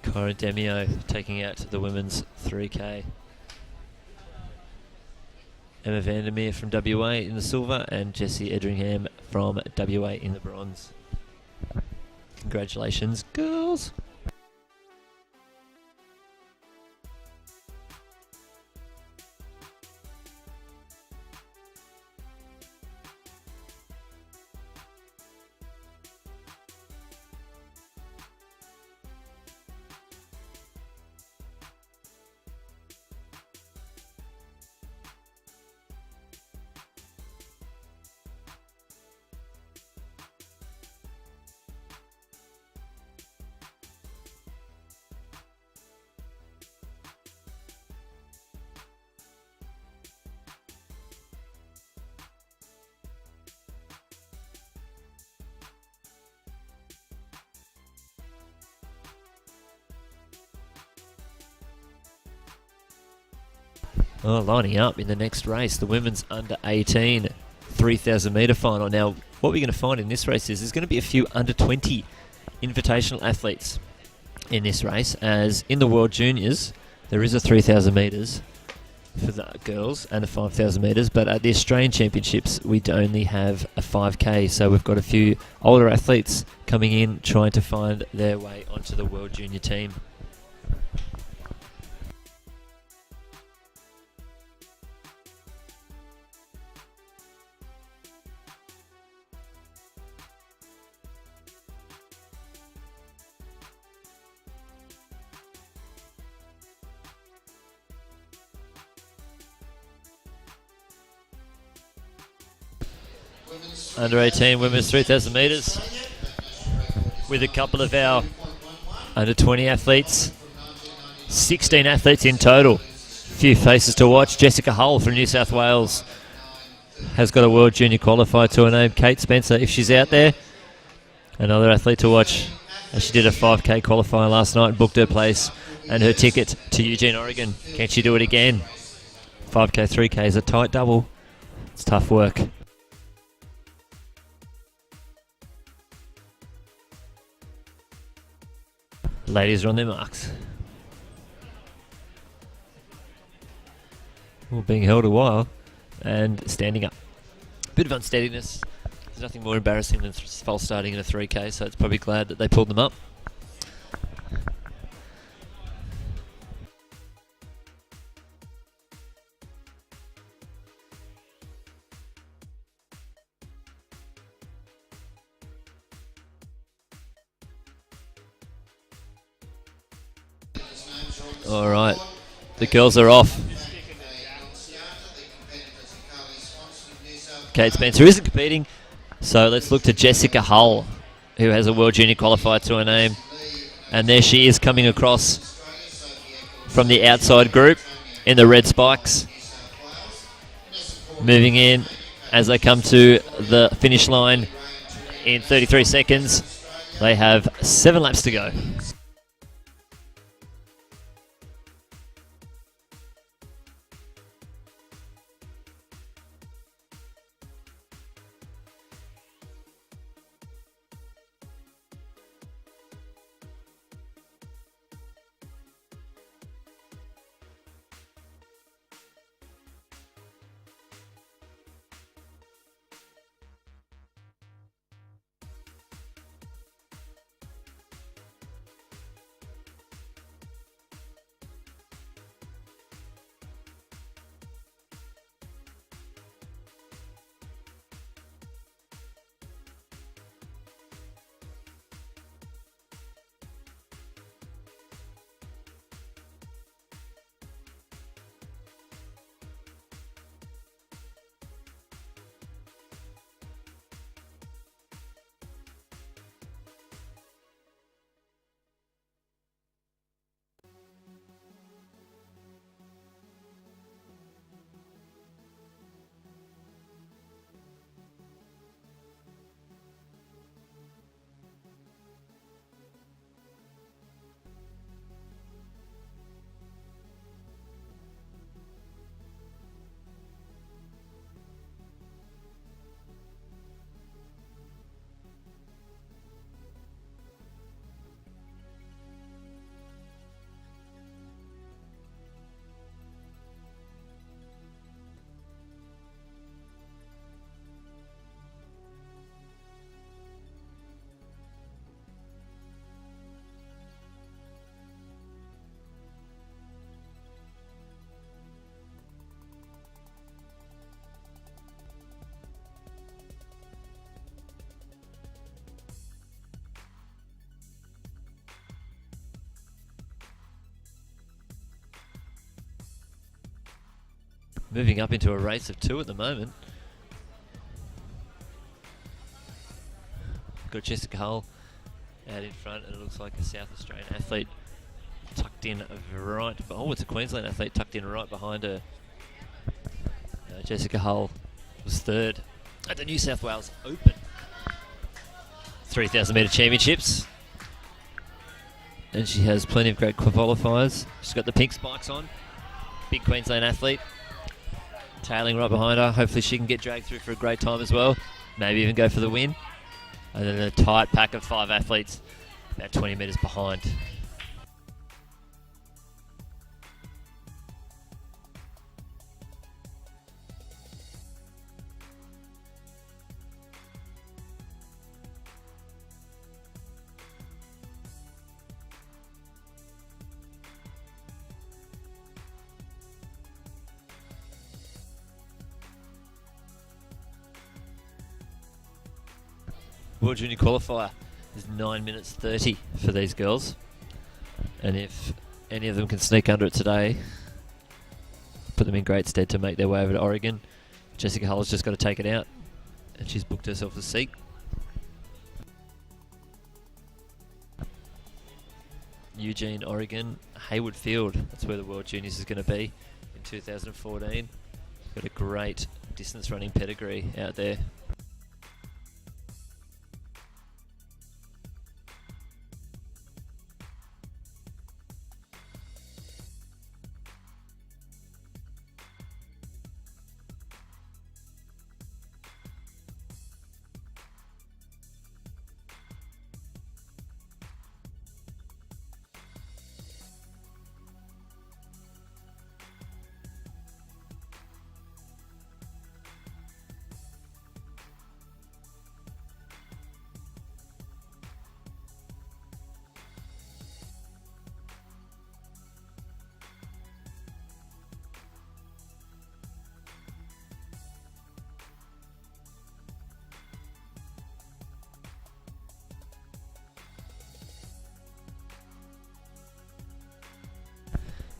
Corin Demio taking out the women's 3K. Emma Vandermeer from WA in the silver and Jessie Edringham from WA in the bronze. Congratulations, girls! Oh, lining up in the next race, the women's under 18 3,000 metre final. Now, what we're going to find in this race is there's going to be a few under 20 invitational athletes in this race, as in the World Juniors there is a 3,000 metres for the girls and a 5,000 metres, but at the Australian Championships we only have a 5k, so we've got a few older athletes coming in trying to find their way onto the World Junior team. Under 18 women's 3,000 metres with a couple of our under 20 athletes. 16 athletes in total. Few faces to watch. Jessica Hull from New South Wales has got a World Junior qualifier to her name. Kate Spencer, if she's out there, another athlete to watch, as she did a 5k qualifier last night and booked her place and her ticket to Eugene, Oregon. Can she do it again? 5k, 3k is a tight double. It's tough work. Ladies are on their marks. Well, being held a while and standing up. Bit of unsteadiness. There's nothing more embarrassing than false starting in a 3k, so it's probably glad that they pulled them up. All right, the girls are off. Kate Spencer isn't competing, so let's look to Jessica Hull, who has a World Junior qualifier to her name. And there she is coming across from the outside group in the red spikes. Moving in as they come to the finish line in 33 seconds. They have 7 laps to go. Moving up into a race of 2 at the moment. Got Jessica Hull out in front, and it looks like a South Australian athlete tucked in right. Oh, it's a Queensland athlete tucked in right behind her. Jessica Hull was 3rd at the New South Wales Open 3,000 metre championships, and she has plenty of great qualifiers. She's got the pink spikes on. Big Queensland athlete. tailing right behind her. Hopefully she can get dragged through for a great time as well. Maybe even go for the win. And then a tight pack of 5 athletes about 20 metres behind. World Junior Qualifier is 9 minutes 30 for these girls. And if any of them can sneak under it today, put them in great stead to make their way over to Oregon. Jessica Hull's just got to take it out, and she's booked herself a seat. Eugene, Oregon, Hayward Field. That's where the World Juniors is going to be in 2014. Got a great distance running pedigree out there.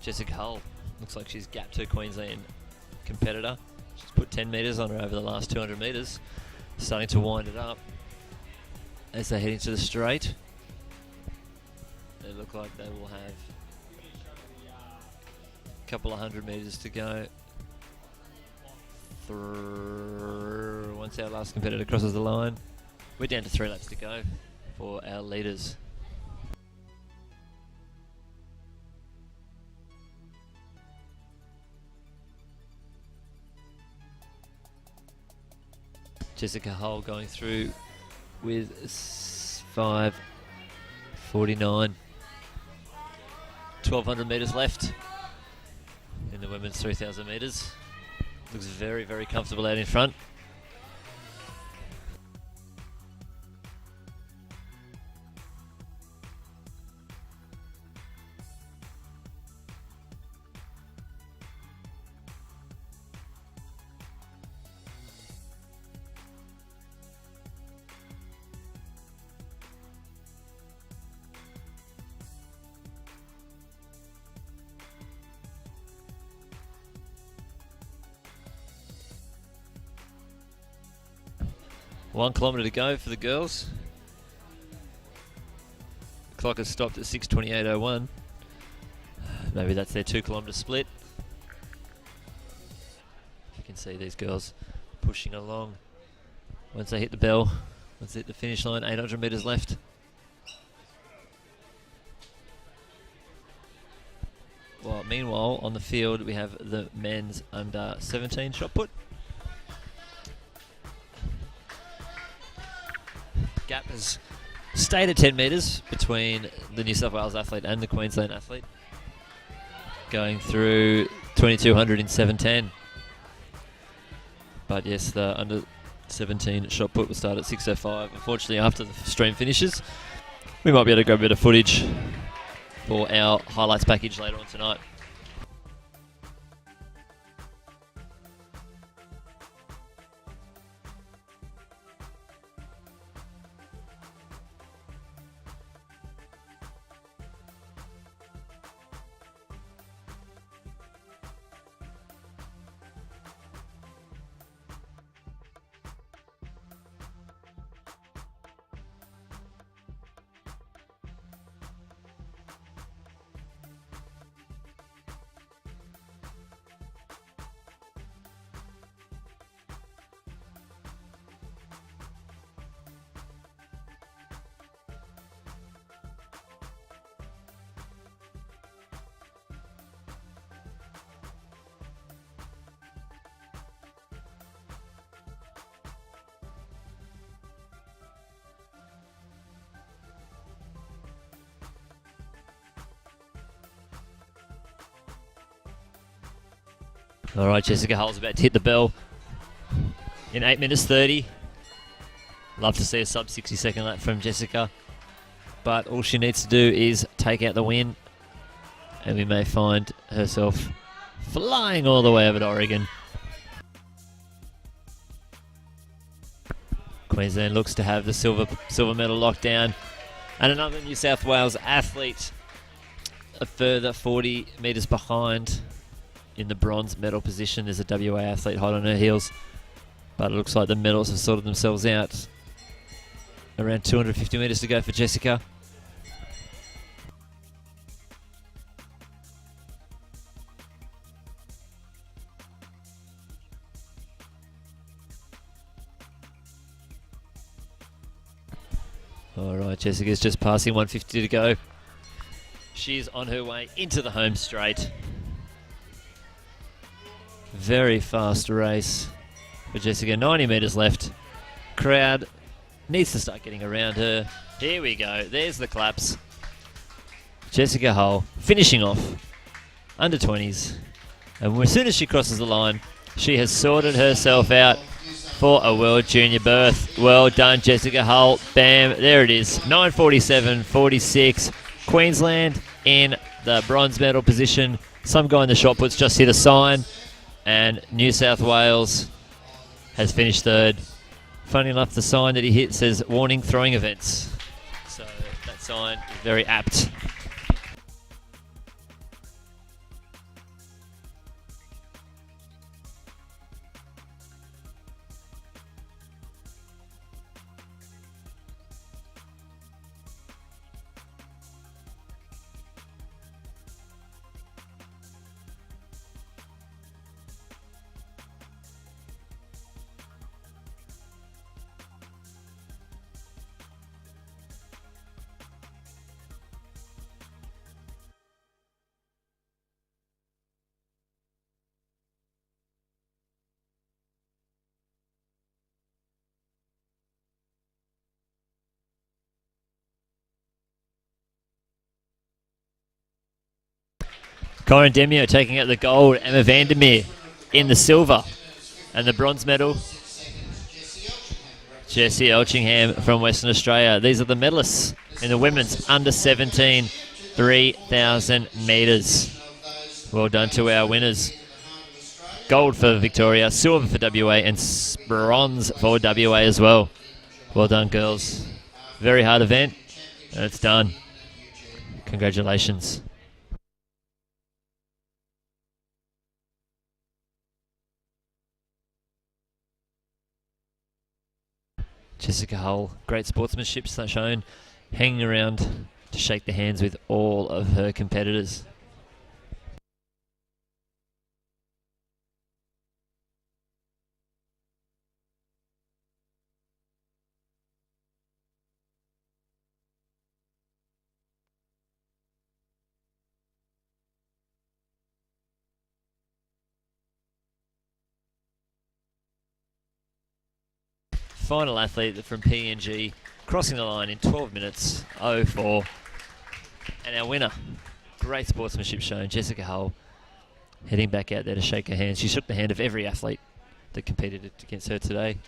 Jessica Hull looks like she's Gap 2 Queensland competitor. She's put 10 metres on her over the last 200 metres. Starting to wind it up as they head into the straight. They look like they will have a couple of 100 metres to go. Once our last competitor crosses the line, we're down to 3 laps to go for our leaders. Jessica Hull going through with 5:49. 1,200 metres left in the women's 3,000 metres. Looks very, very comfortable out in front. One kilometre to go for the girls. The clock has stopped at 6:28:01. Maybe that's their 2 kilometre split. You can see these girls pushing along. Once they hit the bell, once they hit the finish line, 800 metres left. Well, meanwhile, on the field we have the men's under 17 shot put. Gap has stayed at 10 metres between the New South Wales athlete and the Queensland athlete. Going through 2200 in 7:10. But yes, the under 17 shot put will start at 6:05. Unfortunately, after the stream finishes, we might be able to grab a bit of footage for our highlights package later on tonight. All right, Jessica Hull's about to hit the bell in 8 minutes 30. Love to see a sub 60 second lap from Jessica, but all she needs to do is take out the win, and we may find herself flying all the way over to Oregon. Queensland looks to have the silver medal locked down, and another New South Wales athlete a further 40 metres behind in the bronze medal position. There's a WA athlete hot on her heels, but it looks like the medals have sorted themselves out. Around 250 metres to go for Jessica. Alright, Jessica's just passing 150 to go. She's on her way into the home straight. Very fast race for Jessica. 90 metres left. Crowd needs to start getting around her. Here we go. There's the claps. Jessica Hull finishing off under 20s. And as soon as she crosses the line, she has sorted herself out for a World Junior berth. Well done, Jessica Hull. Bam, there it is. 9:47.46. Queensland in the bronze medal position. Some guy in the shot puts just hit a sign. And New South Wales has finished third. Funny enough, the sign that he hit says warning throwing events. So that sign is very apt. Corin Demio taking out the gold, Emma Vandermeer in the silver, and the bronze medal, Jessie Elchingham from Western Australia. These are the medalists in the women's under 17 3,000 metres. Well done to our winners. Gold for Victoria, silver for WA, and bronze for WA as well. Well done, girls. Very hard event, and it's done. Congratulations. Jessica Hull, great sportsmanship shown, hanging around to shake the hands with all of her competitors. Final athlete from PNG, crossing the line in 12 minutes 04. And our winner, great sportsmanship shown, Jessica Hull, heading back out there to shake her hand. She shook the hand of every athlete that competed against her today.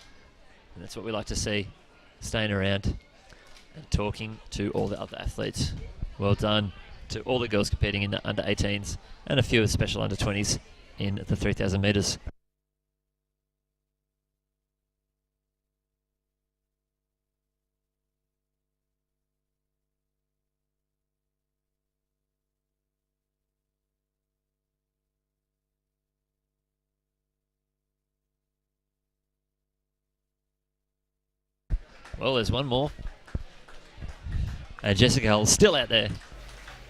And that's what we like to see, staying around and talking to all the other athletes. Well done to all the girls competing in the under 18s and a few of the special under 20s in the 3,000 metres. Well, there's one more. And Jessica Hull still out there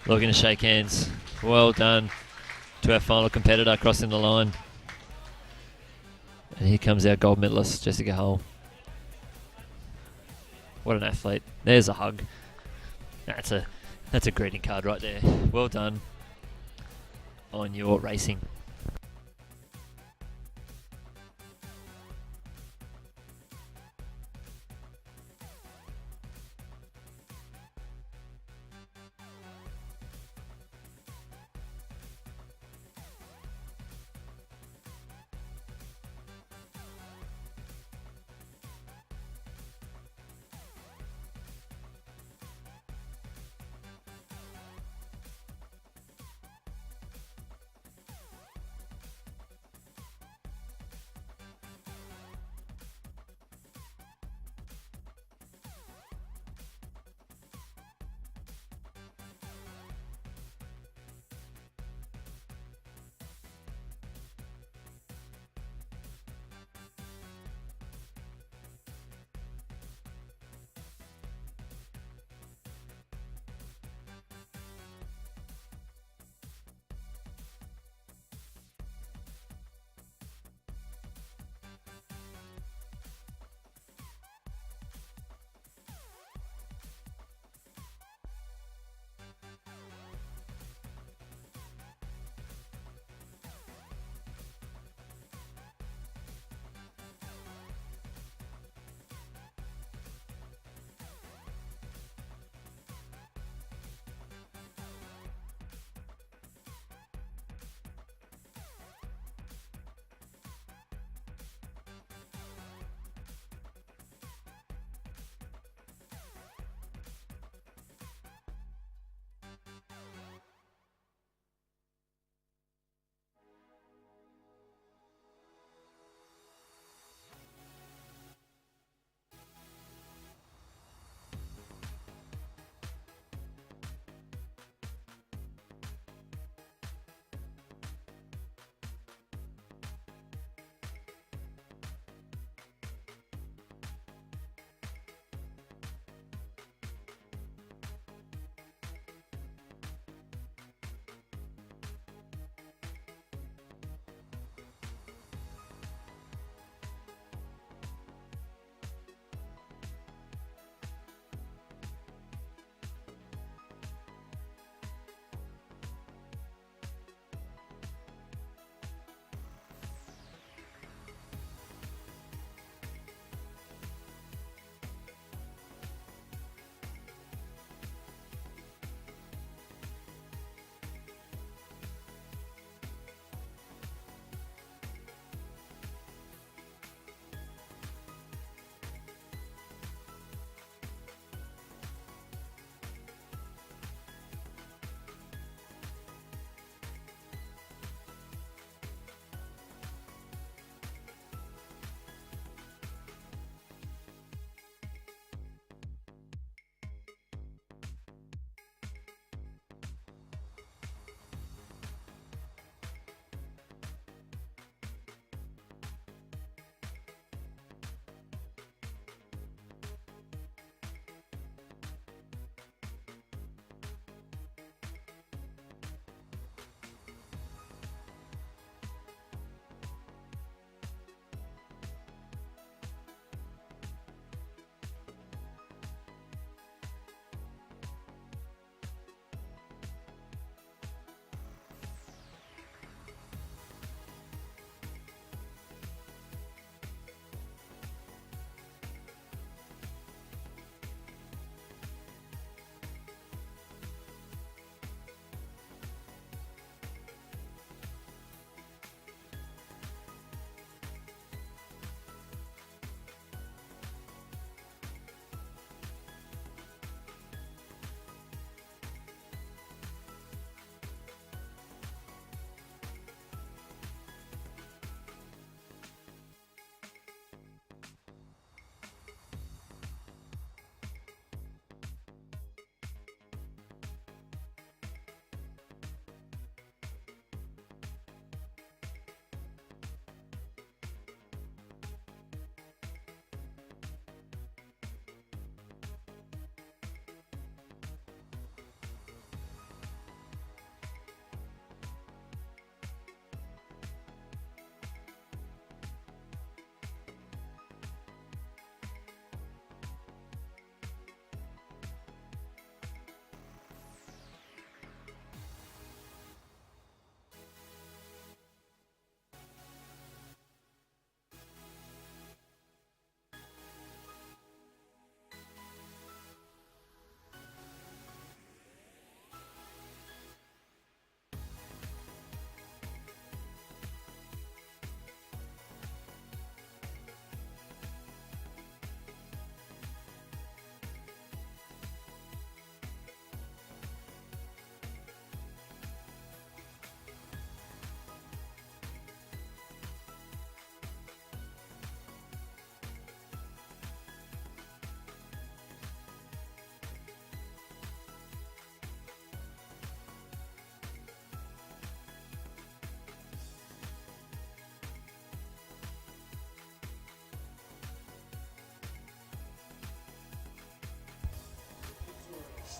looking to shake hands. Well done to our final competitor crossing the line. And here comes our gold medalist, Jessica Hull. What an athlete. There's a hug. That's a greeting card right there. Well done on your racing.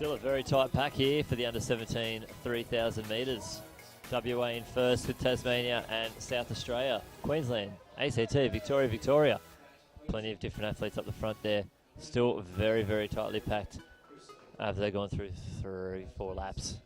Still a very tight pack here for the under-17 3,000 metres. WA in first with Tasmania and South Australia. Queensland, ACT, Victoria. Plenty of different athletes up the front there. Still very, very tightly packed after they've gone through 3-4 laps.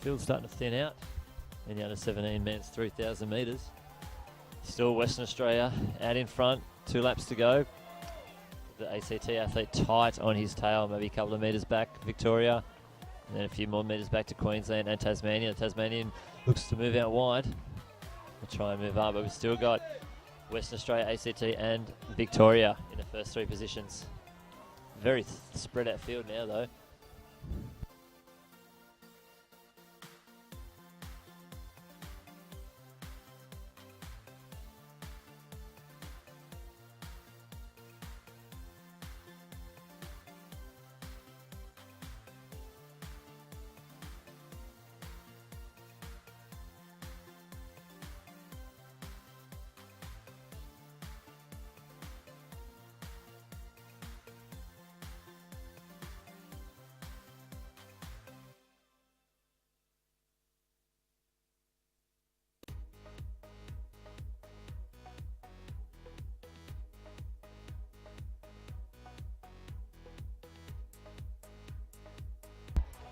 Field's starting to thin out in the under-17 men's 3,000 metres. Still Western Australia out in front, 2 laps to go. The ACT athlete tight on his tail, maybe a couple of metres back, Victoria. And then a few more metres back to Queensland and Tasmania. The Tasmanian looks to move out wide. We'll try and move up, but we've still got Western Australia, ACT and Victoria in the first 3 positions. Very spread out field now though.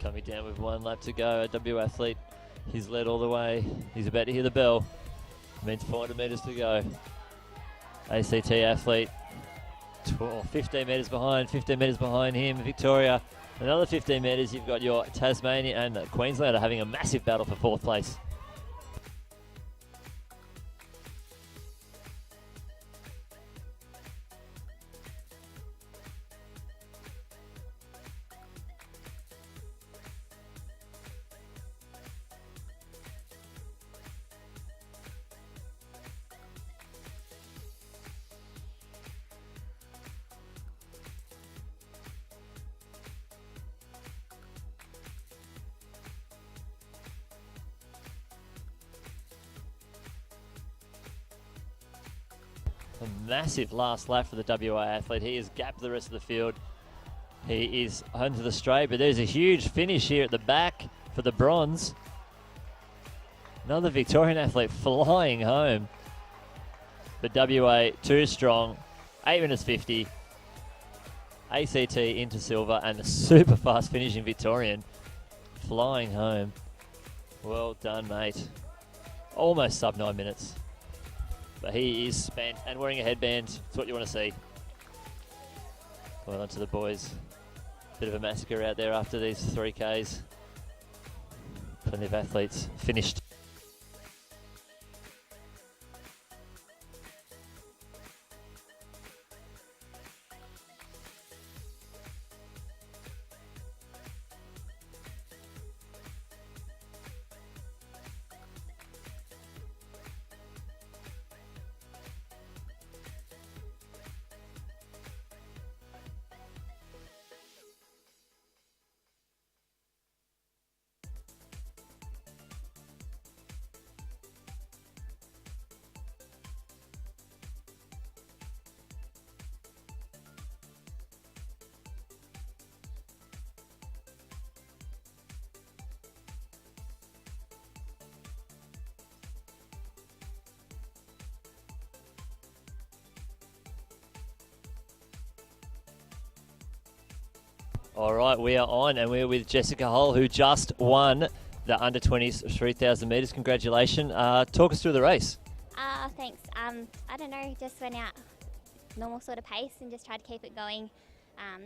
Coming down with 1 lap to go, a W athlete, he's led all the way, he's about to hear the bell, means 400 metres to go. ACT athlete, 15 metres behind him, Victoria, another 15 metres, you've got your Tasmania and Queensland are having a massive battle for 4th place. A massive last lap for the WA athlete. He has gapped the rest of the field. He is onto the straight, but there's a huge finish here at the back for the bronze. Another Victorian athlete flying home. But WA too strong. 8 minutes 50. ACT into silver and a super fast finishing Victorian flying home. Well done, mate. Almost sub 9 minutes. But he is spent and wearing a headband. It's what you want to see. Well done to the boys. Bit of a massacre out there after these 3Ks. Plenty of athletes finished. All right, we are on, and we're with Jessica Hull, who just won the under 20s 3,000 metres. Congratulations. Talk us through the race.
Thanks. I don't know, just went out normal sort of pace and just tried to keep it going.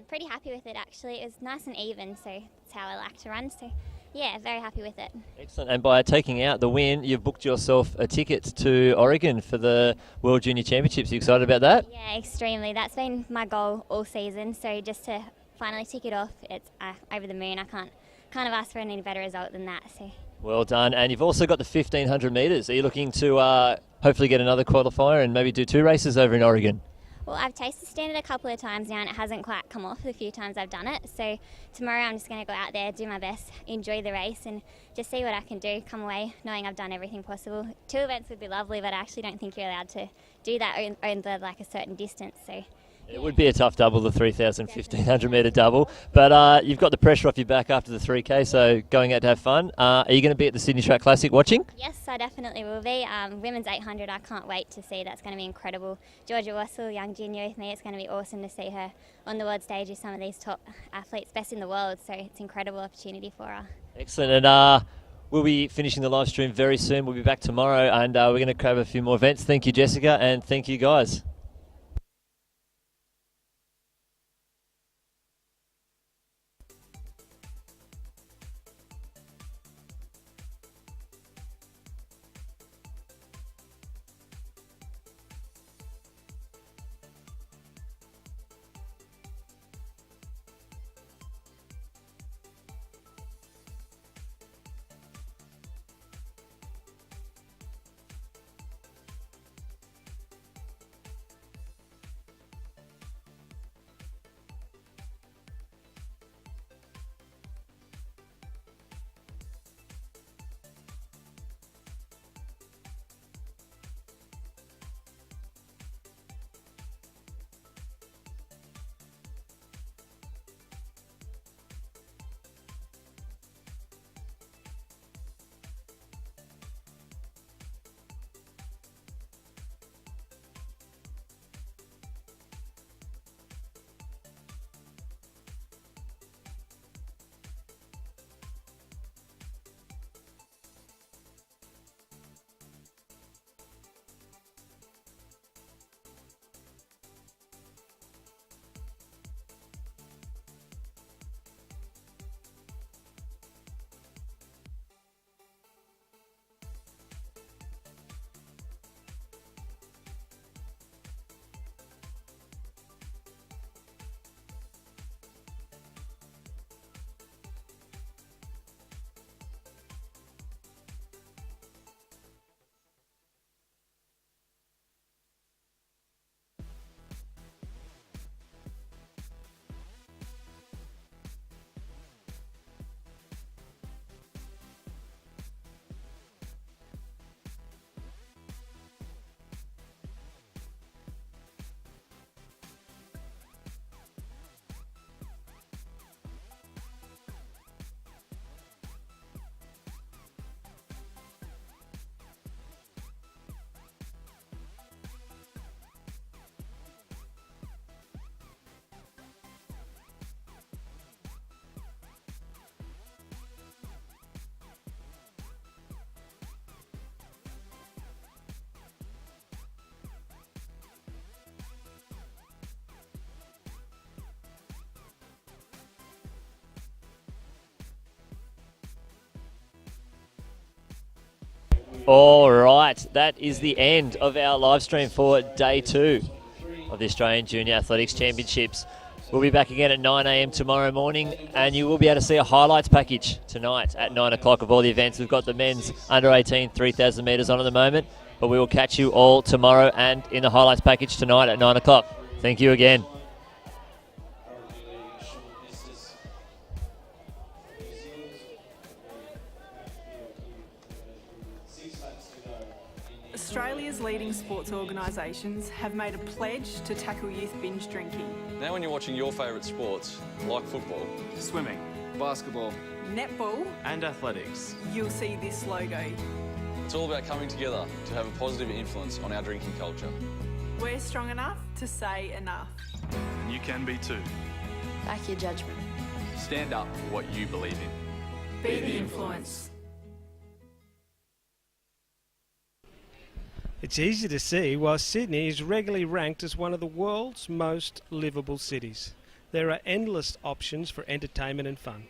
Pretty happy with it, actually. It was nice and even, so that's how I like to run. So, yeah, very happy with it.
Excellent. And by taking out the win, you've booked yourself a ticket to Oregon for the World Junior Championships. You excited about that?
Yeah, extremely. That's been my goal all season. So just to finally tick it off, it's over the moon. I can't have asked for any better result than that. So.
Well done. And you've also got the 1,500 metres. Are you looking to hopefully get another qualifier and maybe do 2 races over in Oregon?
Well, I've tasted standard a couple of times now and it hasn't quite come off the few times I've done it. So tomorrow I'm just going to go out there, do my best, enjoy the race and just see what I can do, come away knowing I've done everything possible. 2 events would be lovely, but I actually don't think you're allowed to do that over like a certain distance. So.
It would be a tough double, the 3,000, 1,500 metre double. But you've got the pressure off your back after the 3K, so going out to have fun. Are you going to be at the Sydney Track Classic watching?
Yes, I definitely will be. Women's 800, I can't wait to see. That's going to be incredible. Georgia Wassell, young junior with me. It's going to be awesome to see her on the world stage with some of these top athletes, best in the world. So it's an incredible opportunity for her.
Excellent. And we'll be finishing the live stream very soon. We'll be back tomorrow, and we're going to cover a few more events. Thank you, Jessica, and thank you, guys. All right, that is the end of our live stream for day 2 of the Australian Junior Athletics Championships. We'll be back again at 9 a.m. tomorrow morning, and you will be able to see a highlights package tonight at 9 o'clock of all the events. We've got the men's under 18 3,000 metres on at the moment, but we will catch you all tomorrow and in the highlights package tonight at 9 o'clock. Thank you again.
Australia's leading sports organisations have made a pledge to tackle youth binge drinking.
Now when you're watching your favourite sports, like football,
Swimming, basketball,
Netball,
and athletics,
you'll see this logo.
it's all about coming together to have a positive influence on our drinking culture.
We're strong enough to say enough.
and you can be too.
Back your judgment.
Stand up for what you believe in.
Be the influence.
It's easy to see why Sydney is regularly ranked as one of the world's most livable cities. There are endless options for entertainment and fun.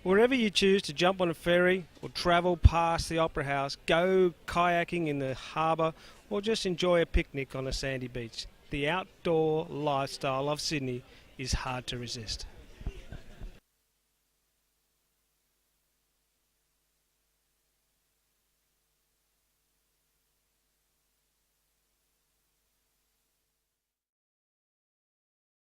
Wherever you choose to jump on a ferry or travel past the Opera House, go kayaking in the harbour or just enjoy a picnic on a sandy beach, the outdoor lifestyle of Sydney is hard to resist.